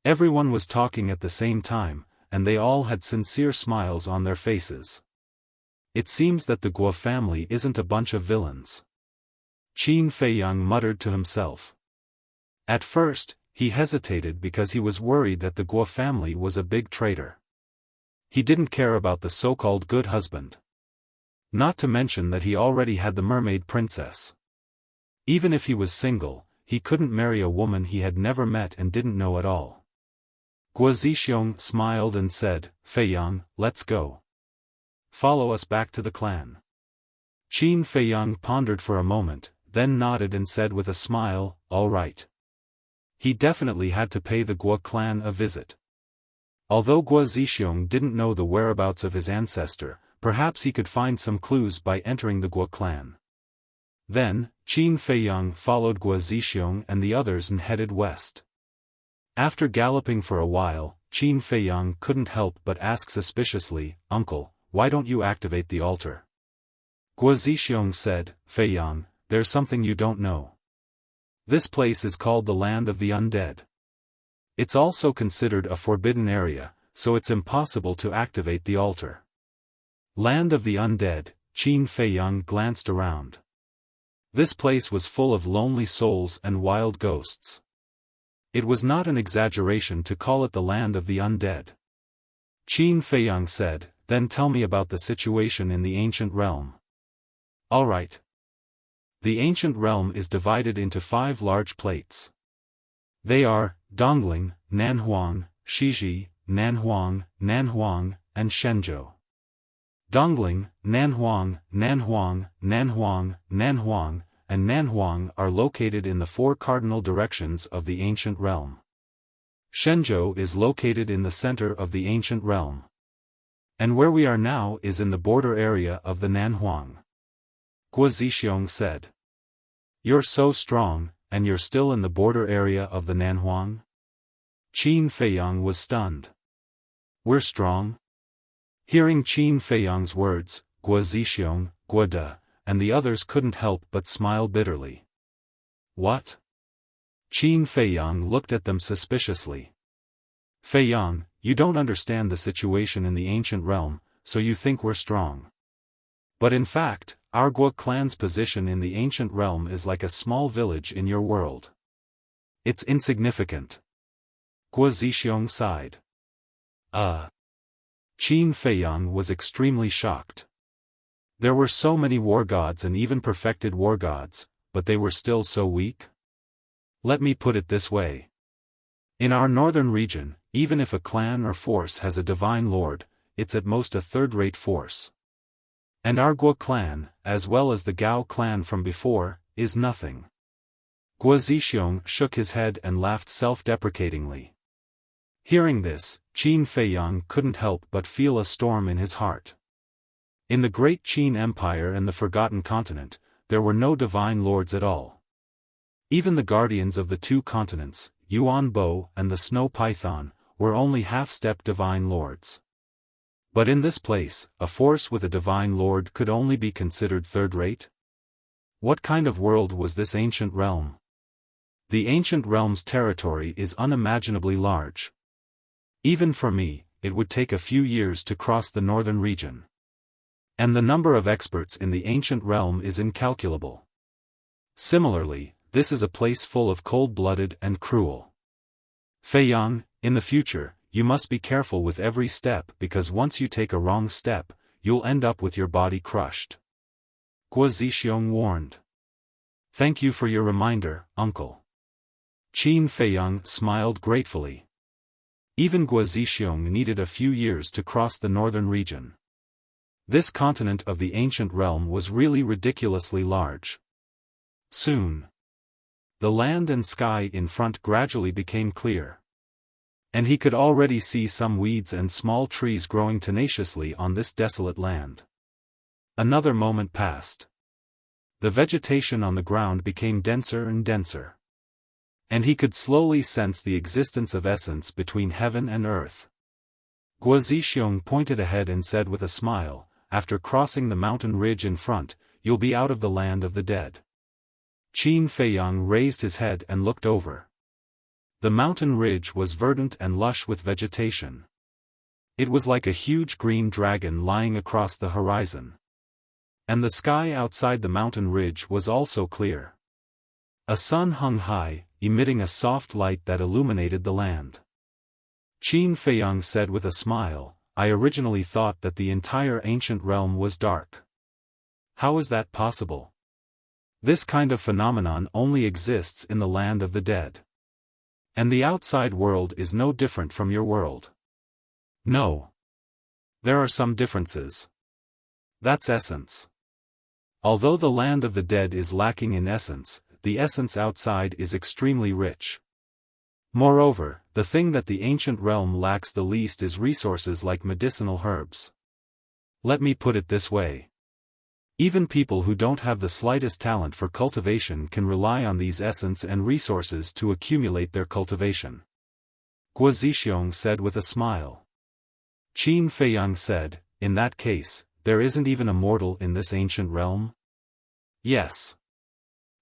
[SPEAKER 1] Everyone was talking at the same time, and they all had sincere smiles on their faces. It seems that the Guo family isn't a bunch of villains. Qin Feiyang muttered to himself. At first, he hesitated because he was worried that the Guo family was a big traitor. He didn't care about the so-called good husband. Not to mention that he already had the mermaid princess. Even if he was single, he couldn't marry a woman he had never met and didn't know at all. Guo Zixiong smiled and said, Feiyang, let's go. Follow us back to the clan. Qin Feiyang pondered for a moment, then nodded and said with a smile, all right. He definitely had to pay the Guo clan a visit. Although Guo Zixiong didn't know the whereabouts of his ancestor, perhaps he could find some clues by entering the Guo clan. Then, Qin Feiyang followed Guo Zixiong and the others and headed west. After galloping for a while, Qin Feiyang couldn't help but ask suspiciously, Uncle, why don't you activate the altar? Guo Zixiong said, Feiyang, there's something you don't know. This place is called the Land of the Undead. It's also considered a forbidden area, so it's impossible to activate the altar. Land of the Undead, Qin Feiyang glanced around. This place was full of lonely souls and wild ghosts. It was not an exaggeration to call it the Land of the Undead. Qin Feiyang said, then tell me about the situation in the ancient realm. All right. The ancient realm is divided into 5 large plates. They are, Dongling, Nanhuang, Shiji, Nanhuang, Nanhuang, and Shenzhou. Dongling, Nanhuang, Nanhuang, Nanhuang, Nanhuang, and Nanhuang are located in the 4 cardinal directions of the ancient realm. Shenzhou is located in the center of the ancient realm. And where we are now is in the border area of the Nanhuang. Guo Zixiong said. You're so strong, and you're still in the border area of the Nanhuang? Qin Feiyang was stunned. We're strong? Hearing Qin Feiyang's words, Guo Zixiong, Guo De, and the others couldn't help but smile bitterly. What? Qin Feiyang looked at them suspiciously. Feiyang, you don't understand the situation in the ancient realm, so you think we're strong. But in fact, our Guo clan's position in the ancient realm is like a small village in your world. It's insignificant. Guo Zixiong sighed. Qin Feiyang was extremely shocked. There were so many war gods and even perfected war gods, but they were still so weak? Let me put it this way. In our northern region, even if a clan or force has a divine lord, it's at most a third-rate force. And our Guo clan, as well as the Gao clan from before, is nothing. Guo Zixiong shook his head and laughed self-deprecatingly. Hearing this, Qin Feiyang couldn't help but feel a storm in his heart. In the great Qin Empire and the Forgotten Continent, there were no divine lords at all. Even the guardians of the 2 continents, Yuan Bo and the Snow Python, were only half-step divine lords. But in this place, a force with a divine lord could only be considered third-rate? What kind of world was this ancient realm? The ancient realm's territory is unimaginably large. Even for me, it would take a few years to cross the northern region. And the number of experts in the ancient realm is incalculable. Similarly, this is a place full of cold-blooded and cruel. Feiyang, in the future, you must be careful with every step because once you take a wrong step, you'll end up with your body crushed. Guo Zixiong warned. Thank you for your reminder, uncle. Qin Feiyang smiled gratefully. Even Guo Zixiong needed a few years to cross the northern region. This continent of the ancient realm was really ridiculously large. Soon, the land and sky in front gradually became clear. And he could already see some weeds and small trees growing tenaciously on this desolate land. Another moment passed. The vegetation on the ground became denser and denser. And he could slowly sense the existence of essence between heaven and earth. Guo Zixiong pointed ahead and said with a smile, after crossing the mountain ridge in front, you'll be out of the land of the dead. Qin Feiyang raised his head and looked over. The mountain ridge was verdant and lush with vegetation. It was like a huge green dragon lying across the horizon. And the sky outside the mountain ridge was also clear. A sun hung high, emitting a soft light that illuminated the land. Qin Feiyang said with a smile, I originally thought that the entire ancient realm was dark. How is that possible? This kind of phenomenon only exists in the land of the dead. And the outside world is no different from your world. No. There are some differences. That's essence. Although the land of the dead is lacking in essence, the essence outside is extremely rich. Moreover, the thing that the ancient realm lacks the least is resources like medicinal herbs. Let me put it this way. Even people who don't have the slightest talent for cultivation can rely on these essence and resources to accumulate their cultivation. Guo Zixiong said with a smile. Qin Feiyang said, in that case, there isn't even a mortal in this ancient realm? Yes.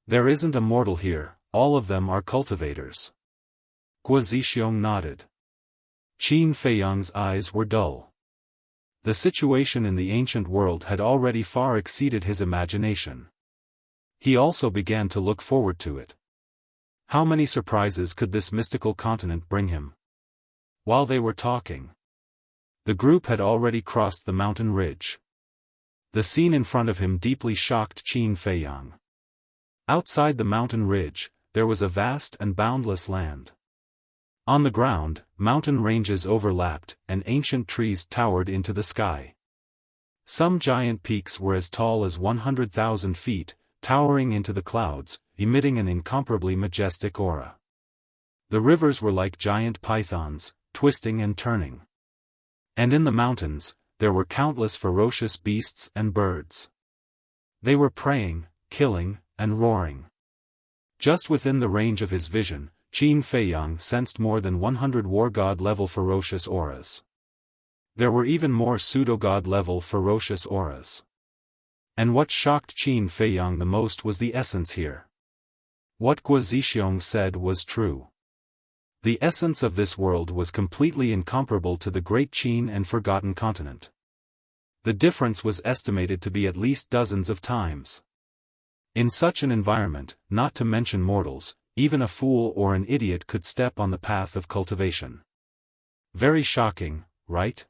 [SPEAKER 1] There isn't a mortal here, all of them are cultivators. Guo Zixiong nodded. Qin Feiyang's eyes were dull. The situation in the ancient world had already far exceeded his imagination. He also began to look forward to it. How many surprises could this mystical continent bring him? While they were talking, the group had already crossed the mountain ridge. The scene in front of him deeply shocked Qin Feiyang. Outside the mountain ridge, there was a vast and boundless land. On the ground, mountain ranges overlapped, and ancient trees towered into the sky. Some giant peaks were as tall as 100,000 feet, towering into the clouds, emitting an incomparably majestic aura. The rivers were like giant pythons, twisting and turning. And in the mountains, there were countless ferocious beasts and birds. They were preying, killing, and roaring. Just within the range of his vision, Qin Feiyang sensed more than 100 war god-level ferocious auras. There were even more pseudo-god-level ferocious auras. And what shocked Qin Feiyang the most was the essence here. What Guo Zixiong said was true. The essence of this world was completely incomparable to the great Qin and forgotten continent. The difference was estimated to be at least dozens of times. In such an environment, not to mention mortals, even a fool or an idiot could step on the path of cultivation. Very shocking, right?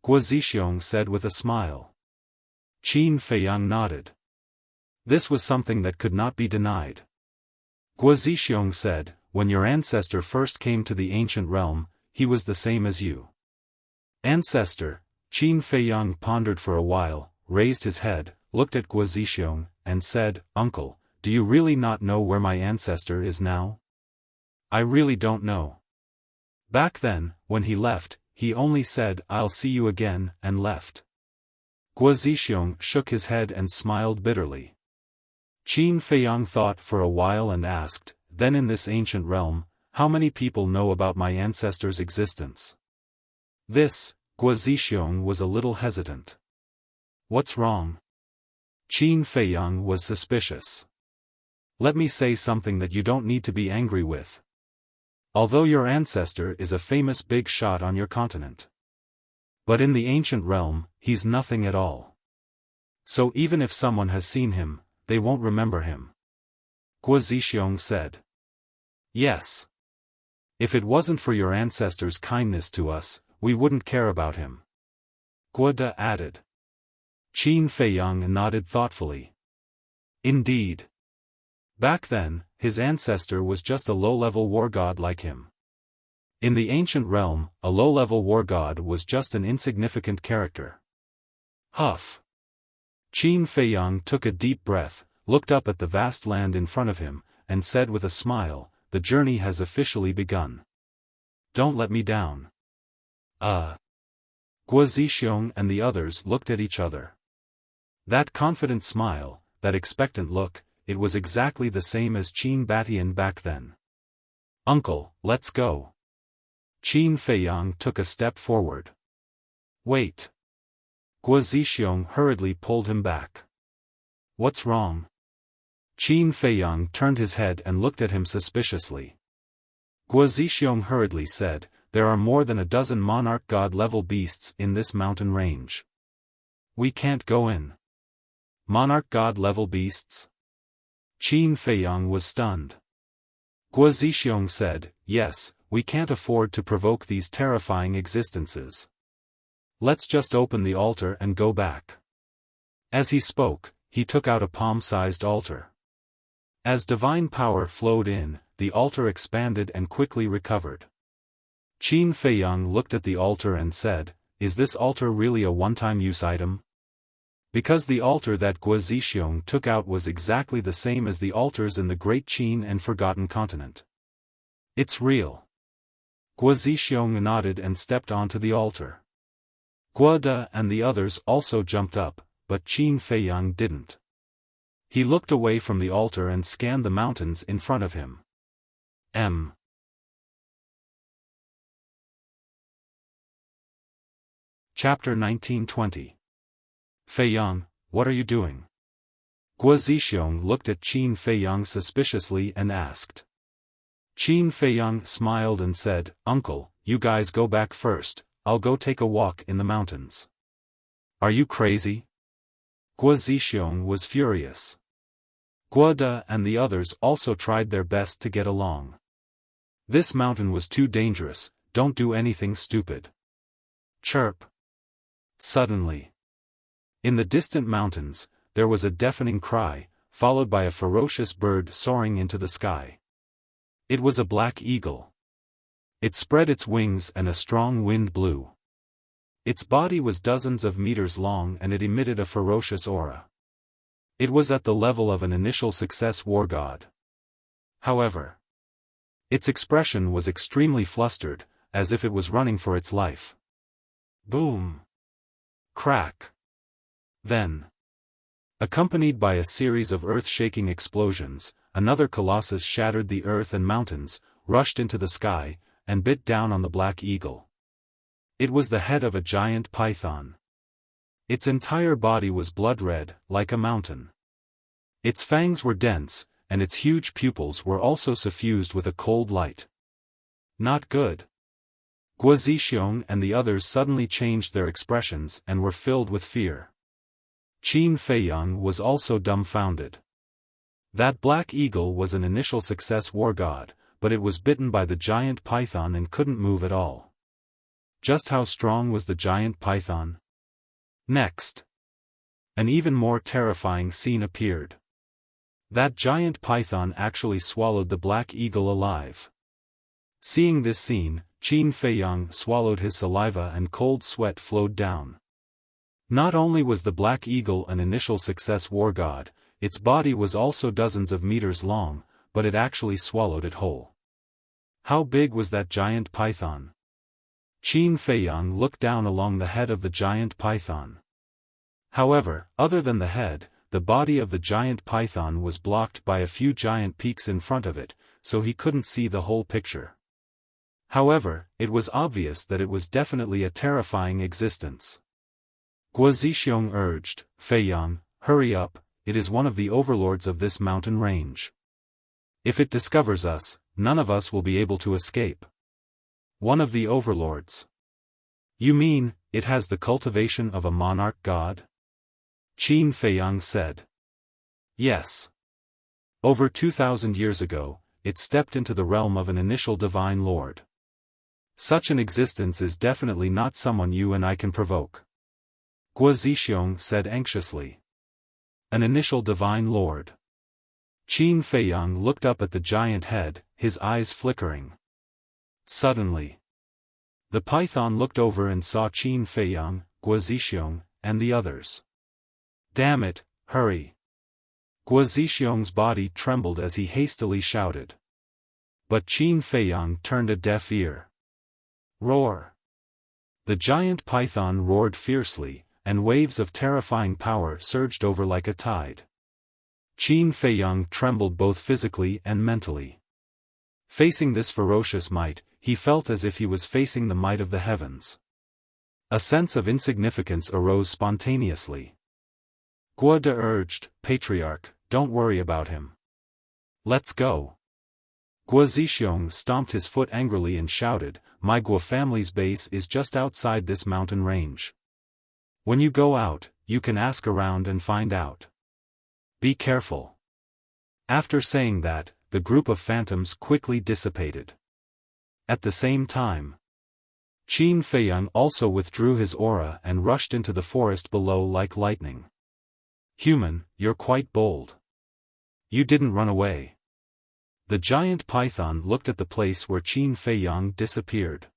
[SPEAKER 1] Guo Zixiong said with a smile. Qin Feiyang nodded. This was something that could not be denied. Guo Zixiong said, when your ancestor first came to the ancient realm, he was the same as you. Ancestor, Qin Feiyang pondered for a while, raised his head, looked at Guo Zixiong, and said, Uncle, do you really not know where my ancestor is now? I really don't know. Back then, when he left, he only said, I'll see you again, and left. Guo Zixiong shook his head and smiled bitterly. Qin Feiyang thought for a while and asked, then in this ancient realm, how many people know about my ancestor's existence? Guo Zixiong was a little hesitant. What's wrong? Qin Feiyang was suspicious. Let me say something that you don't need to be angry with. Although your ancestor is a famous big shot on your continent. But in the ancient realm, he's nothing at all. So even if someone has seen him, they won't remember him. Guo Zixiong said. Yes. If it wasn't for your ancestor's kindness to us, we wouldn't care about him. Guo De added. Qin Feiyang nodded thoughtfully. Indeed. Back then, his ancestor was just a low-level war god like him. In the ancient realm, a low-level war god was just an insignificant character. Huff. Qin Feiyang took a deep breath, looked up at the vast land in front of him, and said with a smile, the journey has officially begun. Don't let me down. Guo Zixiong and the others looked at each other. That confident smile, that expectant look, it was exactly the same as Qin Batian back then. Uncle, let's go. Qin Feiyang took a step forward. Wait. Guo Zixiong hurriedly pulled him back. What's wrong? Qin Feiyang turned his head and looked at him suspiciously. Guo Zixiong hurriedly said, there are more than a dozen monarch god-level beasts in this mountain range. We can't go in. Monarch god-level beasts? Qin Feiyang was stunned. Guo Zixiong said, yes, we can't afford to provoke these terrifying existences. Let's just open the altar and go back. As he spoke, he took out a palm-sized altar. As divine power flowed in, the altar expanded and quickly recovered. Qin Feiyang looked at the altar and said, is this altar really a one-time use item? Because the altar that Guo Zixiong took out was exactly the same as the altars in the Great Qin and Forgotten Continent. It's real. Guo Zixiong nodded and stepped onto the altar. Guo De and the others also jumped up, but Qin Feiyang didn't. He looked away from the altar and scanned the mountains in front of him. Chapter 1920. Feiyang, what are you doing? Guo Zixiong looked at Qin Feiyang suspiciously and asked. Qin Feiyang smiled and said, Uncle, you guys go back first, I'll go take a walk in the mountains. Are you crazy? Guo Zixiong was furious. Guo De and the others also tried their best to get along. This mountain was too dangerous, don't do anything stupid. Chirp. Suddenly. In the distant mountains, there was a deafening cry, followed by a ferocious bird soaring into the sky. It was a black eagle. It spread its wings and a strong wind blew. Its body was dozens of meters long and it emitted a ferocious aura. It was at the level of an initial success war god. However, its expression was extremely flustered, as if it was running for its life. Boom! Crack! Then, accompanied by a series of earth-shaking explosions, another colossus shattered the earth and mountains, rushed into the sky, and bit down on the black eagle. It was the head of a giant python. Its entire body was blood-red, like a mountain. Its fangs were dense, and its huge pupils were also suffused with a cold light. Not good. Guo Zixiong and the others suddenly changed their expressions and were filled with fear. Qin Feiyang was also dumbfounded. That black eagle was an initial success war god, but it was bitten by the giant python and couldn't move at all. Just how strong was the giant python? Next, an even more terrifying scene appeared. That giant python actually swallowed the black eagle alive. Seeing this scene, Qin Feiyang swallowed his saliva and cold sweat flowed down. Not only was the black eagle an initial success war god, its body was also dozens of meters long, but it actually swallowed it whole. How big was that giant python? Qin Feiyang looked down along the head of the giant python. However, other than the head, the body of the giant python was blocked by a few giant peaks in front of it, so he couldn't see the whole picture. However, it was obvious that it was definitely a terrifying existence. Guo Zixiong urged, "Feiyang, hurry up, it is one of the overlords of this mountain range. If it discovers us, none of us will be able to escape." One of the overlords. You mean, it has the cultivation of a monarch god? Qin Feiyang said. Yes. Over 2,000 years ago, it stepped into the realm of an initial divine lord. Such an existence is definitely not someone you and I can provoke. Guo Zixiong said anxiously. An initial divine lord. Qin Feiyang looked up at the giant head, his eyes flickering. Suddenly, the python looked over and saw Qin Feiyang, Guo Zixiong, and the others. Damn it, hurry! Guo Zixiong's body trembled as he hastily shouted. But Qin Feiyang turned a deaf ear. Roar! The giant python roared fiercely, and waves of terrifying power surged over like a tide. Qin Feiyang trembled both physically and mentally. Facing this ferocious might, he felt as if he was facing the might of the heavens. A sense of insignificance arose spontaneously. Guo De urged, "Patriarch, don't worry about him. Let's go." Guo Zixiong stomped his foot angrily and shouted, "My Guo family's base is just outside this mountain range. When you go out, you can ask around and find out. Be careful." After saying that, the group of phantoms quickly dissipated. At the same time, Qin Feiyang also withdrew his aura and rushed into the forest below like lightning. "Human, you're quite bold. You didn't run away." The giant python looked at the place where Qin Feiyang disappeared.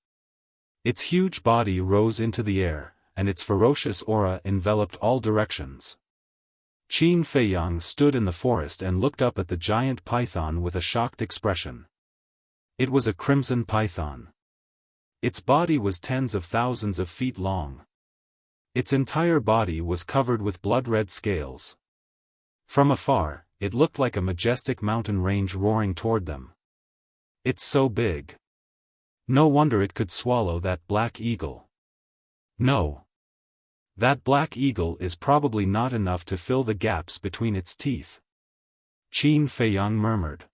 [SPEAKER 1] Its huge body rose into the air, and its ferocious aura enveloped all directions. Qin Feiyang stood in the forest and looked up at the giant python with a shocked expression. It was a crimson python. Its body was tens of thousands of feet long. Its entire body was covered with blood-red scales. From afar, it looked like a majestic mountain range roaring toward them. It's so big. No wonder it could swallow that black eagle. No. That black eagle is probably not enough to fill the gaps between its teeth. Qin Feiyang murmured.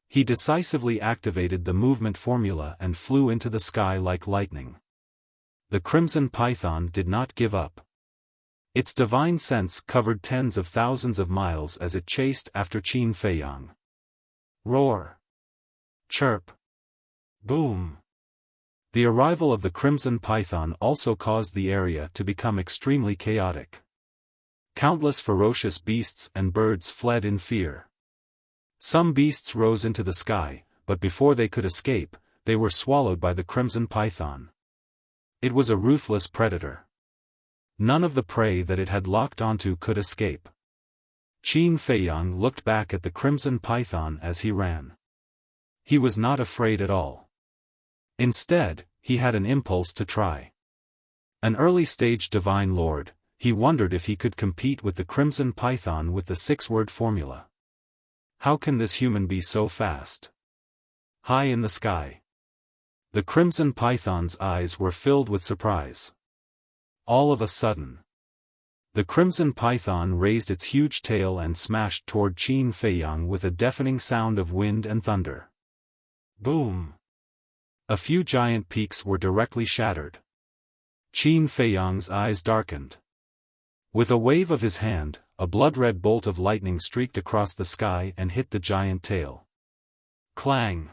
[SPEAKER 1] He decisively activated the movement formula and flew into the sky like lightning. The crimson python did not give up. Its divine sense covered tens of thousands of miles as it chased after Qin Feiyang. Roar! Chirp! Boom! The arrival of the crimson python also caused the area to become extremely chaotic. Countless ferocious beasts and birds fled in fear. Some beasts rose into the sky, but before they could escape, they were swallowed by the crimson python. It was a ruthless predator. None of the prey that it had locked onto could escape. Qin Feiyang looked back at the crimson python as he ran. He was not afraid at all. Instead, he had an impulse to try. An early-stage divine lord, he wondered if he could compete with the crimson python with the six-word formula. How can this human be so fast? High in the sky. The crimson python's eyes were filled with surprise. All of a sudden, the crimson python raised its huge tail and smashed toward Qin Feiyang with a deafening sound of wind and thunder. Boom! A few giant peaks were directly shattered. Qin Feiyang's eyes darkened. With a wave of his hand, a blood-red bolt of lightning streaked across the sky and hit the giant tail. Clang!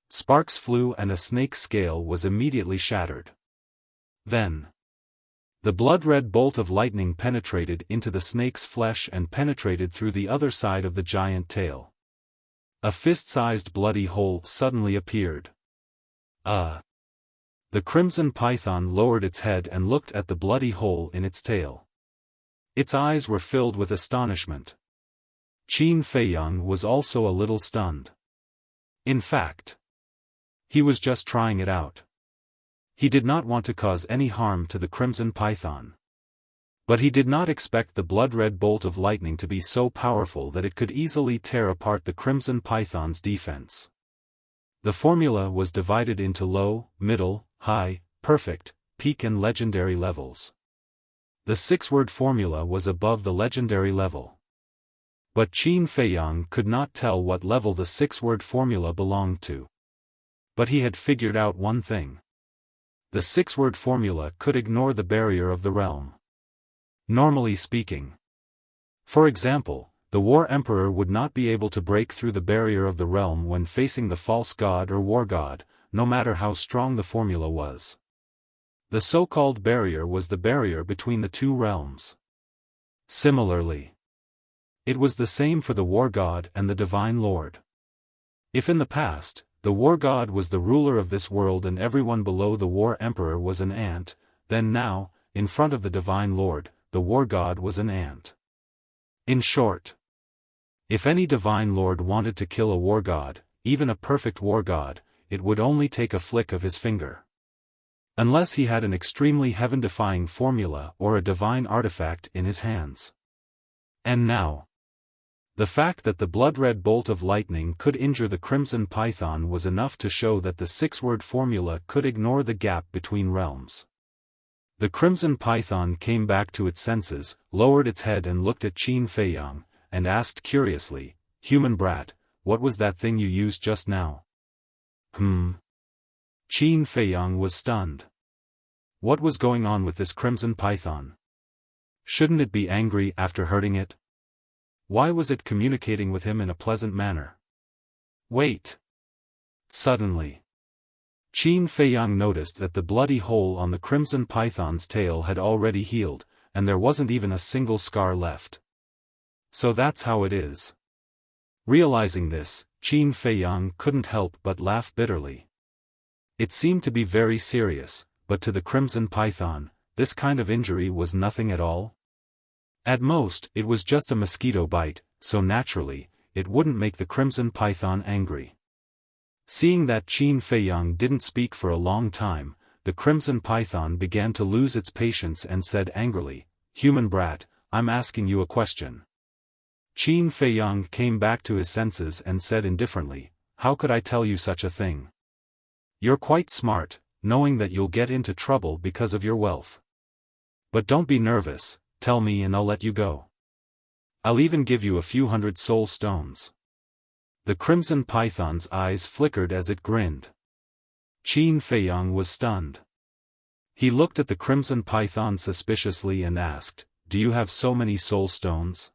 [SPEAKER 1] Sparks flew and a snake's scale was immediately shattered. Then, the blood-red bolt of lightning penetrated into the snake's flesh and penetrated through the other side of the giant tail. A fist-sized bloody hole suddenly appeared. The crimson python lowered its head and looked at the bloody hole in its tail. Its eyes were filled with astonishment. Qin Feiyang was also a little stunned. In fact, he was just trying it out. He did not want to cause any harm to the crimson python. But he did not expect the blood-red bolt of lightning to be so powerful that it could easily tear apart the crimson python's defense. The formula was divided into low, middle, high, perfect, peak and legendary levels. The six-word formula was above the legendary level. But Qin Feiyang could not tell what level the six-word formula belonged to. But he had figured out one thing. The six-word formula could ignore the barrier of the realm. Normally speaking. For example, the war emperor would not be able to break through the barrier of the realm when facing the false god or war god, no matter how strong the formula was. The so-called barrier was the barrier between the two realms. Similarly, it was the same for the war god and the divine lord. If in the past, the war god was the ruler of this world and everyone below the war emperor was an ant, then now, in front of the divine lord, the war god was an ant. In short, if any divine lord wanted to kill a war god, even a perfect war god, it would only take a flick of his finger. Unless he had an extremely heaven-defying formula or a divine artifact in his hands. And now, the fact that the blood-red bolt of lightning could injure the crimson python was enough to show that the six-word formula could ignore the gap between realms. The crimson python came back to its senses, lowered its head and looked at Qin Feiyang, and asked curiously, "Human brat, what was that thing you used just now?" Qin Feiyang was stunned. What was going on with this crimson python? Shouldn't it be angry after hurting it? Why was it communicating with him in a pleasant manner? Wait! Suddenly, Qin Feiyang noticed that the bloody hole on the crimson python's tail had already healed, and there wasn't even a single scar left. So that's how it is. Realizing this, Qin Feiyang couldn't help but laugh bitterly. It seemed to be very serious, but to the crimson python, this kind of injury was nothing at all. At most, it was just a mosquito bite, so naturally, it wouldn't make the crimson python angry. Seeing that Qin Feiyang didn't speak for a long time, the crimson python began to lose its patience and said angrily, "Human brat, I'm asking you a question." Qin Feiyang came back to his senses and said indifferently, "How could I tell you such a thing? You're quite smart, knowing that you'll get into trouble because of your wealth. But don't be nervous, tell me and I'll let you go. I'll even give you a few hundred soul stones." The crimson python's eyes flickered as it grinned. Qin Feiyang was stunned. He looked at the crimson python suspiciously and asked, "Do you have so many soul stones?"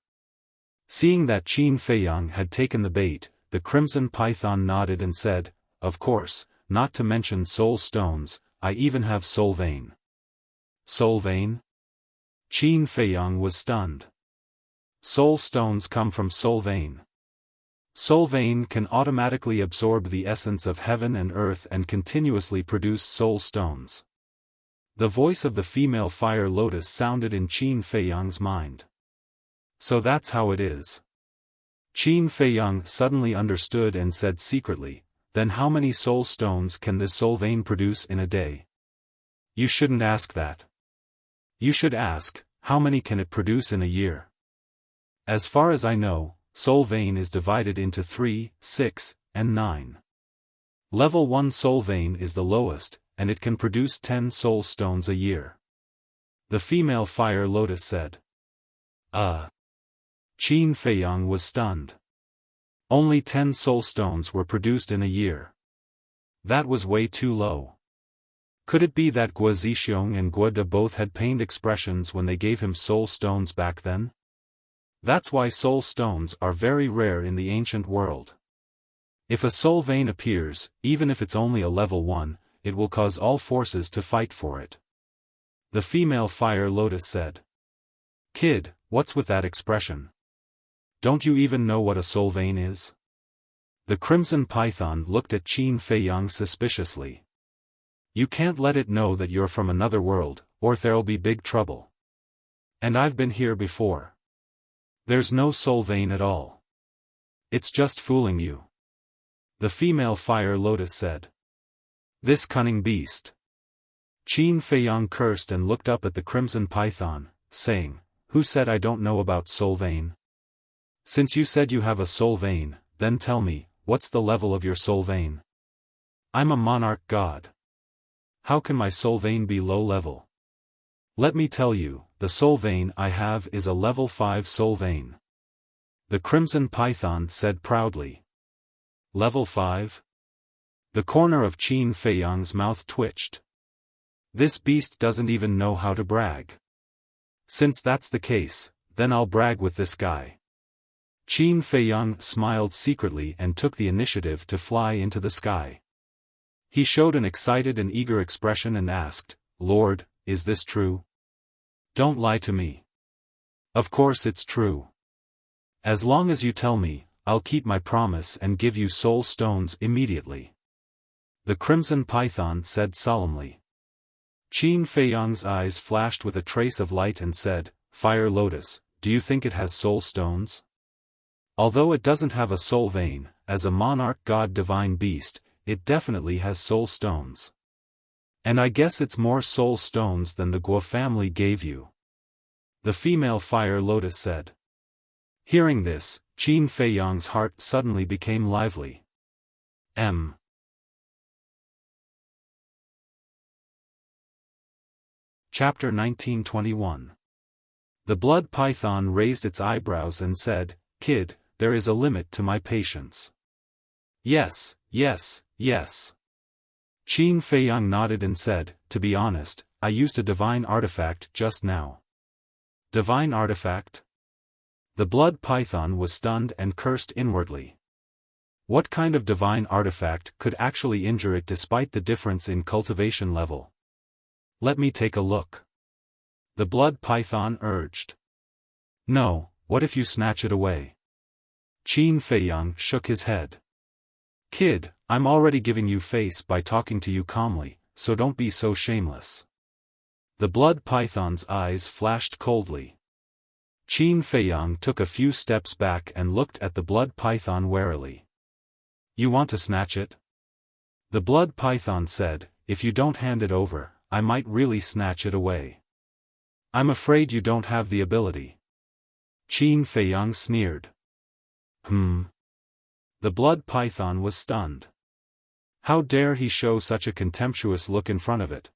[SPEAKER 1] Seeing that Qin Feiyang had taken the bait, the crimson python nodded and said, "Of course, not to mention soul stones, I even have soul vein." Soul vein? Qin Feiyang was stunned. Soul stones come from soul vein. Soul vein can automatically absorb the essence of heaven and earth and continuously produce soul stones. The voice of the female fire lotus sounded in Qin Feiyang's mind. So that's how it is. Qin Feiyang suddenly understood and said secretly, then how many soul stones can this soul vein produce in a day? You shouldn't ask that. You should ask, how many can it produce in a year? As far as I know, soul vein is divided into 3, 6, and 9. Level 1 soul vein is the lowest, and it can produce 10 soul stones a year. The female fire lotus said. Qin Feiyang was stunned. Only 10 soul stones were produced in a year. That was way too low. Could it be that Guo Zixiong and Guo De both had pained expressions when they gave him soul stones back then? That's why soul stones are very rare in the ancient world. If a soul vein appears, even if it's only a level 1, it will cause all forces to fight for it. The female fire lotus said. Kid, what's with that expression? Don't you even know what a soul vein is? The crimson python looked at Qin Feiyang suspiciously. You can't let it know that you're from another world, or there'll be big trouble. And I've been here before. There's no soul vein at all. It's just fooling you. The female fire lotus said. This cunning beast. Qin Feiyang cursed and looked up at the crimson python, saying, Who said I don't know about soul vein? Since you said you have a soul vein, then tell me, what's the level of your soul vein? I'm a monarch god. How can my soul vein be low level? Let me tell you, the soul vein I have is a level 5 soul vein. The crimson python said proudly. Level 5? The corner of Qin Feiyang's mouth twitched. This beast doesn't even know how to brag. Since that's the case, then I'll brag with this guy. Qin Feiyang smiled secretly and took the initiative to fly into the sky. He showed an excited and eager expression and asked, Lord, is this true? Don't lie to me. Of course it's true. As long as you tell me, I'll keep my promise and give you soul stones immediately. The crimson python said solemnly. Qin Feiyang's eyes flashed with a trace of light and said, Fire Lotus, do you think it has soul stones? Although it doesn't have a soul vein, as a monarch god divine beast, it definitely has soul stones. And I guess it's more soul stones than the Guo family gave you. The female fire lotus said. Hearing this, Qin Feiyang's heart suddenly became lively. Chapter 1921. The blood python raised its eyebrows and said, Kid, there is a limit to my patience. Yes, yes, yes. Qin Feiyang nodded and said, To be honest, I used a divine artifact just now. Divine artifact? The blood python was stunned and cursed inwardly. What kind of divine artifact could actually injure it despite the difference in cultivation level? Let me take a look. The blood python urged. No, what if you snatch it away? Qin Feiyang shook his head. Kid, I'm already giving you face by talking to you calmly, so don't be so shameless. The blood python's eyes flashed coldly. Qin Feiyang took a few steps back and looked at the blood python warily. You want to snatch it? The blood python said, If you don't hand it over, I might really snatch it away. I'm afraid you don't have the ability. Qin Feiyang sneered. The blood python was stunned. How dare he show such a contemptuous look in front of it?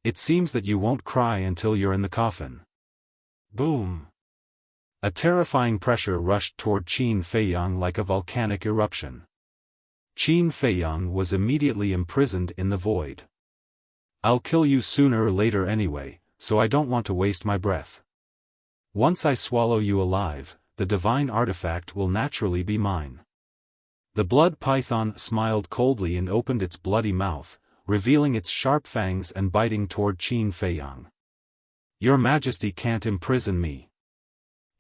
[SPEAKER 1] It seems that you won't cry until you're in the coffin. Boom! A terrifying pressure rushed toward Qin Feiyang like a volcanic eruption. Qin Feiyang was immediately imprisoned in the void. I'll kill you sooner or later anyway, so I don't want to waste my breath. Once I swallow you alive, the divine artifact will naturally be mine. The blood python smiled coldly and opened its bloody mouth, revealing its sharp fangs and biting toward Qin Feiyang. Your Majesty can't imprison me.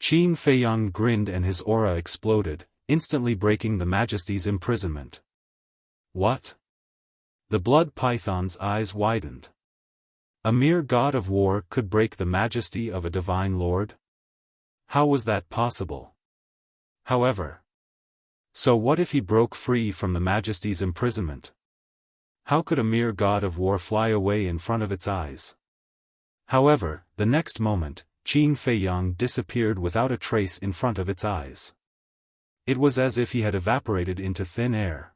[SPEAKER 1] Qin Feiyang grinned and his aura exploded, instantly breaking the Majesty's imprisonment. What? The blood python's eyes widened. A mere god of war could break the majesty of a divine lord? How was that possible? However, so what if he broke free from the Majesty's imprisonment? How could a mere god of war fly away in front of its eyes? However, the next moment, Qin Feiyang disappeared without a trace in front of its eyes. It was as if he had evaporated into thin air.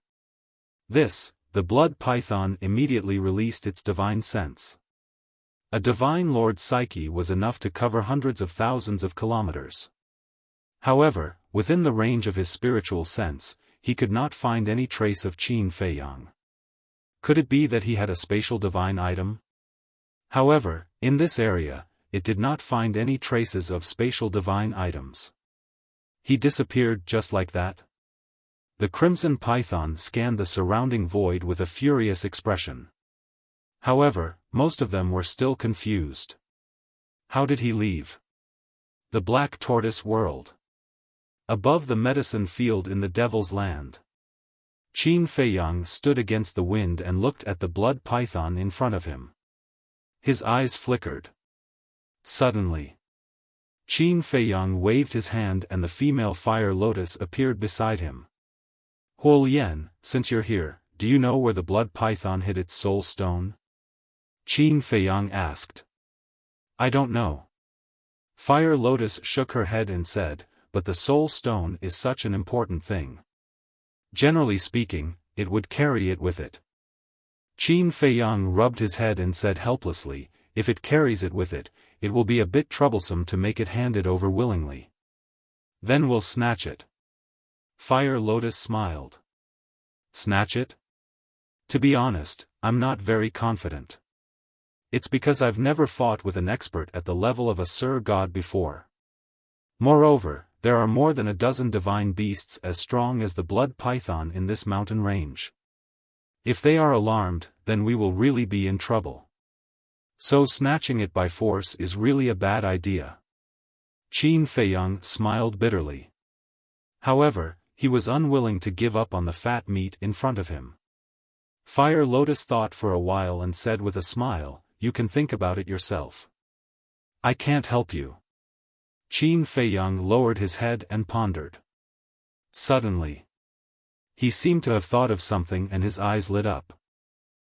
[SPEAKER 1] This, the blood python immediately released its divine sense. A divine lord's psyche was enough to cover hundreds of thousands of kilometers. However, within the range of his spiritual sense, he could not find any trace of Qin Feiyang. Could it be that he had a spatial divine item? However, in this area, it did not find any traces of spatial divine items. He disappeared just like that? The crimson python scanned the surrounding void with a furious expression. However, most of them were still confused. How did he leave the black tortoise world? Above the medicine field in the Devil's Land. Qin Feiyang stood against the wind and looked at the blood python in front of him. His eyes flickered. Suddenly, Qin Feiyang waved his hand and the female fire lotus appeared beside him. Huolian, since you're here, do you know where the blood python hid its soul stone? Qin Feiyang asked. I don't know. Fire lotus shook her head and said, but the soul stone is such an important thing. Generally speaking, it would carry it with it. Qin Feiyang rubbed his head and said helplessly, if it carries it with it, it will be a bit troublesome to make it hand it over willingly. Then we'll snatch it. Fire Lotus smiled. Snatch it? To be honest, I'm not very confident. It's because I've never fought with an expert at the level of a Sir God before. Moreover, there are more than a dozen divine beasts as strong as the blood python in this mountain range. If they are alarmed, then we will really be in trouble. So snatching it by force is really a bad idea. Qin Feiyang smiled bitterly. However, he was unwilling to give up on the fat meat in front of him. Fire Lotus thought for a while and said with a smile, you can think about it yourself. I can't help you. Qin Feiyang lowered his head and pondered. Suddenly, he seemed to have thought of something and his eyes lit up.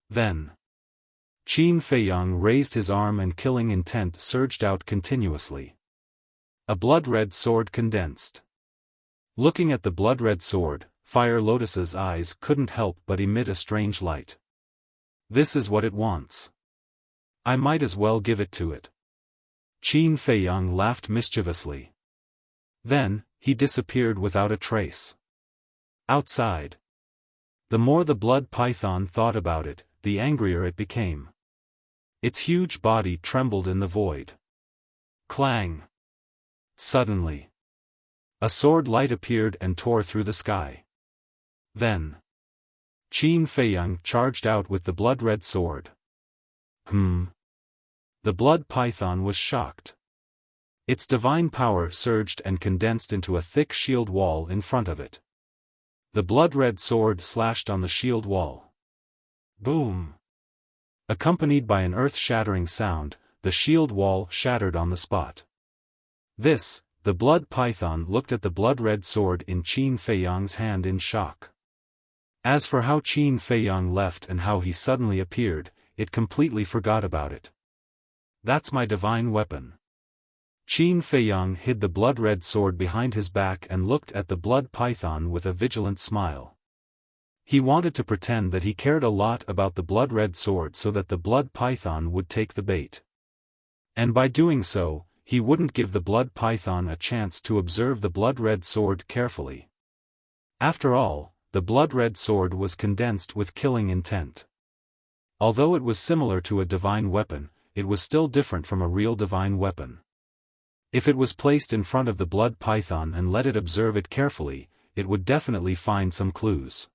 [SPEAKER 1] Then, Qin Feiyang raised his arm and killing intent surged out continuously. A blood-red sword condensed. Looking at the blood-red sword, Fire Lotus's eyes couldn't help but emit a strange light. This is what it wants. I might as well give it to it. Qin Feiyang laughed mischievously. Then, he disappeared without a trace. Outside. The more the blood python thought about it, the angrier it became. Its huge body trembled in the void. Clang! Suddenly, a sword light appeared and tore through the sky. Then, Qin Feiyang charged out with the blood-red sword. The blood python was shocked. Its divine power surged and condensed into a thick shield wall in front of it. The blood-red sword slashed on the shield wall. Boom! Accompanied by an earth-shattering sound, the shield wall shattered on the spot. This, the blood python looked at the blood-red sword in Qin Feiyang's hand in shock. As for how Qin Feiyang left and how he suddenly appeared, it completely forgot about it. That's my divine weapon. Qin Feiyang hid the blood-red sword behind his back and looked at the blood python with a vigilant smile. He wanted to pretend that he cared a lot about the blood-red sword so that the blood python would take the bait. And by doing so, he wouldn't give the blood python a chance to observe the blood-red sword carefully. After all, the blood-red sword was condensed with killing intent. Although it was similar to a divine weapon, it was still different from a real divine weapon. If it was placed in front of the blood python and let it observe it carefully, it would definitely find some clues.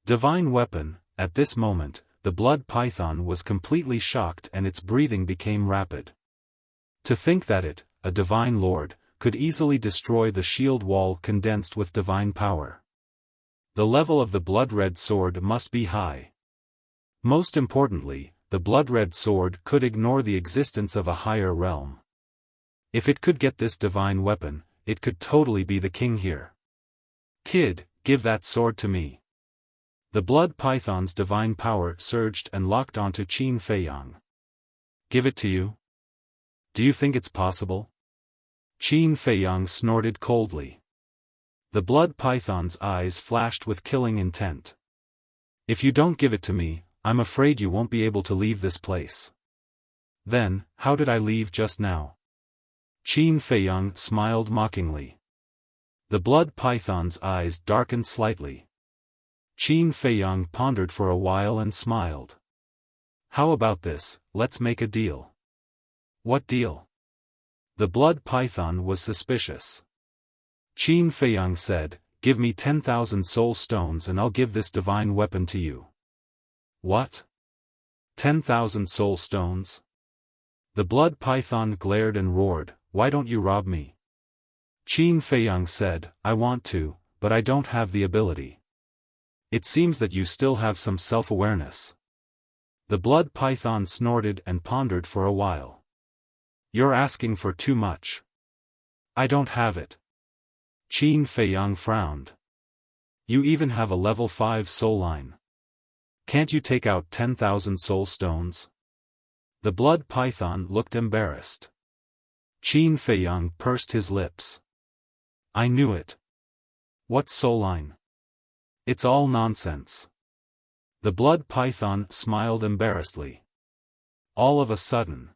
[SPEAKER 1] Divine weapon, at this moment, the blood python was completely shocked and its breathing became rapid. To think that it, a divine lord, could easily destroy the shield wall condensed with divine power. The level of the blood-red sword must be high. Most importantly, the blood-red sword could ignore the existence of a higher realm. If it could get this divine weapon, it could totally be the king here. Kid, give that sword to me. The blood python's divine power surged and locked onto Qin Feiyang. Give it to you? Do you think it's possible? Qin Feiyang snorted coldly. The blood python's eyes flashed with killing intent. If you don't give it to me, I'm afraid you won't be able to leave this place. Then, how did I leave just now? Qin Feiyang smiled mockingly. The blood python's eyes darkened slightly. Qin Feiyang pondered for a while and smiled. How about this, let's make a deal. What deal? The blood python was suspicious. Qin Feiyang said, give me 10,000 soul stones and I'll give this divine weapon to you. What? 10,000 soul stones? The blood python glared and roared, why don't you rob me? Qin Feiyang said, I want to, but I don't have the ability. It seems that you still have some self-awareness. The blood python snorted and pondered for a while. You're asking for too much. I don't have it. Qin Feiyang frowned. You even have a level 5 soul line. Can't you take out 10,000 soul stones? The blood python looked embarrassed. Qin Feiyang pursed his lips. I knew it. What soul line? It's all nonsense. The blood python smiled embarrassedly. All of a sudden,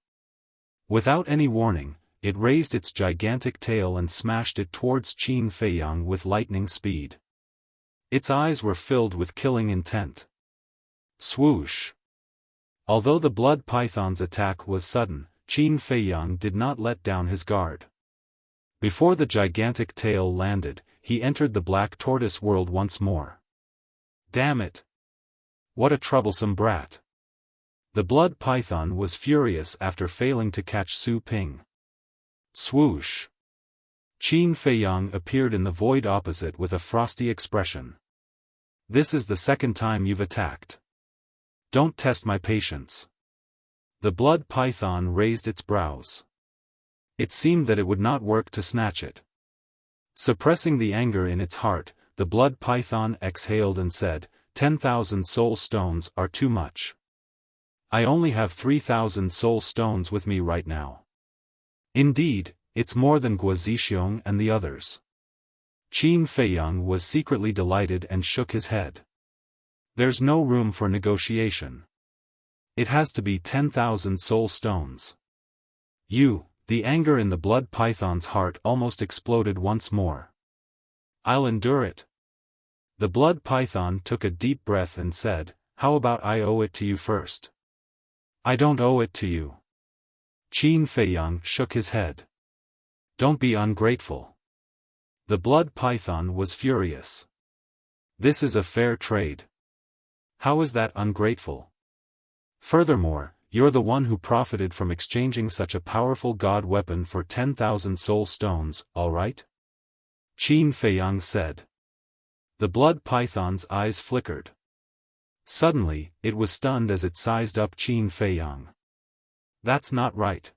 [SPEAKER 1] without any warning, it raised its gigantic tail and smashed it towards Qin Feiyang with lightning speed. Its eyes were filled with killing intent. Swoosh! Although the blood python's attack was sudden, Qin Feiyang did not let down his guard. Before the gigantic tail landed, he entered the black tortoise world once more. Damn it! What a troublesome brat! The blood python was furious after failing to catch Su Ping. Swoosh! Qin Feiyang appeared in the void opposite with a frosty expression. This is the second time you've attacked. Don't test my patience. The blood python raised its brows. It seemed that it would not work to snatch it. Suppressing the anger in its heart, the blood python exhaled and said, 10,000 soul stones are too much. I only have 3,000 soul stones with me right now. Indeed, it's more than Guo Zixiong and the others. Qin Feiyang was secretly delighted and shook his head. There's no room for negotiation. It has to be 10,000 soul stones. The anger in the blood python's heart almost exploded once more. I'll endure it. The blood python took a deep breath and said, how about I owe it to you first? I don't owe it to you. Qin Feiyang shook his head. Don't be ungrateful. The blood python was furious. This is a fair trade. How is that ungrateful? Furthermore, you're the one who profited from exchanging such a powerful god weapon for 10,000 soul stones, all right? Qin Feiyang said. The blood python's eyes flickered. Suddenly, it was stunned as it sized up Qin Feiyang. That's not right.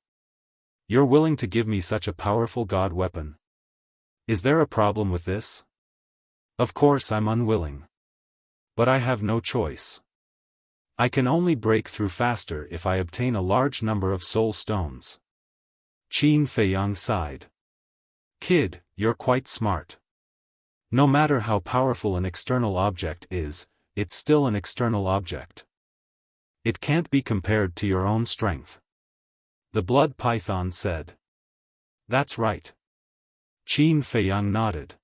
[SPEAKER 1] You're willing to give me such a powerful god weapon? Is there a problem with this? Of course I'm unwilling. But I have no choice. I can only break through faster if I obtain a large number of soul stones. Qin Feiyang sighed. Kid, you're quite smart. No matter how powerful an external object is, it's still an external object. It can't be compared to your own strength. The blood python said. That's right. Qin Feiyang nodded.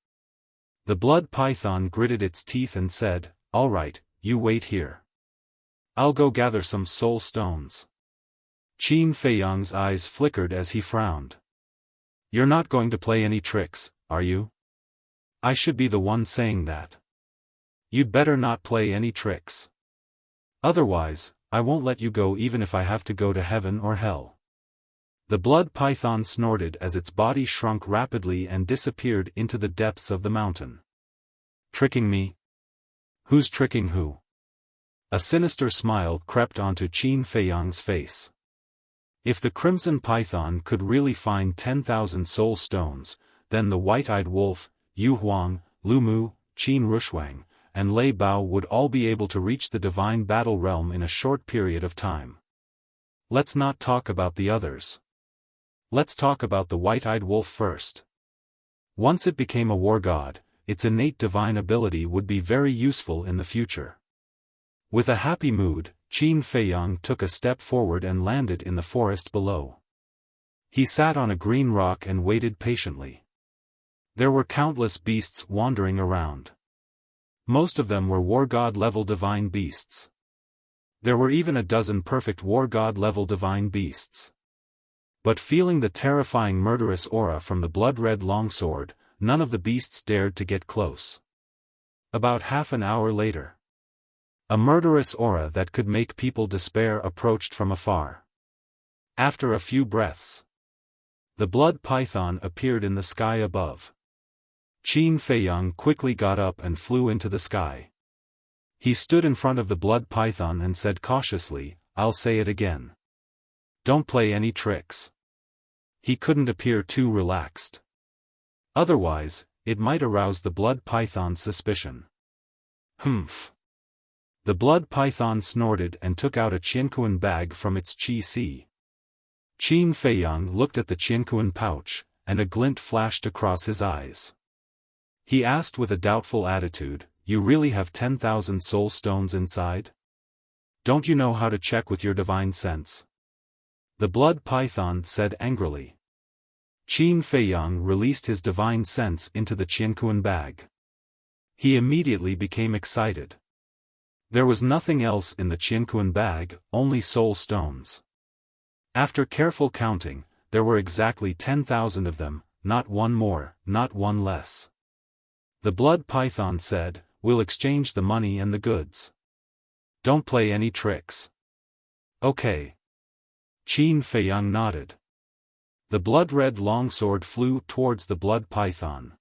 [SPEAKER 1] The blood python gritted its teeth and said, all right, you wait here. I'll go gather some soul stones. Qin Feiyang's eyes flickered as he frowned. You're not going to play any tricks, are you? I should be the one saying that. You'd better not play any tricks. Otherwise, I won't let you go even if I have to go to heaven or hell. The blood python snorted as its body shrunk rapidly and disappeared into the depths of the mountain. Tricking me? Who's tricking who? A sinister smile crept onto Qin Feiyang's face. If the Crimson Python could really find 10,000 soul stones, then the White-Eyed Wolf, Yu Huang, Lu Mu, Qin Rushuang, and Lei Bao would all be able to reach the divine battle realm in a short period of time. Let's not talk about the others. Let's talk about the White-Eyed Wolf first. Once it became a war god, its innate divine ability would be very useful in the future. With a happy mood, Qin Feiyang took a step forward and landed in the forest below. He sat on a green rock and waited patiently. There were countless beasts wandering around. Most of them were war god-level divine beasts. There were even a dozen perfect war god-level divine beasts. But feeling the terrifying murderous aura from the blood-red longsword, none of the beasts dared to get close. About half an hour later, a murderous aura that could make people despair approached from afar. After a few breaths, the blood python appeared in the sky above. Qin Feiyang quickly got up and flew into the sky. He stood in front of the blood python and said cautiously, "I'll say it again. Don't play any tricks." He couldn't appear too relaxed. Otherwise, it might arouse the blood python's suspicion. Humph. The blood python snorted and took out a Qiankuan bag from its qi. Qin Feiyang looked at the Qiankuan pouch, and a glint flashed across his eyes. He asked with a doubtful attitude, "You really have 10,000 soul stones inside? Don't you know how to check with your divine sense?" The blood python said angrily. Qin Feiyang released his divine sense into the Qiankuan bag. He immediately became excited. There was nothing else in the Qiankuan bag, only soul stones. After careful counting, there were exactly 10,000 of them, not one more, not one less. The blood python said, "We'll exchange the money and the goods. Don't play any tricks." "Okay." Qin Feiyang nodded. The blood-red longsword flew towards the blood python.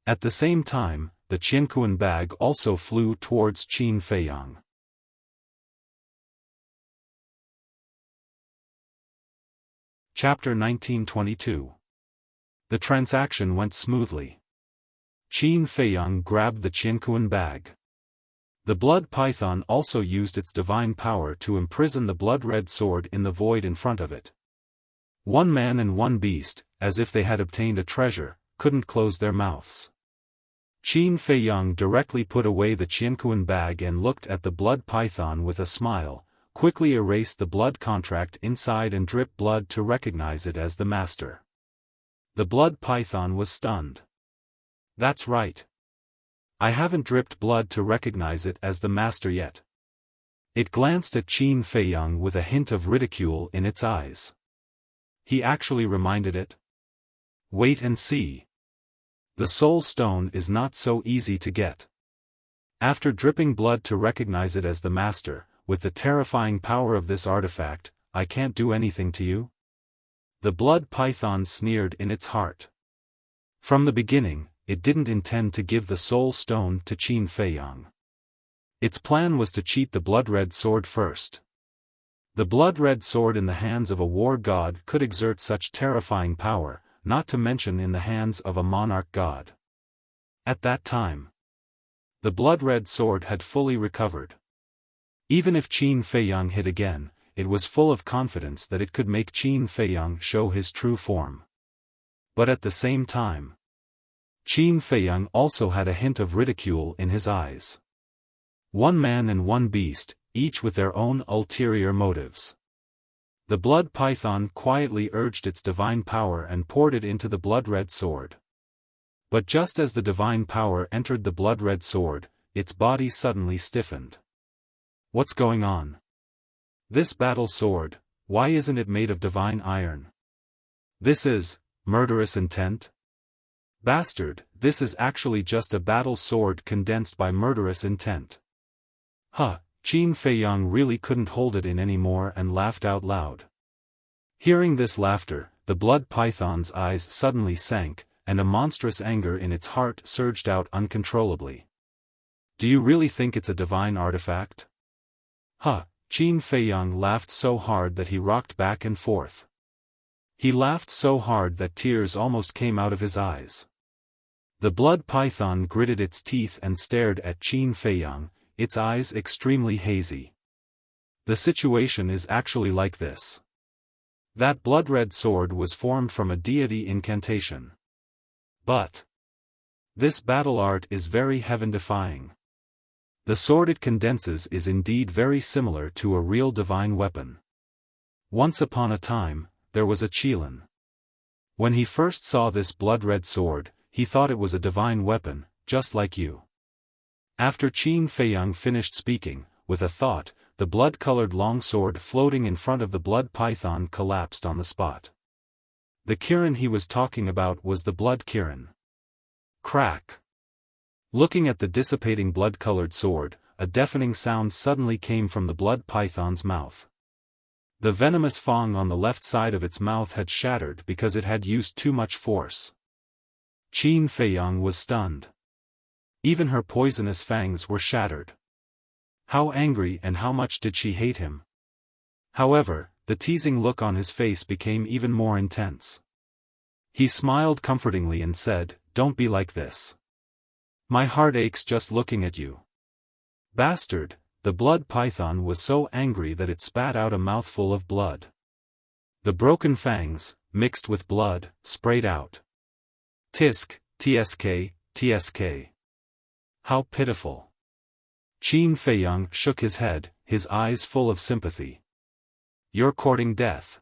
[SPEAKER 1] At the same time, the Qiankuan bag also flew towards Qin Feiyang. Chapter 1922. The transaction went smoothly. Qin Feiyang grabbed the Qiankuan bag. The blood python also used its divine power to imprison the blood-red sword in the void in front of it. One man and one beast, as if they had obtained a treasure, couldn't close their mouths. Qin Feiyang directly put away the Qiankuan bag and looked at the blood python with a smile, quickly erased the blood contract inside and dripped blood to recognize it as the master. The blood python was stunned. "That's right. I haven't dripped blood to recognize it as the master yet." It glanced at Qin Feiyang with a hint of ridicule in its eyes. He actually reminded it? Wait and see. The soul stone is not so easy to get. After dripping blood to recognize it as the master, with the terrifying power of this artifact, I can't do anything to you? The blood python sneered in its heart. From the beginning, it didn't intend to give the soul stone to Qin Feiyang. Its plan was to cheat the blood-red sword first. The blood-red sword in the hands of a war god could exert such terrifying power, not to mention in the hands of a monarch god. At that time, the blood-red sword had fully recovered. Even if Qin Feiyang hit again, it was full of confidence that it could make Qin Feiyang show his true form. But at the same time, Qin Feiyang also had a hint of ridicule in his eyes. One man and one beast, each with their own ulterior motives. The blood python quietly urged its divine power and poured it into the blood-red sword. But just as the divine power entered the blood-red sword, its body suddenly stiffened. What's going on? This battle sword, why isn't it made of divine iron? This is murderous intent? Bastard, this is actually just a battle sword condensed by murderous intent. Huh, Qin Feiyang really couldn't hold it in anymore and laughed out loud. Hearing this laughter, the blood python's eyes suddenly sank, and a monstrous anger in its heart surged out uncontrollably. Do you really think it's a divine artifact? Huh, Qin Feiyang laughed so hard that he rocked back and forth. He laughed so hard that tears almost came out of his eyes. The blood python gritted its teeth and stared at Qin Feiyang, its eyes extremely hazy. The situation is actually like this. That blood-red sword was formed from a deity incantation. But this battle art is very heaven-defying. The sword it condenses is indeed very similar to a real divine weapon. Once upon a time, there was a Qilin. When he first saw this blood-red sword, he thought it was a divine weapon, just like you. After Qin Feiyang finished speaking, with a thought, the blood-colored longsword floating in front of the blood python collapsed on the spot. The Kirin he was talking about was the blood Kirin. Crack! Looking at the dissipating blood-colored sword, a deafening sound suddenly came from the blood python's mouth. The venomous fang on the left side of its mouth had shattered because it had used too much force. Qin Feiyang was stunned. Even her poisonous fangs were shattered. How angry and how much did she hate him? However, the teasing look on his face became even more intense. He smiled comfortingly and said, "Don't be like this. My heart aches just looking at you." Bastard! The blood python was so angry that it spat out a mouthful of blood. The broken fangs, mixed with blood, sprayed out. Tisk, tsk, tsk. How pitiful. Qin Feiyang shook his head, his eyes full of sympathy. "You're courting death."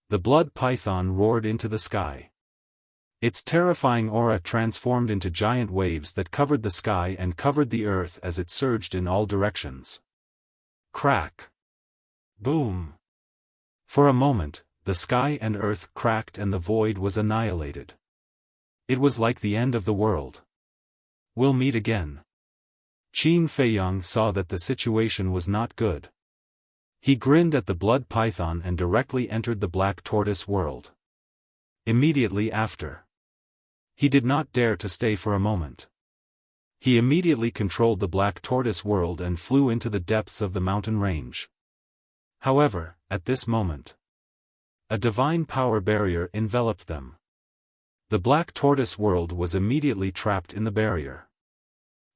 [SPEAKER 1] The blood python roared into the sky. Its terrifying aura transformed into giant waves that covered the sky and covered the earth as it surged in all directions. Crack! Boom! For a moment, the sky and earth cracked and the void was annihilated. It was like the end of the world. "We'll meet again." Qin Feiyang saw that the situation was not good. He grinned at the blood python and directly entered the black tortoise world. Immediately after, he did not dare to stay for a moment. He immediately controlled the black tortoise world and flew into the depths of the mountain range. However, at this moment, a divine power barrier enveloped them. The black tortoise world was immediately trapped in the barrier.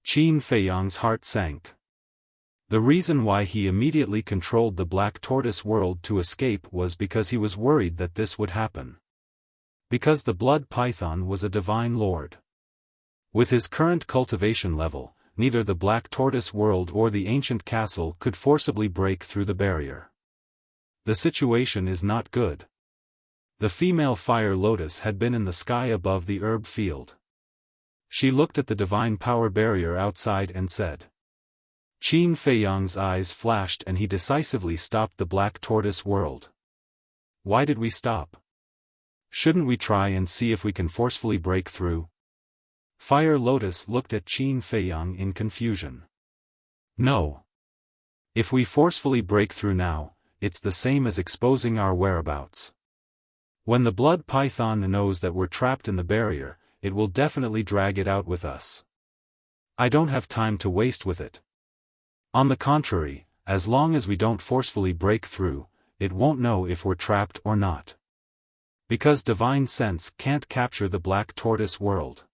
[SPEAKER 1] Qin Feiyang's heart sank. The reason why he immediately controlled the black tortoise world to escape was because he was worried that this would happen. Because the blood python was a divine lord. With his current cultivation level, neither the black tortoise world or the ancient castle could forcibly break through the barrier. The situation is not good. The female fire lotus had been in the sky above the herb field. She looked at the divine power barrier outside and said. Qin Feiyang's eyes flashed and he decisively stopped the black tortoise world. "Why did we stop? Shouldn't we try and see if we can forcefully break through?" Fire Lotus looked at Qin Feiyang in confusion. "No. If we forcefully break through now, it's the same as exposing our whereabouts. When the blood python knows that we're trapped in the barrier, it will definitely drag it out with us. I don't have time to waste with it. On the contrary, as long as we don't forcefully break through, it won't know if we're trapped or not. Because divine sense can't capture the black tortoise world.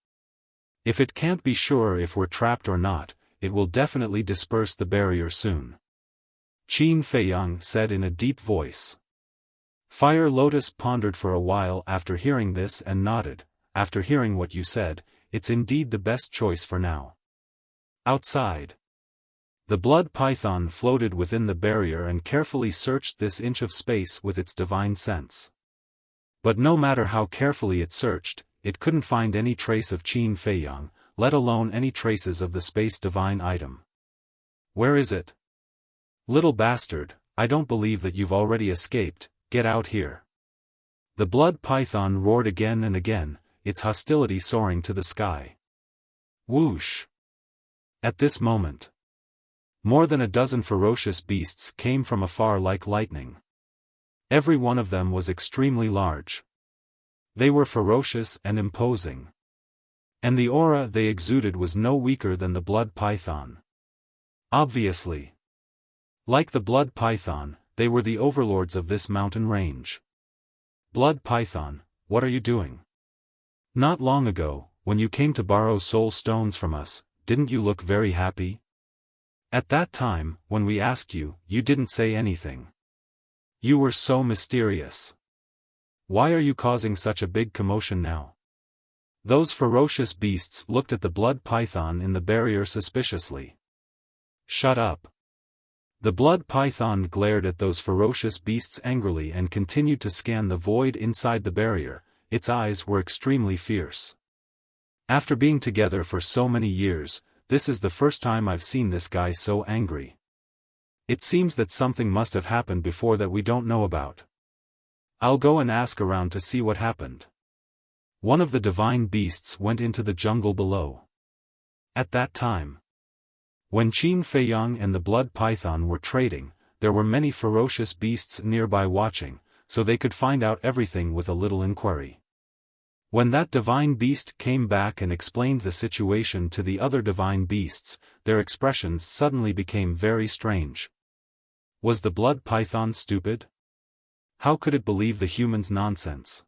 [SPEAKER 1] If it can't be sure if we're trapped or not, it will definitely disperse the barrier soon." Qin Feiyang said in a deep voice. Fire Lotus pondered for a while after hearing this and nodded. "After hearing what you said, it's indeed the best choice for now." Outside, the blood python floated within the barrier and carefully searched this inch of space with its divine sense. But no matter how carefully it searched, it couldn't find any trace of Qin Feiyang, let alone any traces of the space divine item. "Where is it? Little bastard, I don't believe that you've already escaped, get out here." The blood python roared again and again, its hostility soaring to the sky. Whoosh! At this moment, more than a dozen ferocious beasts came from afar like lightning. Every one of them was extremely large. They were ferocious and imposing. And the aura they exuded was no weaker than the blood python. Obviously, Like the blood python, they were the overlords of this mountain range. Blood python, what are you doing? Not long ago, when you came to borrow soul stones from us, didn't you look very happy? At that time, when we asked you, you didn't say anything. You were so mysterious. Why are you causing such a big commotion now? Those ferocious beasts looked at the blood python in the barrier suspiciously. Shut up. The blood python glared at those ferocious beasts angrily and continued to scan the void inside the barrier. Its eyes were extremely fierce. After being together for so many years, this is the first time I've seen this guy so angry. It seems that something must have happened before that we don't know about. I'll go and ask around to see what happened. One of the divine beasts went into the jungle below. At that time, when Qin Feiyang and the blood python were trading, there were many ferocious beasts nearby watching, so they could find out everything with a little inquiry. When that divine beast came back and explained the situation to the other divine beasts, their expressions suddenly became very strange. Was the blood python stupid? How could it believe the humans' nonsense?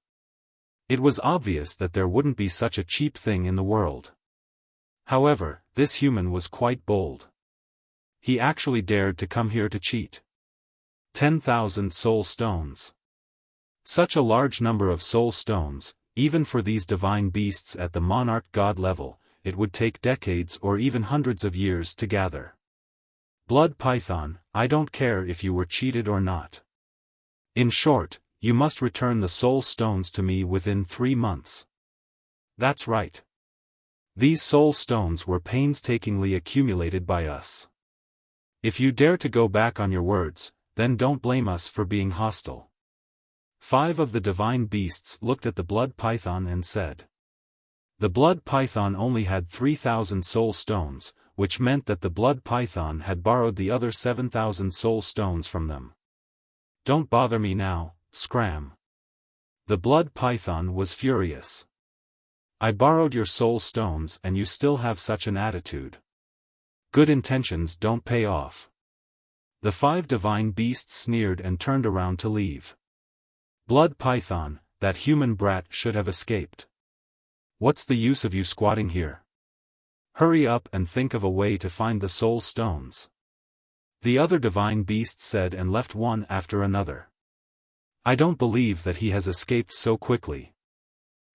[SPEAKER 1] It was obvious that there wouldn't be such a cheap thing in the world. However, this human was quite bold. He actually dared to come here to cheat. 10,000 soul stones. Such a large number of soul stones, even for these divine beasts at the monarch god level, it would take decades or even hundreds of years to gather. Blood python, I don't care if you were cheated or not. In short, you must return the soul stones to me within 3 months. That's right. These soul stones were painstakingly accumulated by us. If you dare to go back on your words, then don't blame us for being hostile. 5 of the divine beasts looked at the blood python and said. The blood python only had 3,000 soul stones, which meant that the blood python had borrowed the other 7,000 soul stones from them. Don't bother me now, scram. The blood python was furious. I borrowed your soul stones and you still have such an attitude. Good intentions don't pay off. The 5 divine beasts sneered and turned around to leave. Blood python, that human brat should have escaped. What's the use of you squatting here? Hurry up and think of a way to find the soul stones. The other divine beasts said and left one after another. I don't believe that he has escaped so quickly.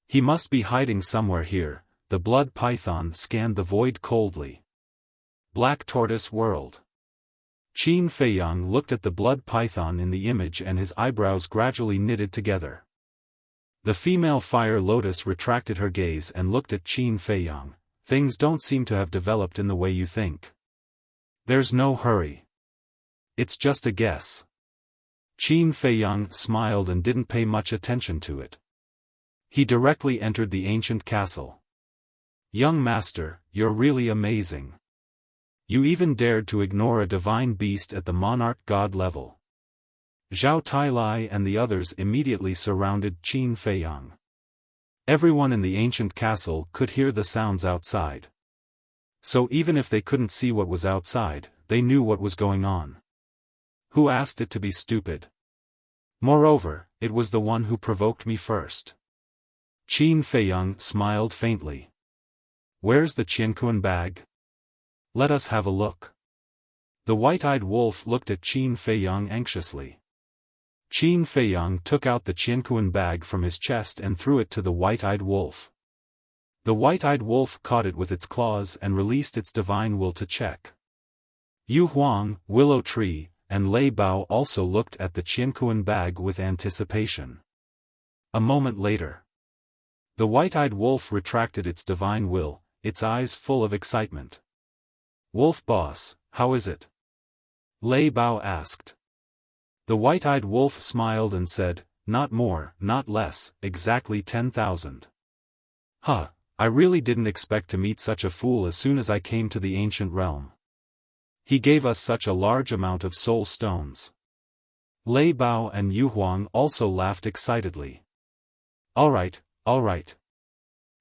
[SPEAKER 1] He must be hiding somewhere here. The blood python scanned the void coldly. Black Tortoise World. Qin Feiyang looked at the blood python in the image and his eyebrows gradually knitted together. The female fire lotus retracted her gaze and looked at Qin Feiyang. Things don't seem to have developed in the way you think. There's no hurry. It's just a guess. Qin Feiyang smiled and didn't pay much attention to it. He directly entered the ancient castle. Young master, you're really amazing. You even dared to ignore a divine beast at the monarch god level. Zhao Tailai and the others immediately surrounded Qin Feiyang. Everyone in the ancient castle could hear the sounds outside. So even if they couldn't see what was outside, they knew what was going on. Who asked it to be stupid? Moreover, it was the one who provoked me first. Qin Feiyang smiled faintly. Where's the Qianquan bag? Let us have a look. The white-eyed wolf looked at Qin Feiyang anxiously. Qin Feiyang took out the Qianquan bag from his chest and threw it to the white-eyed wolf. The white-eyed wolf caught it with its claws and released its divine will to check. Yu Huang, Willow Tree, and Lei Bao also looked at the Qianquan bag with anticipation. A moment later, the white-eyed wolf retracted its divine will, its eyes full of excitement. Wolf boss, how is it? Lei Bao asked. The white-eyed wolf smiled and said, not more, not less, exactly 10,000. Huh, I really didn't expect to meet such a fool as soon as I came to the ancient realm. He gave us such a large amount of soul stones. Lei Bao and Yu Huang also laughed excitedly. Alright, alright.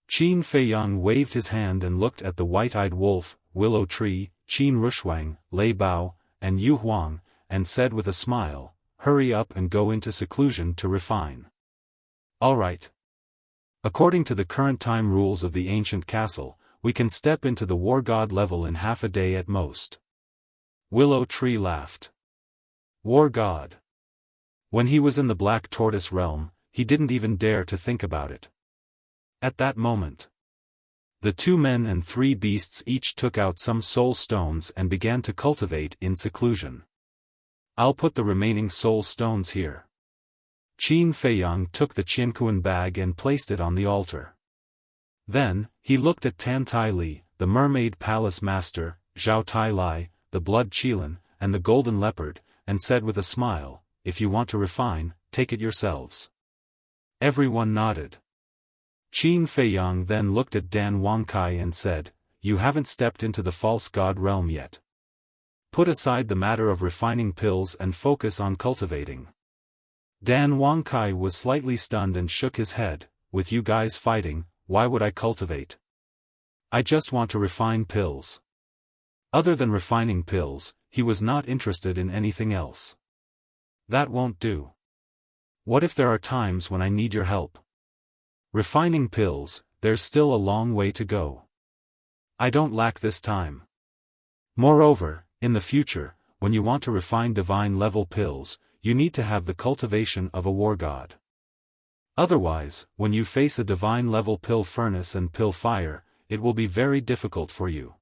[SPEAKER 1] Qin Feiyang waved his hand and looked at the white-eyed wolf, Willow Tree, Qin Rushuang, Lei Bao, and Yu Huang, and said with a smile, "Hurry up and go into seclusion to refine." "All right. According to the current time rules of the ancient castle, we can step into the war god level in half a day at most." Willow Tree laughed. War god. When he was in the Black Tortoise realm, he didn't even dare to think about it. At that moment, the 2 men and 3 beasts each took out some soul stones and began to cultivate in seclusion. "I'll put the remaining soul stones here." Qin Feiyang took the Qiankuan bag and placed it on the altar. Then, he looked at Tan Tai Li, the Mermaid Palace Master, Zhao Tai Lai, the Blood Qilin, and the Golden Leopard, and said with a smile, "If you want to refine, take it yourselves." Everyone nodded. Qin Feiyang then looked at Dan Wangkai and said, "You haven't stepped into the false god realm yet. Put aside the matter of refining pills and focus on cultivating." Dan Wangkai was slightly stunned and shook his head. "With you guys fighting, why would I cultivate? I just want to refine pills." Other than refining pills, he was not interested in anything else. "That won't do. What if there are times when I need your help? Refining pills, there's still a long way to go. I don't lack this time. Moreover, in the future, when you want to refine divine-level pills, you need to have the cultivation of a war god. Otherwise, when you face a divine-level pill furnace and pill fire, it will be very difficult for you."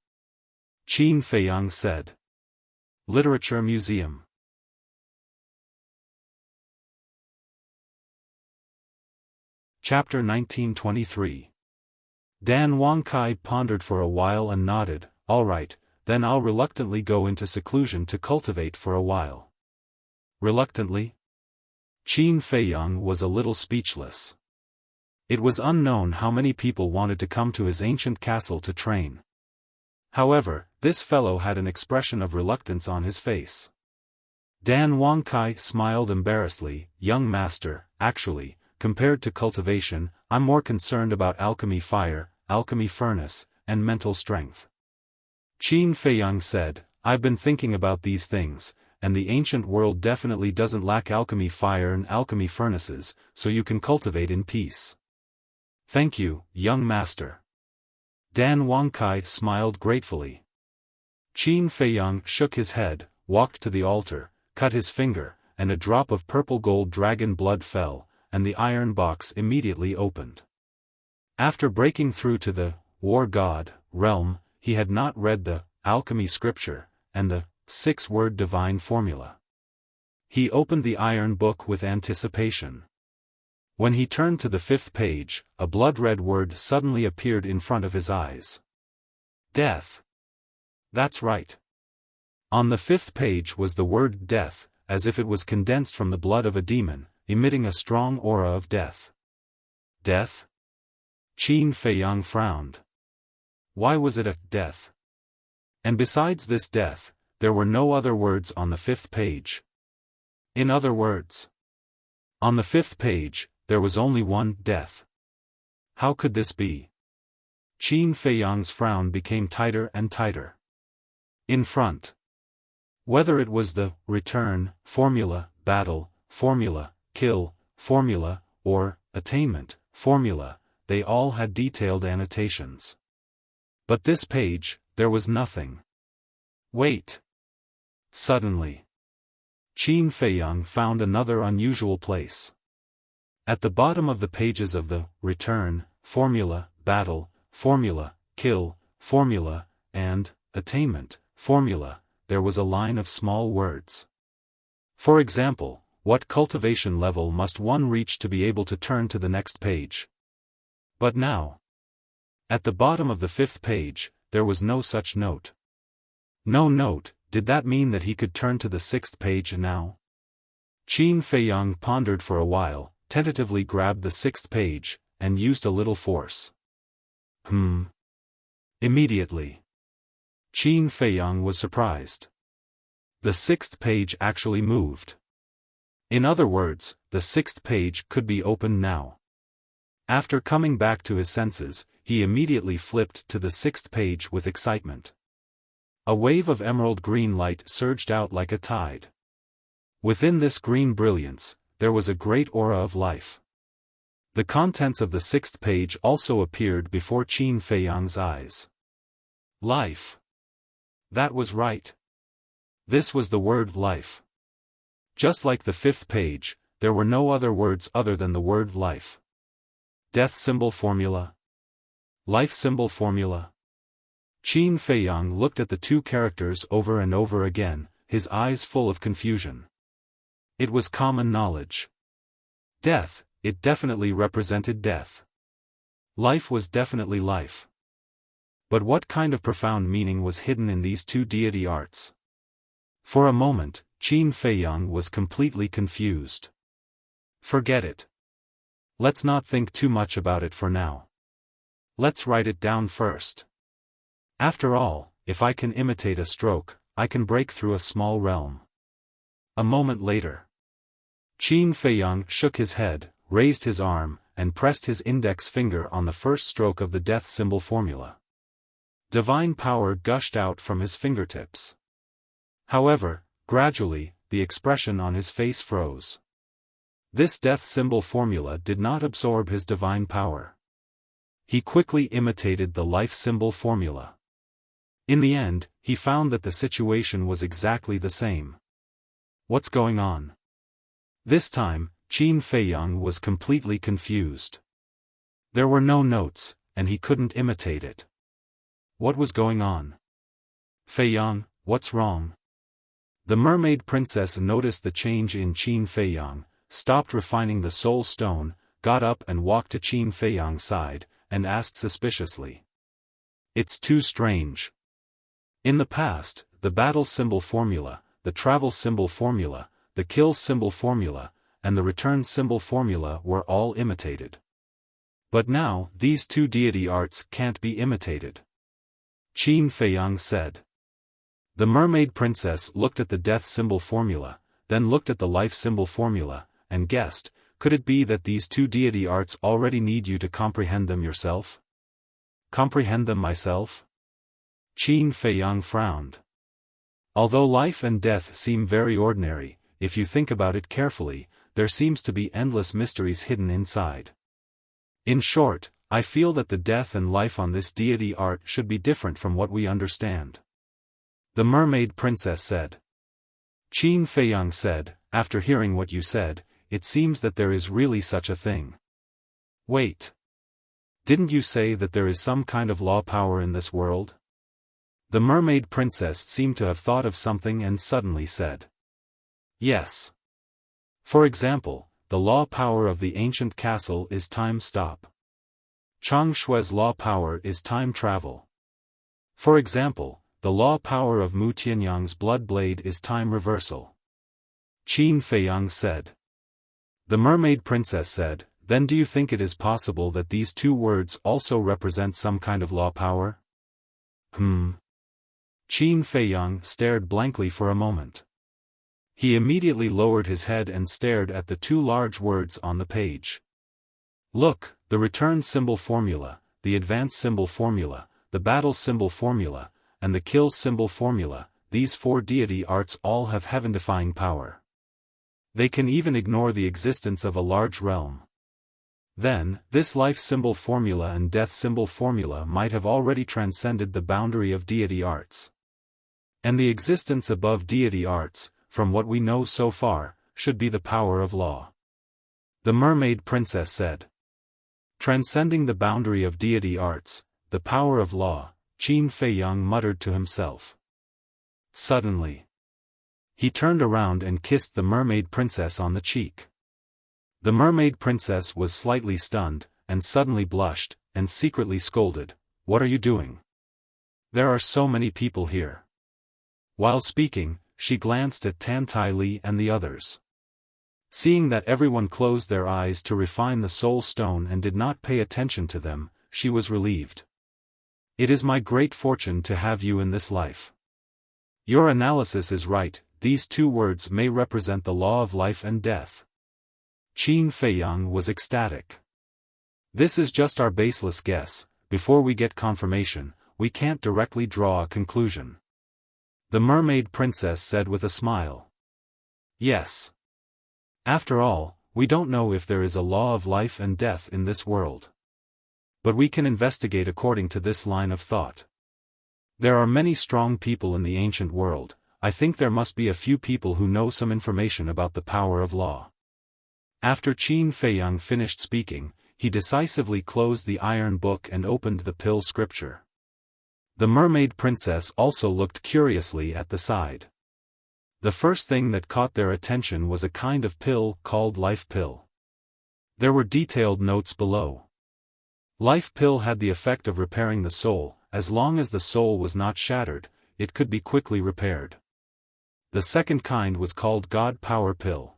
[SPEAKER 1] Qin Feiyang said. Literature Museum. Chapter 1923. Dan Wangkai pondered for a while and nodded, "All right, then I'll reluctantly go into seclusion to cultivate for a while." Reluctantly? Qin Feiyang was a little speechless. It was unknown how many people wanted to come to his ancient castle to train. However, this fellow had an expression of reluctance on his face. Dan Wangkai smiled embarrassedly, "Young master, actually, compared to cultivation, I'm more concerned about alchemy fire, alchemy furnace, and mental strength." Qin Feiyang said, "I've been thinking about these things, and the ancient world definitely doesn't lack alchemy fire and alchemy furnaces, so you can cultivate in peace." "Thank you, young master." Dan Wangkai smiled gratefully. Qin Feiyang shook his head, walked to the altar, cut his finger, and a drop of purple gold dragon blood fell, and the iron box immediately opened. After breaking through to the war god realm, he had not read the alchemy scripture and the 6-word divine formula. He opened the iron book with anticipation. When he turned to the 5th page, a blood-red word suddenly appeared in front of his eyes. Death. That's right. On the 5th page was the word death, as if it was condensed from the blood of a demon, emitting a strong aura of death. Death? Qin Feiyang frowned. Why was it a death? And besides this death, there were no other words on the 5th page. In other words, on the 5th page, there was only one death. How could this be? Qin Feiyang's frown became tighter and tighter. In front. Whether it was the return, formula, battle, formula, kill, formula, or attainment, formula, they all had detailed annotations. But this page, there was nothing. Wait. Suddenly, Qin Feiyang found another unusual place. At the bottom of the pages of the return, formula, battle, formula, kill, formula, and attainment, formula, there was a line of small words. For example, what cultivation level must one reach to be able to turn to the next page? But now, at the bottom of the 5th page, there was no such note. No note. Did that mean that he could turn to the 6th page now? Qin Feiyang pondered for a while, tentatively grabbed the 6th page, and used a little force. Immediately, Qin Feiyang was surprised. The 6th page actually moved. In other words, the 6th page could be opened now. After coming back to his senses, he immediately flipped to the 6th page with excitement. A wave of emerald green light surged out like a tide. Within this green brilliance, there was a great aura of life. The contents of the 6th page also appeared before Qin Feiyang's eyes. Life. That was right. This was the word life. Just like the 5th page, there were no other words other than the word life. Death symbol formula. Life symbol formula. Qin Feiyang looked at the two characters over and over again, his eyes full of confusion. It was common knowledge. Death, it definitely represented death. Life was definitely life. But what kind of profound meaning was hidden in these two deity arts? For a moment, Qin Feiyang was completely confused. Forget it. Let's not think too much about it for now. Let's write it down first. After all, if I can imitate a stroke, I can break through a small realm. A moment later, Qin Feiyang shook his head, raised his arm, and pressed his index finger on the first stroke of the death symbol formula. Divine power gushed out from his fingertips. However, gradually, the expression on his face froze. This death symbol formula did not absorb his divine power. He quickly imitated the life symbol formula. In the end, he found that the situation was exactly the same. What's going on? This time, Qin Feiyang was completely confused. There were no notes, and he couldn't imitate it. What was going on? Feiyang, what's wrong? The mermaid princess noticed the change in Qin Feiyang, stopped refining the soul stone, got up and walked to Qin Feiyang's side, and asked suspiciously. It's too strange. In the past, the battle symbol formula, the travel symbol formula, the kill symbol formula, and the return symbol formula were all imitated. But now, these two deity arts can't be imitated. Qin Feiyang said. The mermaid princess looked at the death symbol formula, then looked at the life symbol formula, and guessed, could it be that these two deity arts already need you to comprehend them yourself? Comprehend them myself? Qin Feiyang frowned. Although life and death seem very ordinary, if you think about it carefully, there seems to be endless mysteries hidden inside. In short, I feel that the death and life on this deity art should be different from what we understand. The mermaid princess said. Qin Feiyang said, after hearing what you said, it seems that there is really such a thing. Wait. Didn't you say that there is some kind of law power in this world? The mermaid princess seemed to have thought of something and suddenly said. Yes. For example, the law power of the ancient castle is time stop. Chang Shui's law power is time travel. For example, the law power of Mu Tianyang's blood blade is time reversal. Qin Feiyang said. The mermaid princess said, then do you think it is possible that these two words also represent some kind of law power? Qin Feiyang stared blankly for a moment. He immediately lowered his head and stared at the two large words on the page. Look, the return symbol formula, the advance symbol formula, the battle symbol formula, and the kill symbol formula, these four deity arts all have heaven-defying power. They can even ignore the existence of a large realm. Then, this life symbol formula and death symbol formula might have already transcended the boundary of deity arts. And the existence above deity arts, from what we know so far, should be the power of law. The mermaid princess said. Transcending the boundary of deity arts, the power of law, Qin Feiyang muttered to himself. Suddenly, he turned around and kissed the mermaid princess on the cheek. The mermaid princess was slightly stunned, and suddenly blushed, and secretly scolded, "What are you doing? There are so many people here." While speaking, she glanced at Tan Tai Li and the others. Seeing that everyone closed their eyes to refine the soul stone and did not pay attention to them, she was relieved. It is my great fortune to have you in this life. Your analysis is right, these two words may represent the law of life and death. Qin Feiyang was ecstatic. This is just our baseless guess, before we get confirmation, we can't directly draw a conclusion. The mermaid princess said with a smile. Yes. After all, we don't know if there is a law of life and death in this world. But we can investigate according to this line of thought. There are many strong people in the ancient world. I think there must be a few people who know some information about the power of law. After Qin Feiyang finished speaking, he decisively closed the iron book and opened the pill scripture. The mermaid princess also looked curiously at the side. The first thing that caught their attention was a kind of pill called life pill. There were detailed notes below. Life pill had the effect of repairing the soul. As long as the soul was not shattered, it could be quickly repaired. The second kind was called God Power Pill.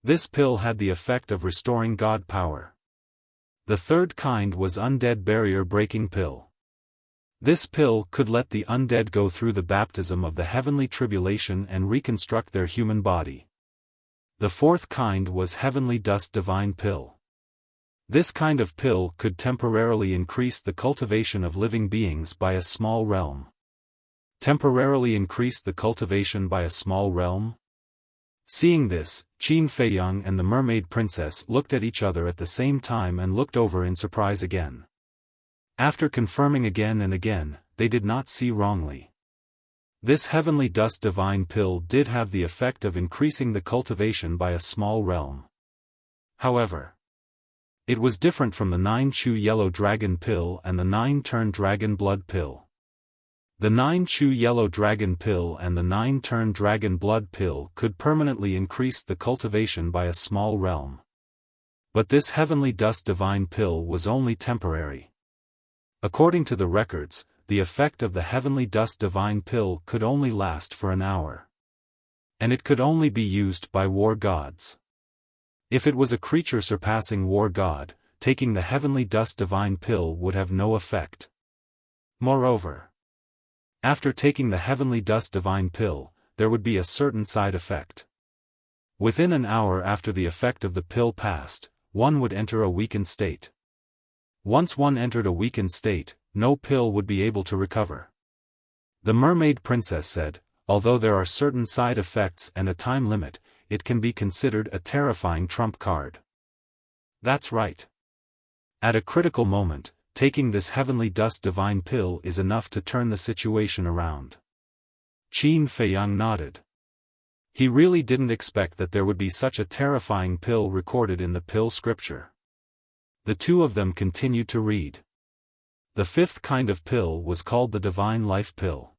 [SPEAKER 1] This pill had the effect of restoring God power. The third kind was Undead Barrier Breaking Pill. This pill could let the undead go through the baptism of the heavenly tribulation and reconstruct their human body. The fourth kind was Heavenly Dust Divine Pill. This kind of pill could temporarily increase the cultivation of living beings by a small realm. Temporarily increase the cultivation by a small realm? Seeing this, Qin Feiyang and the mermaid princess looked at each other at the same time and looked over in surprise again. After confirming again and again, they did not see wrongly. This Heavenly Dust Divine Pill did have the effect of increasing the cultivation by a small realm. However, it was different from the 9-chew Yellow Dragon Pill and the 9-turn Dragon Blood Pill. The 9-chew Yellow Dragon Pill and the 9-turn Dragon Blood Pill could permanently increase the cultivation by a small realm. But this Heavenly Dust Divine Pill was only temporary. According to the records, the effect of the Heavenly Dust Divine Pill could only last for an hour. And it could only be used by war gods. If it was a creature surpassing war god, taking the Heavenly Dust Divine Pill would have no effect. Moreover, after taking the Heavenly Dust Divine Pill, there would be a certain side effect. Within an hour after the effect of the pill passed, one would enter a weakened state. Once one entered a weakened state, no pill would be able to recover. The mermaid princess said, although there are certain side effects and a time limit, it can be considered a terrifying trump card. That's right. At a critical moment, taking this Heavenly Dust Divine Pill is enough to turn the situation around. Qin Feiyang nodded. He really didn't expect that there would be such a terrifying pill recorded in the pill scripture. The two of them continued to read. The fifth kind of pill was called the Divine Life Pill.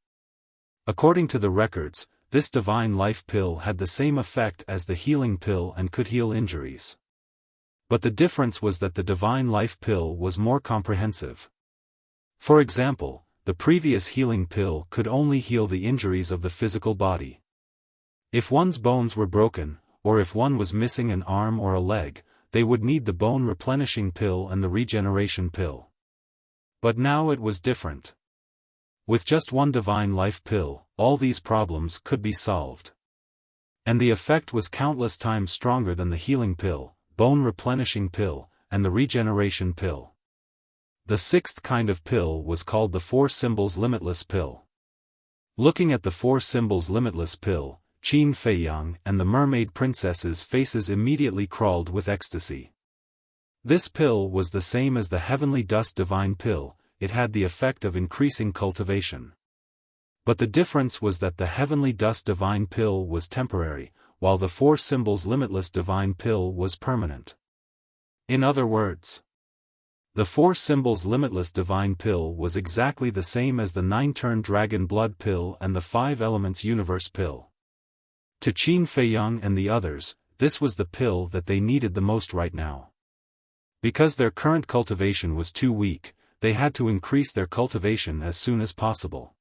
[SPEAKER 1] According to the records, this Divine Life Pill had the same effect as the Healing Pill and could heal injuries. But the difference was that the Divine Life Pill was more comprehensive. For example, the previous Healing Pill could only heal the injuries of the physical body. If one's bones were broken, or if one was missing an arm or a leg, they would need the Bone Replenishing Pill and the Regeneration Pill. But now it was different. With just one Divine Life Pill, all these problems could be solved. And the effect was countless times stronger than the Healing Pill, Bone Replenishing Pill, and the Regeneration Pill. The sixth kind of pill was called the Four Symbols Limitless Pill. Looking at the Four Symbols Limitless Pill, Qin Feiyang and the mermaid princess's faces immediately crawled with ecstasy. This pill was the same as the Heavenly Dust Divine Pill, it had the effect of increasing cultivation. But the difference was that the Heavenly Dust Divine Pill was temporary, while the Four Symbols Limitless Divine Pill was permanent. In other words, the Four Symbols Limitless Divine Pill was exactly the same as the 9-turn Dragon Blood Pill and the 5 Elements Universe Pill. To Qin Feiyang and the others, this was the pill that they needed the most right now. Because their current cultivation was too weak, they had to increase their cultivation as soon as possible.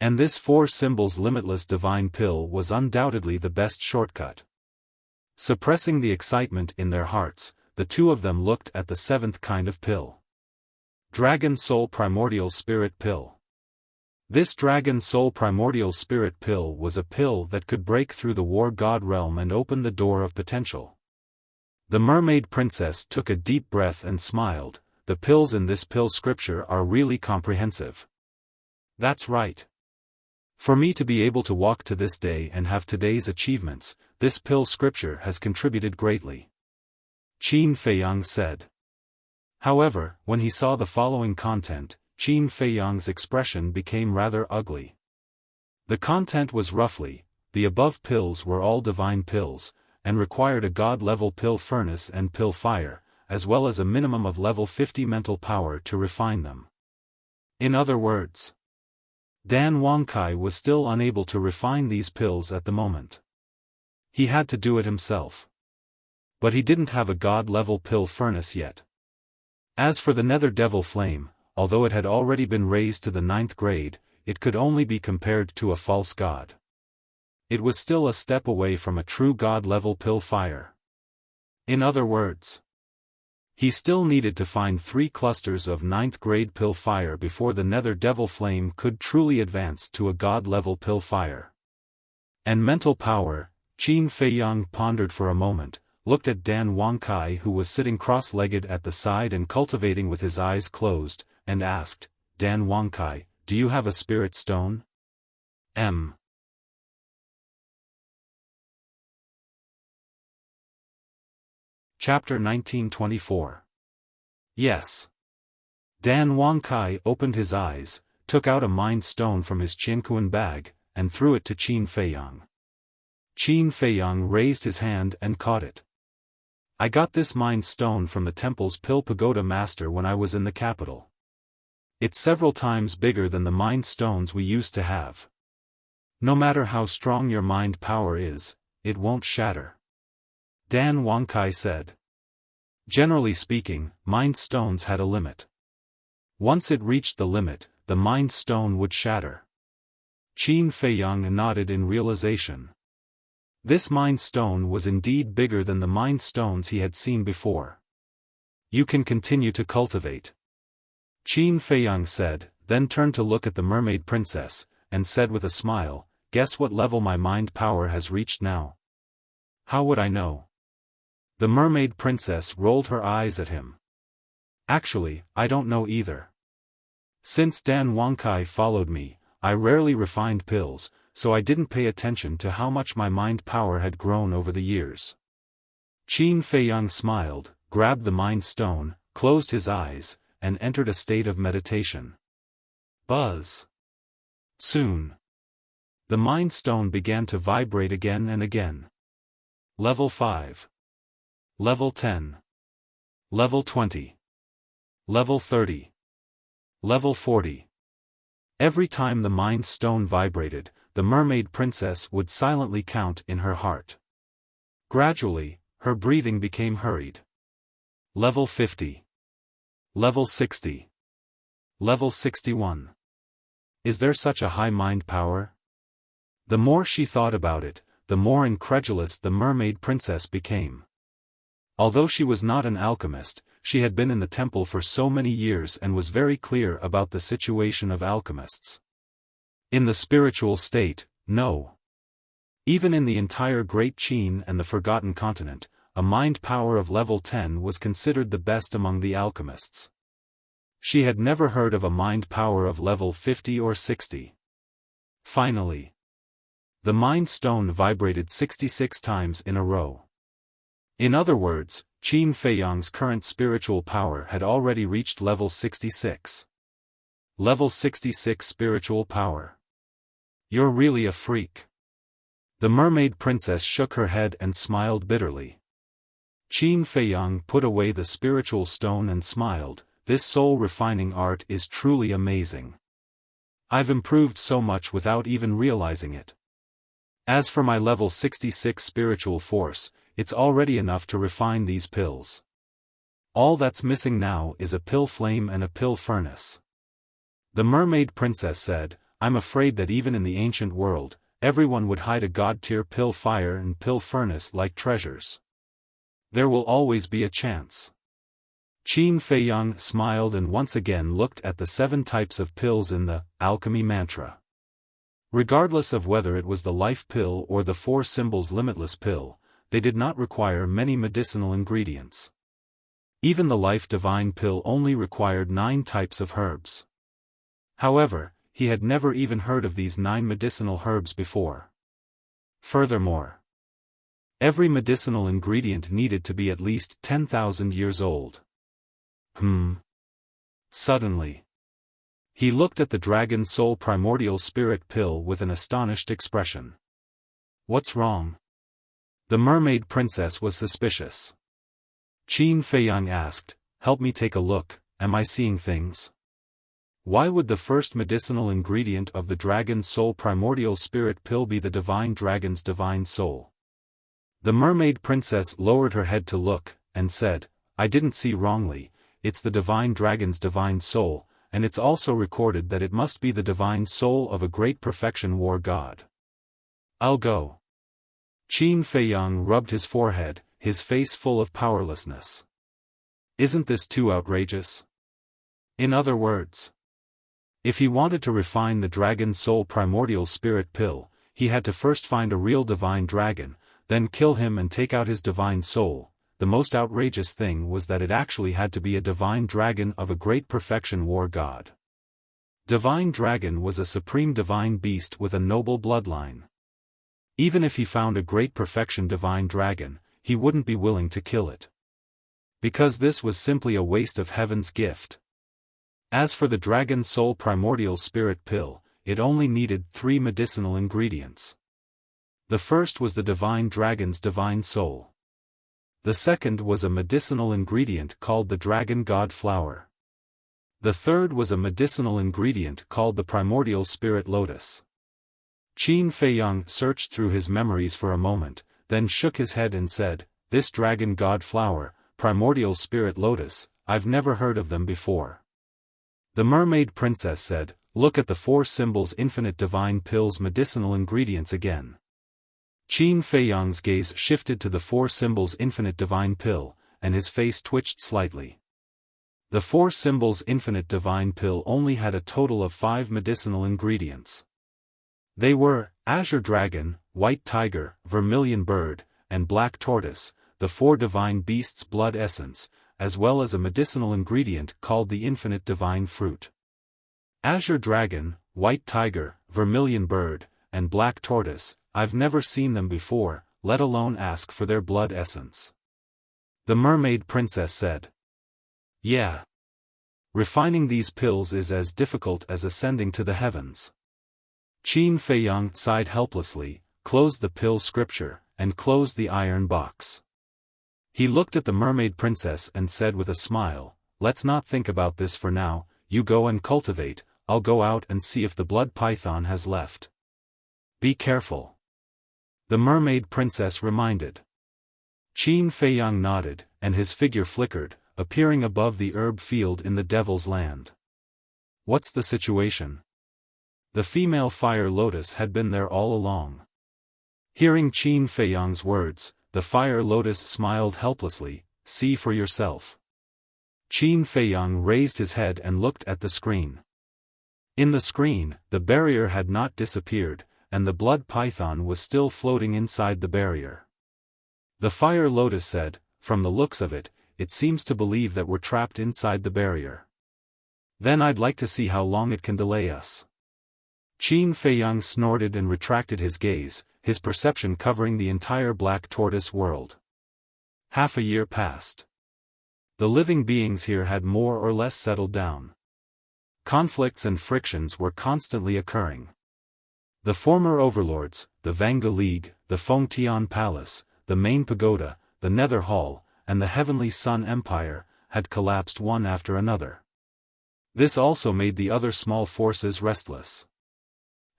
[SPEAKER 1] And this Four Symbols Limitless Divine Pill was undoubtedly the best shortcut. Suppressing the excitement in their hearts, the two of them looked at the seventh kind of pill. Dragon Soul Primordial Spirit Pill. This Dragon Soul Primordial Spirit Pill was a pill that could break through the War God realm and open the door of potential. The mermaid princess took a deep breath and smiled. The pills in this pill scripture are really comprehensive. That's right. For me to be able to walk to this day and have today's achievements, this pill scripture has contributed greatly. Qin Feiyang said. However, when he saw the following content, Qin Feiyang's expression became rather ugly. The content was roughly, the above pills were all divine pills, and required a god-level pill furnace and pill fire, as well as a minimum of level 50 mental power to refine them. In other words, Dan Wangkai was still unable to refine these pills at the moment. He had to do it himself. But he didn't have a god-level pill furnace yet. As for the Nether Devil Flame, although it had already been raised to the 9th grade, it could only be compared to a false god. It was still a step away from a true god-level pill fire. In other words, he still needed to find 3 clusters of 9th grade pill fire before the Nether Devil Flame could truly advance to a god-level pill fire. And mental power, Qin Feiyang pondered for a moment, looked at Dan Wangkai who was sitting cross-legged at the side and cultivating with his eyes closed, and asked, Dan Wangkai, do you have a spirit stone? Chapter 1924. Yes. Dan Wangkai opened his eyes, took out a mind stone from his Qianquan bag, and threw it to Qin Feiyang. Qin Feiyang raised his hand and caught it. I got this mind stone from the temple's Pill Pagoda master when I was in the capital. It's several times bigger than the mind stones we used to have. No matter how strong your mind power is, it won't shatter. Dan Wangkai said. Generally speaking, mind stones had a limit. Once it reached the limit, the mind stone would shatter. Qin Feiyang nodded in realization. This mind stone was indeed bigger than the mind stones he had seen before. You can continue to cultivate. Qin Feiyang said, then turned to look at the mermaid princess, and said with a smile, guess what level my mind power has reached now? How would I know? The mermaid princess rolled her eyes at him. Actually, I don't know either. Since Dan Wangkai followed me, I rarely refined pills, so I didn't pay attention to how much my mind power had grown over the years. Qin Feiyang smiled, grabbed the mind stone, closed his eyes, and entered a state of meditation. Buzz. Soon. The mind stone began to vibrate again and again. Level 5. Level 10. Level 20. Level 30. Level 40. Every time the mind stone vibrated, the mermaid princess would silently count in her heart. Gradually, her breathing became hurried. Level 50. Level 60. Level 61. Is there such a high mind power? The more she thought about it, the more incredulous the mermaid princess became. Although she was not an alchemist, she had been in the temple for so many years and was very clear about the situation of alchemists. In the spiritual state, no. Even in the entire Great Qin and the Forgotten Continent, a mind power of level 10 was considered the best among the alchemists. She had never heard of a mind power of level 50 or 60. Finally, the mind stone vibrated 66 times in a row. In other words, Qin Feiyang's current spiritual power had already reached level 66. Level 66 spiritual power. You're really a freak. The mermaid princess shook her head and smiled bitterly. Qin Feiyang put away the spiritual stone and smiled, this soul-refining art is truly amazing. I've improved so much without even realizing it. As for my level 66 spiritual force, it's already enough to refine these pills. All that's missing now is a pill flame and a pill furnace. The mermaid princess said, I'm afraid that even in the ancient world, everyone would hide a god-tier pill fire and pill furnace like treasures. There will always be a chance. Qin Feiyang smiled and once again looked at the 7 types of pills in the alchemy mantra. Regardless of whether it was the life pill or the 4 symbols limitless pill, they did not require many medicinal ingredients. Even the life divine pill only required 9 types of herbs. However, he had never even heard of these 9 medicinal herbs before. Furthermore, every medicinal ingredient needed to be at least 10,000 years old. Suddenly, he looked at the Dragon Soul Primordial Spirit pill with an astonished expression. What's wrong? The mermaid princess was suspicious. Qin Feiyang asked, help me take a look, am I seeing things? Why would the first medicinal ingredient of the Dragon Soul Primordial Spirit pill be the divine dragon's divine soul? The mermaid princess lowered her head to look, and said, I didn't see wrongly, it's the divine dragon's divine soul, and it's also recorded that it must be the divine soul of a great perfection war god. I'll go. Qin Feiyang rubbed his forehead, his face full of powerlessness. Isn't this too outrageous? In other words, if he wanted to refine the Dragon Soul Primordial Spirit pill, he had to first find a real divine dragon, then kill him and take out his divine soul. The most outrageous thing was that it actually had to be a divine dragon of a great perfection war god. Divine dragon was a supreme divine beast with a noble bloodline. Even if he found a great perfection divine dragon, he wouldn't be willing to kill it. Because this was simply a waste of heaven's gift. As for the Dragon Soul Primordial Spirit pill, it only needed 3 medicinal ingredients. The first was the divine dragon's divine soul. The second was a medicinal ingredient called the Dragon God Flower. The third was a medicinal ingredient called the Primordial Spirit Lotus. Qin Feiyang searched through his memories for a moment, then shook his head and said, this Dragon God Flower, Primordial Spirit Lotus, I've never heard of them before. The mermaid princess said, look at the 4 symbols infinite divine pill's medicinal ingredients again. Qin Feiyang's gaze shifted to the 4 symbols infinite divine pill, and his face twitched slightly. The 4 symbols infinite divine pill only had a total of 5 medicinal ingredients. They were, azure dragon, white tiger, vermilion bird, and black tortoise, the 4 divine beasts' blood essence, as well as a medicinal ingredient called the infinite divine fruit. Azure dragon, white tiger, vermilion bird, and black tortoise, I've never seen them before, let alone ask for their blood essence. The mermaid princess said. Yeah. Refining these pills is as difficult as ascending to the heavens. Qin Feiyang sighed helplessly, closed the pill scripture, and closed the iron box. He looked at the mermaid princess and said with a smile, let's not think about this for now, you go and cultivate, I'll go out and see if the blood python has left. Be careful. The mermaid princess reminded. Qin Feiyang nodded, and his figure flickered, appearing above the herb field in the Devil's Land. What's the situation? The female fire lotus had been there all along. Hearing Qin Feiyang's words, the fire lotus smiled helplessly, see for yourself. Qin Feiyang raised his head and looked at the screen. In the screen, the barrier had not disappeared, and the blood python was still floating inside the barrier. The fire lotus said, from the looks of it, it seems to believe that we're trapped inside the barrier. Then I'd like to see how long it can delay us. Qin Feiyang snorted and retracted his gaze, his perception covering the entire black tortoise world. Half a year passed. The living beings here had more or less settled down. Conflicts and frictions were constantly occurring. The former overlords, the Vanga League, the Fengtian Palace, the main pagoda, the Nether Hall, and the Heavenly Sun Empire, had collapsed one after another. This also made the other small forces restless.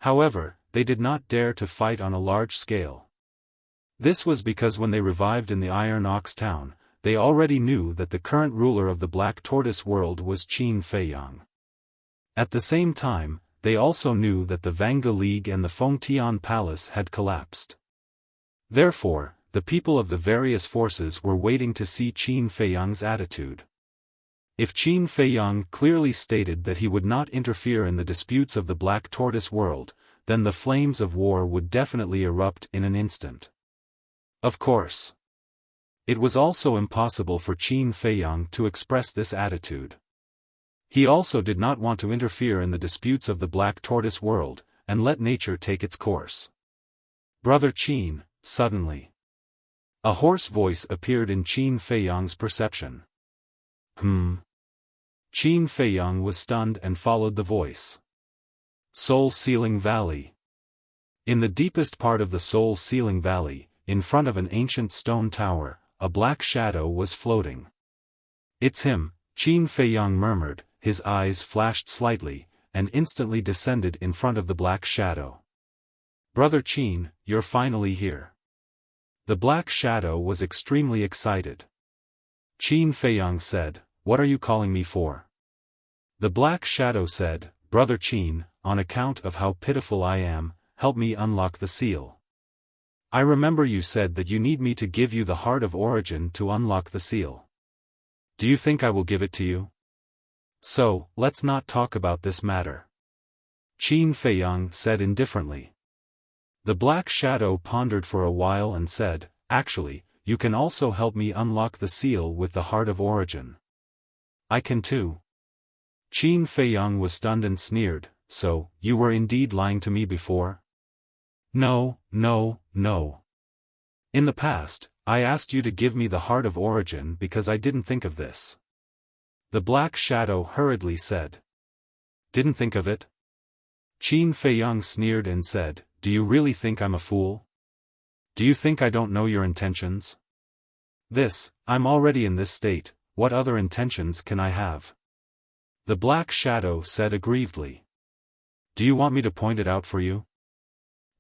[SPEAKER 1] However, they did not dare to fight on a large scale. This was because when they revived in the Iron Ox town, they already knew that the current ruler of the Black Tortoise world was Qin Feiyang. At the same time, they also knew that the Vanga League and the Fengtian Palace had collapsed. Therefore, the people of the various forces were waiting to see Qin Feiyang's attitude. If Qin Feiyang clearly stated that he would not interfere in the disputes of the Black Tortoise world, then the flames of war would definitely erupt in an instant. Of course, it was also impossible for Qin Feiyang to express this attitude. He also did not want to interfere in the disputes of the Black Tortoise world, and let nature take its course. Brother Qin, suddenly. A hoarse voice appeared in Qin Feiyang's perception. Qin Feiyang was stunned and followed the voice. Soul Sealing Valley. In the deepest part of the Soul Sealing Valley, in front of an ancient stone tower, a black shadow was floating. It's him, Qin Feiyang murmured, his eyes flashed slightly, and instantly descended in front of the black shadow. Brother Qin, you're finally here. The black shadow was extremely excited. Qin Feiyang said, what are you calling me for? The black shadow said, Brother Qin, on account of how pitiful I am, help me unlock the seal. I remember you said that you need me to give you the Heart of Origin to unlock the seal. Do you think I will give it to you? So, let's not talk about this matter. Qin Feiyang said indifferently. The black shadow pondered for a while and said, actually, you can also help me unlock the seal with the Heart of Origin. I can too. Qin Feiyang was stunned and sneered, so, you were indeed lying to me before? No. In the past, I asked you to give me the Heart of Origin because I didn't think of this. The black shadow hurriedly said. Didn't think of it? Qin Feiyang sneered and said, do you really think I'm a fool? Do you think I don't know your intentions? I'm already in this state, what other intentions can I have? The black shadow said aggrievedly. Do you want me to point it out for you?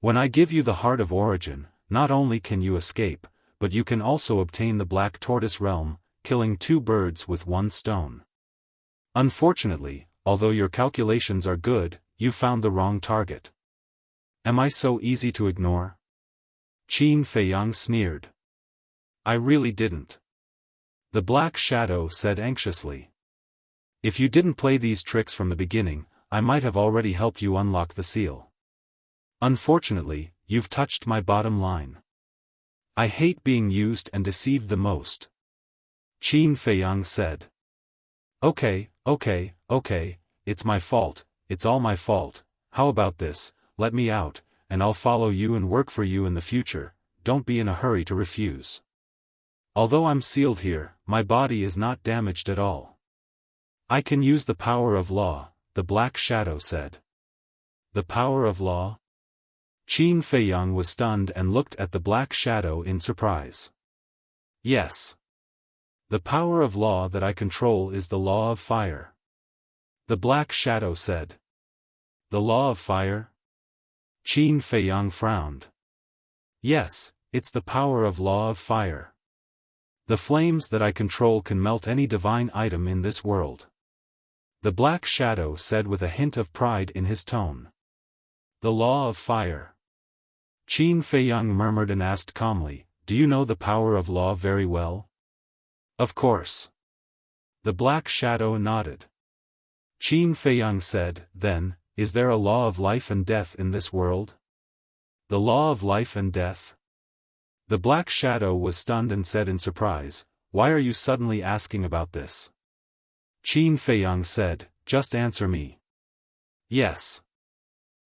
[SPEAKER 1] When I give you the Heart of Origin, not only can you escape, but you can also obtain the Black Tortoise realm, killing 2 birds with 1 stone. Unfortunately, although your calculations are good, you found the wrong target. Am I so easy to ignore? Qin Feiyang sneered. I really didn't. The black shadow said anxiously. If you didn't play these tricks from the beginning, I might have already helped you unlock the seal. Unfortunately, you've touched my bottom line. I hate being used and deceived the most. Qin Feiyang said. Okay, it's my fault, it's all my fault. How about this, let me out, and I'll follow you and work for you in the future, don't be in a hurry to refuse. Although I'm sealed here, my body is not damaged at all. I can use the power of law, the black shadow said. The power of law? Qin Feiyang was stunned and looked at the black shadow in surprise. Yes. The power of law that I control is the law of fire. The black shadow said. The law of fire? Qin Feiyang frowned. Yes, it's the power of law of fire. The flames that I control can melt any divine item in this world. The black shadow said with a hint of pride in his tone. The law of fire. Qin Feiyang murmured and asked calmly, do you know the power of law very well? Of course. The black shadow nodded. Qin Feiyang said, then, is there a law of life and death in this world? The law of life and death? The black shadow was stunned and said in surprise, why are you suddenly asking about this? Qin Feiyang said, just answer me. Yes.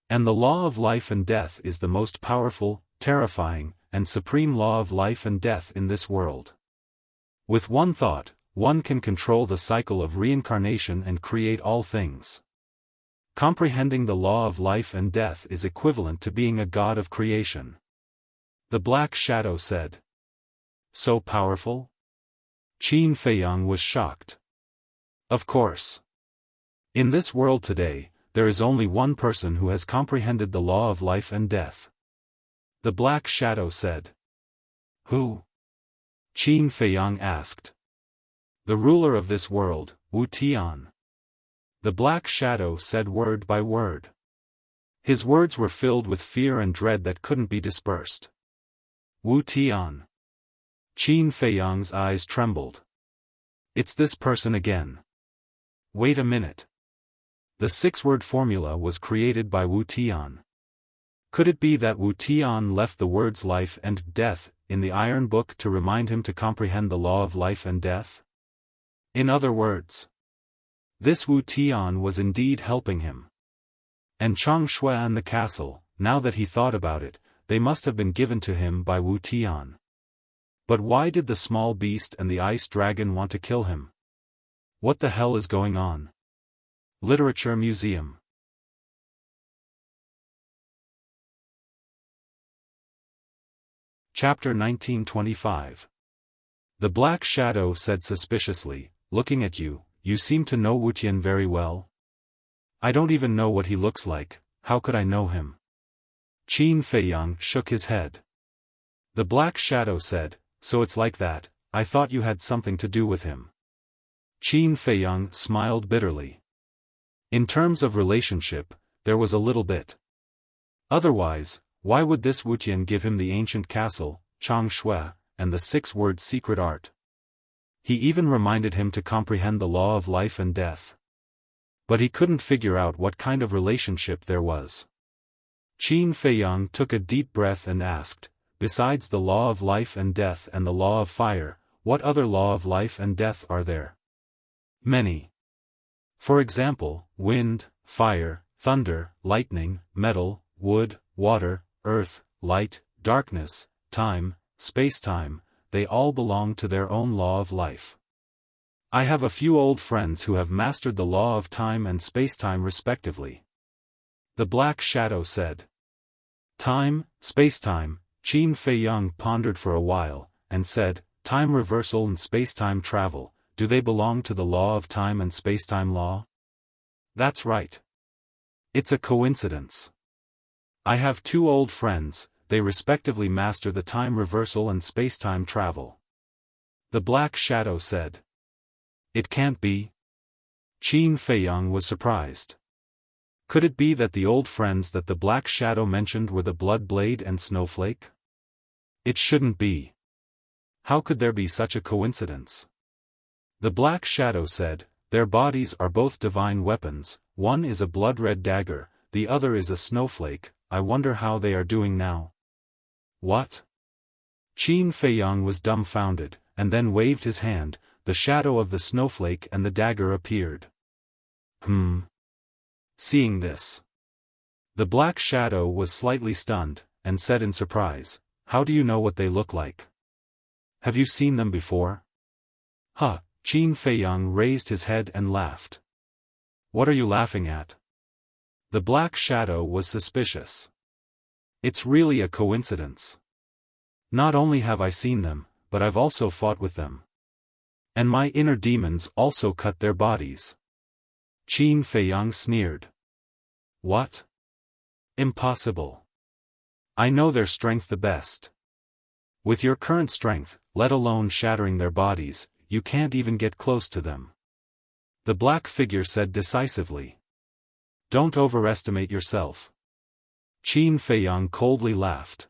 [SPEAKER 1] And the law of life and death is the most powerful, terrifying, and supreme law of life and death in this world. With one thought, one can control the cycle of reincarnation and create all things. Comprehending the law of life and death is equivalent to being a god of creation. The black shadow said. So powerful? Qin Feiyang was shocked. Of course. In this world today, there is only one person who has comprehended the law of life and death. The black shadow said. Who? Qin Feiyang asked. The ruler of this world, Wuxia. The black shadow said word by word. His words were filled with fear and dread that couldn't be dispersed. Wuxia. Qin Feiyang's eyes trembled. It's this person again. Wait a minute. The 6-word formula was created by Wuxia. Could it be that Wuxia left the words life and death in the Iron Book to remind him to comprehend the law of life and death? In other words, This Wu Tian was indeed helping him. And Chang Shui and the castle, now that he thought about it, they must have been given to him by Wu Tian. But why did the small beast and the ice dragon want to kill him? What the hell is going on? Literature Museum. Chapter 1925. The Black Shadow said suspiciously, looking at you, you seem to know Wu Tian very well. I don't even know what he looks like, how could I know him? Qin Feiyang shook his head. The Black Shadow said, so it's like that, I thought you had something to do with him. Qin Feiyang smiled bitterly. In terms of relationship, there was a little bit. Otherwise, why would this Wu Tian give him the ancient castle, Chang Shui, and the 6-word secret art? He even reminded him to comprehend the law of life and death. But he couldn't figure out what kind of relationship there was. Qin Feiyang took a deep breath and asked, besides the law of life and death and the law of fire, what other law of life and death are there? Many. For example, wind, fire, thunder, lightning, metal, wood, water, earth, light, darkness, time, space-time, they all belong to their own law of life. I have a few old friends who have mastered the law of time and space-time respectively. The Black Shadow said. Time, space-time, Qin Feiyang pondered for a while, and said, time reversal and space-time travel, do they belong to the law of time and space-time law? That's right. It's a coincidence. I have 2 old friends, they respectively master the time reversal and space-time travel. The Black Shadow said. It can't be. Qin Feiyang was surprised. Could it be that the old friends that the Black Shadow mentioned were the Blood Blade and Snowflake? It shouldn't be. How could there be such a coincidence? The Black Shadow said, their bodies are both divine weapons, one is a blood-red dagger, the other is a snowflake, I wonder how they are doing now. What? Qin Feiyang was dumbfounded, and then waved his hand, the shadow of the snowflake and the dagger appeared. Seeing this, the Black Shadow was slightly stunned, and said in surprise, how do you know what they look like? Have you seen them before? Huh, Qin Feiyang raised his head and laughed. What are you laughing at? The Black Shadow was suspicious. It's really a coincidence. Not only have I seen them, but I've also fought with them. And my inner demons also cut their bodies. Qin Feiyang sneered. What? Impossible. I know their strength the best. With your current strength, let alone shattering their bodies, you can't even get close to them. The black figure said decisively. Don't overestimate yourself. Qin Feiyang coldly laughed.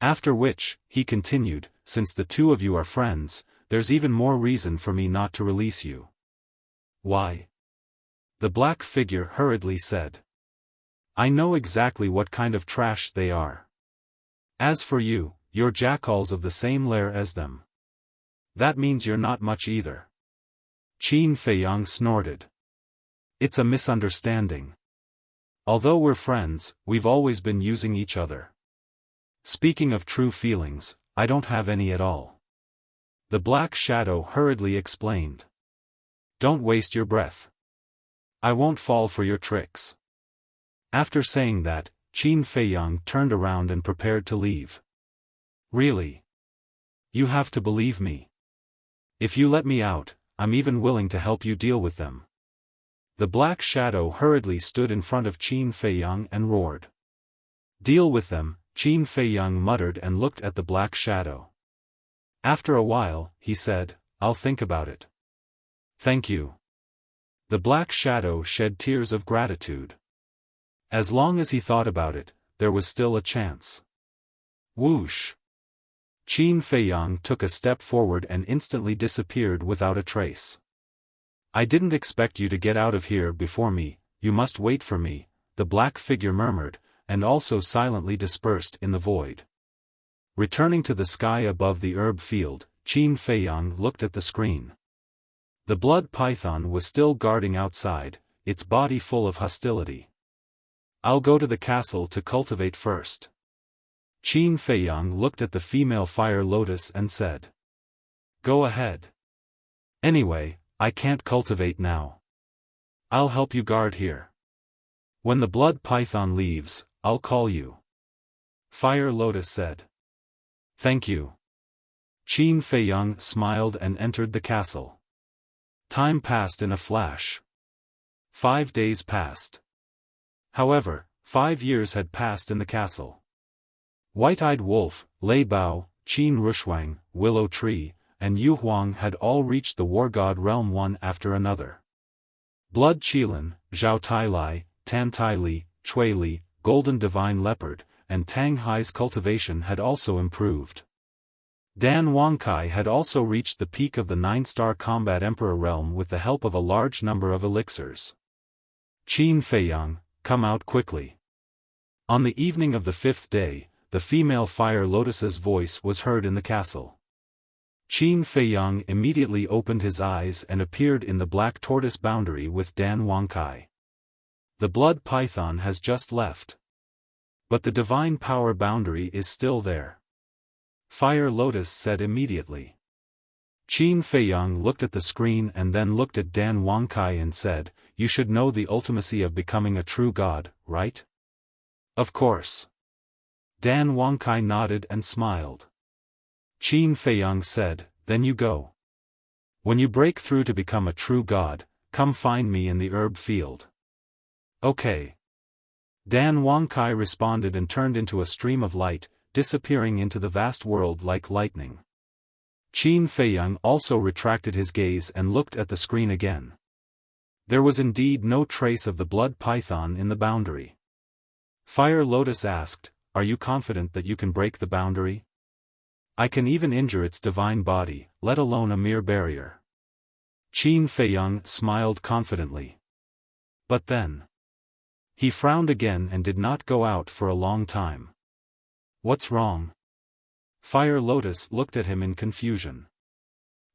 [SPEAKER 1] After which, he continued, since the 2 of you are friends, there's even more reason for me not to release you. Why? The black figure hurriedly said. I know exactly what kind of trash they are. As for you, you're jackals of the same lair as them. That means you're not much either. Qin Feiyang snorted. It's a misunderstanding. Although we're friends, we've always been using each other. Speaking of true feelings, I don't have any at all. The Black Shadow hurriedly explained. Don't waste your breath. I won't fall for your tricks. After saying that, Qin Feiyang turned around and prepared to leave. Really? You have to believe me. If you let me out, I'm even willing to help you deal with them. The Black Shadow hurriedly stood in front of Qin Feiyang and roared. Deal with them, Qin Feiyang muttered and looked at the Black Shadow. After a while, he said, I'll think about it. Thank you. The Black Shadow shed tears of gratitude. As long as he thought about it, there was still a chance. Whoosh! Qin Feiyang took a step forward and instantly disappeared without a trace. I didn't expect you to get out of here before me, you must wait for me, the black figure murmured, and also silently dispersed in the void. Returning to the sky above the herb field, Qin Feiyang looked at the screen. The blood python was still guarding outside, its body full of hostility. "I'll go to the castle to cultivate first." Qin Feiyang looked at the female fire lotus and said. "Go ahead. Anyway, I can't cultivate now. I'll help you guard here. When the blood python leaves, I'll call you." Fire lotus said. "Thank you." Qin Feiyang smiled and entered the castle. Time passed in a flash. 5 days passed. However, 5 years had passed in the castle. White-Eyed Wolf, Lei Bao, Qin Rushuang, Willow Tree, and Yu Huang had all reached the War God realm one after another. Blood Qilin, Zhao Tailai, Tan Taili, Chui Li, Golden Divine Leopard, and Tang Hai's cultivation had also improved. Dan Wangkai had also reached the peak of the 9-star Combat Emperor realm with the help of a large number of elixirs. Qin Feiyang, come out quickly. On the evening of the 5th day, the female fire lotus's voice was heard in the castle. Qin Feiyang immediately opened his eyes and appeared in the black tortoise boundary with Dan Wangkai. The blood python has just left. But the divine power boundary is still there. Fire Lotus said immediately. Qin Feiyang looked at the screen and then looked at Dan Wangkai and said, "You should know the ultimacy of becoming a true god, right?" "Of course." Dan Wangkai nodded and smiled. Qin Feiyang said, "Then you go. When you break through to become a true god, come find me in the herb field." "Okay." Dan Wangkai responded and turned into a stream of light, disappearing into the vast world like lightning. Qin Feiyang also retracted his gaze and looked at the screen again. There was indeed no trace of the blood python in the boundary. Fire Lotus asked, "Are you confident that you can break the boundary? I can even injure its divine body, let alone a mere barrier." Qin Feiyang smiled confidently. But then, he frowned again and did not go out for a long time. "What's wrong?" Fire Lotus looked at him in confusion.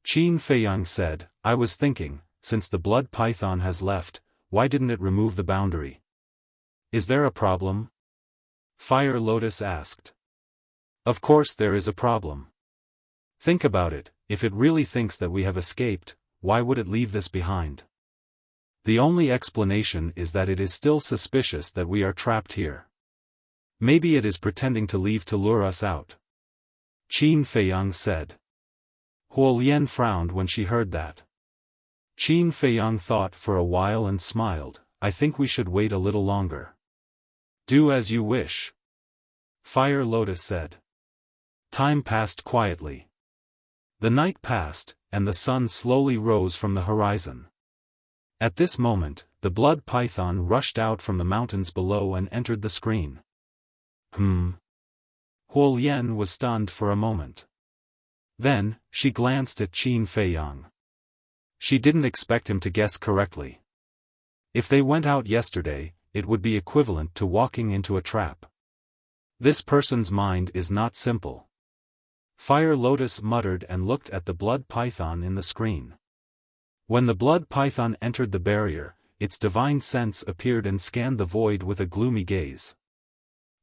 [SPEAKER 1] Qin Feiyang said, "I was thinking, since the blood python has left, why didn't it remove the boundary? Is there a problem?" Fire Lotus asked. "Of course there is a problem. Think about it, if it really thinks that we have escaped, why would it leave this behind? The only explanation is that it is still suspicious that we are trapped here. Maybe it is pretending to leave to lure us out." Qin Feiyang said. Huo Lian frowned when she heard that. Qin Feiyang thought for a while and smiled, "I think we should wait a little longer." "Do as you wish." Fire Lotus said. Time passed quietly. The night passed, and the sun slowly rose from the horizon. At this moment, the blood python rushed out from the mountains below and entered the screen. Huo Lian was stunned for a moment. Then, she glanced at Qin Feiyang. She didn't expect him to guess correctly. If they went out yesterday, it would be equivalent to walking into a trap. This person's mind is not simple. Fire Lotus muttered and looked at the blood python in the screen. When the blood python entered the barrier, its divine sense appeared and scanned the void with a gloomy gaze.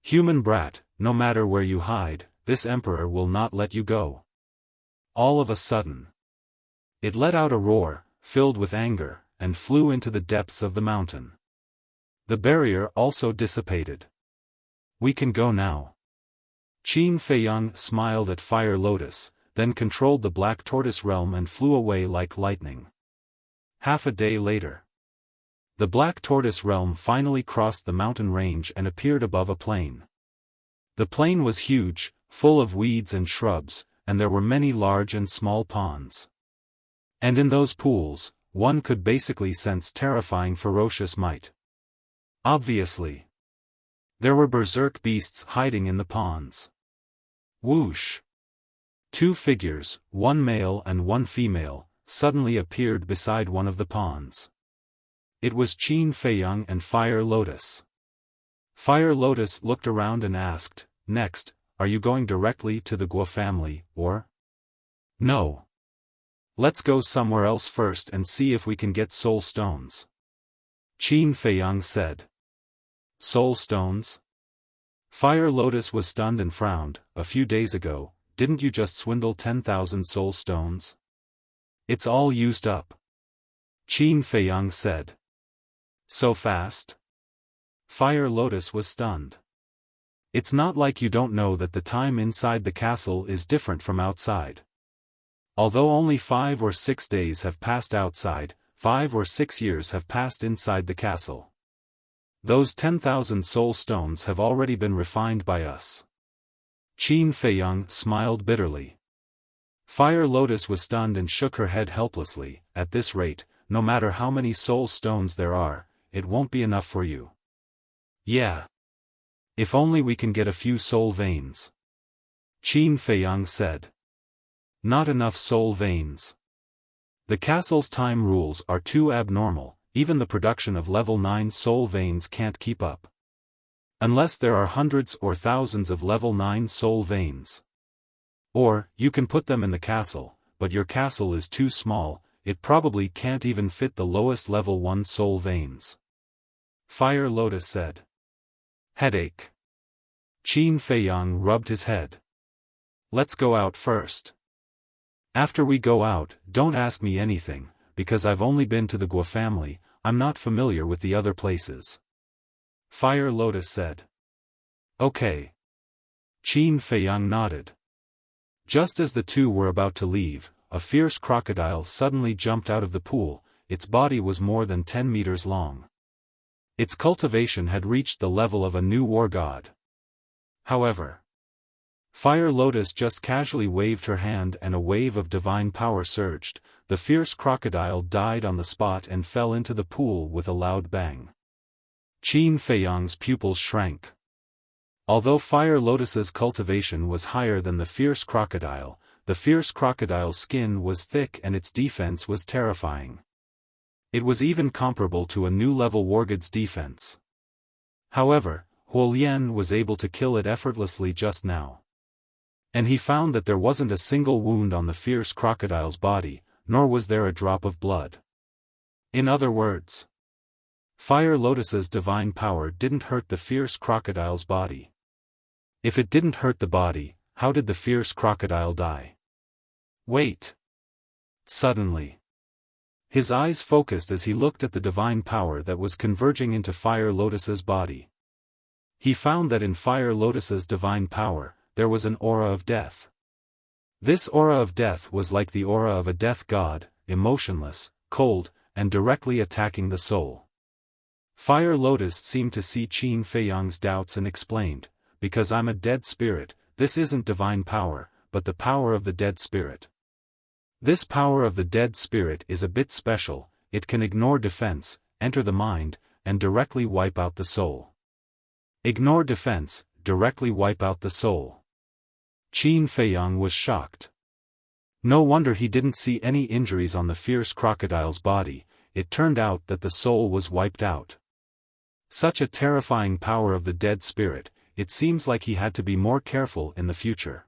[SPEAKER 1] "Human brat, no matter where you hide, this emperor will not let you go." All of a sudden, it let out a roar, filled with anger, and flew into the depths of the mountain. The barrier also dissipated. "We can go now." Qin Feiyang smiled at Fire Lotus, then controlled the Black Tortoise realm and flew away like lightning. Half a day later, the Black Tortoise realm finally crossed the mountain range and appeared above a plain. The plain was huge, full of weeds and shrubs, and there were many large and small ponds. And in those pools, one could basically sense terrifying ferocious might. Obviously, there were berserk beasts hiding in the ponds. Whoosh! 2 figures, one male and one female, suddenly appeared beside one of the ponds. It was Qin Feiyang and Fire Lotus. Fire Lotus looked around and asked, "Next, are you going directly to the Guo family, or?" "No. Let's go somewhere else first and see if we can get soul stones. Qin Feiyang said. Soul stones? Fire Lotus was stunned and frowned. A few days ago, didn't you just swindle 10,000 soul stones? It's all used up. Qin Feiyang said. So fast? Fire Lotus was stunned. It's not like you don't know that the time inside the castle is different from outside. Although only 5 or 6 days have passed outside, 5 or 6 years have passed inside the castle. Those 10,000 soul stones have already been refined by us. Qin Feiyang smiled bitterly. Fire Lotus was stunned and shook her head helplessly. At this rate, no matter how many soul stones there are, it won't be enough for you. Yeah. If only we can get a few soul veins. Qin Feiyang said. Not enough soul veins. The castle's time rules are too abnormal, even the production of level 9 soul veins can't keep up. Unless there are hundreds or thousands of level 9 soul veins. Or, you can put them in the castle, but your castle is too small, it probably can't even fit the lowest level 1 soul veins. Fire Lotus said. Headache. Qin Feiyang rubbed his head. Let's go out first. After we go out, don't ask me anything, because I've only been to the Guo family, I'm not familiar with the other places. Fire Lotus said. Okay. Qin Feiyang nodded. Just as the two were about to leave, a fierce crocodile suddenly jumped out of the pool. Its body was more than 10 meters long. Its cultivation had reached the level of a new war god. However, Fire Lotus just casually waved her hand and a wave of divine power surged. The fierce crocodile died on the spot and fell into the pool with a loud bang. Qin Feiyang's pupils shrank. Although Fire Lotus's cultivation was higher than the fierce crocodile's skin was thick and its defense was terrifying. It was even comparable to a new level wargod's defense. However, Huolian was able to kill it effortlessly just now. And he found that there wasn't a single wound on the fierce crocodile's body, nor was there a drop of blood. In other words, Fire Lotus's divine power didn't hurt the fierce crocodile's body. If it didn't hurt the body, how did the fierce crocodile die? Wait. Suddenly, his eyes focused as he looked at the divine power that was converging into Fire Lotus's body. He found that in Fire Lotus's divine power, there was an aura of death. This aura of death was like the aura of a death god, emotionless, cold, and directly attacking the soul. Fire Lotus seemed to see Qin Feiyang's doubts and explained, because I'm a dead spirit, this isn't divine power, but the power of the dead spirit. This power of the dead spirit is a bit special, it can ignore defense, enter the mind, and directly wipe out the soul. Ignore defense, directly wipe out the soul. Qin Feiyang was shocked. No wonder he didn't see any injuries on the fierce crocodile's body, it turned out that the soul was wiped out. Such a terrifying power of the dead spirit, it seems like he had to be more careful in the future.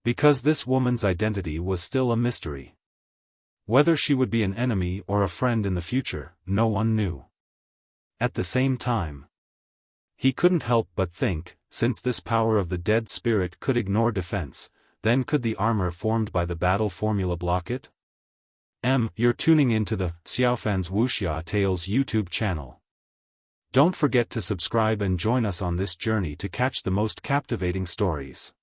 [SPEAKER 1] Because this woman's identity was still a mystery. Whether she would be an enemy or a friend in the future, no one knew. At the same time, he couldn't help but think, since this power of the dead spirit could ignore defense, then could the armor formed by the battle formula block it? You're tuning into the Xiaofan's Wuxia Tales YouTube channel. Don't forget to subscribe and join us on this journey to catch the most captivating stories.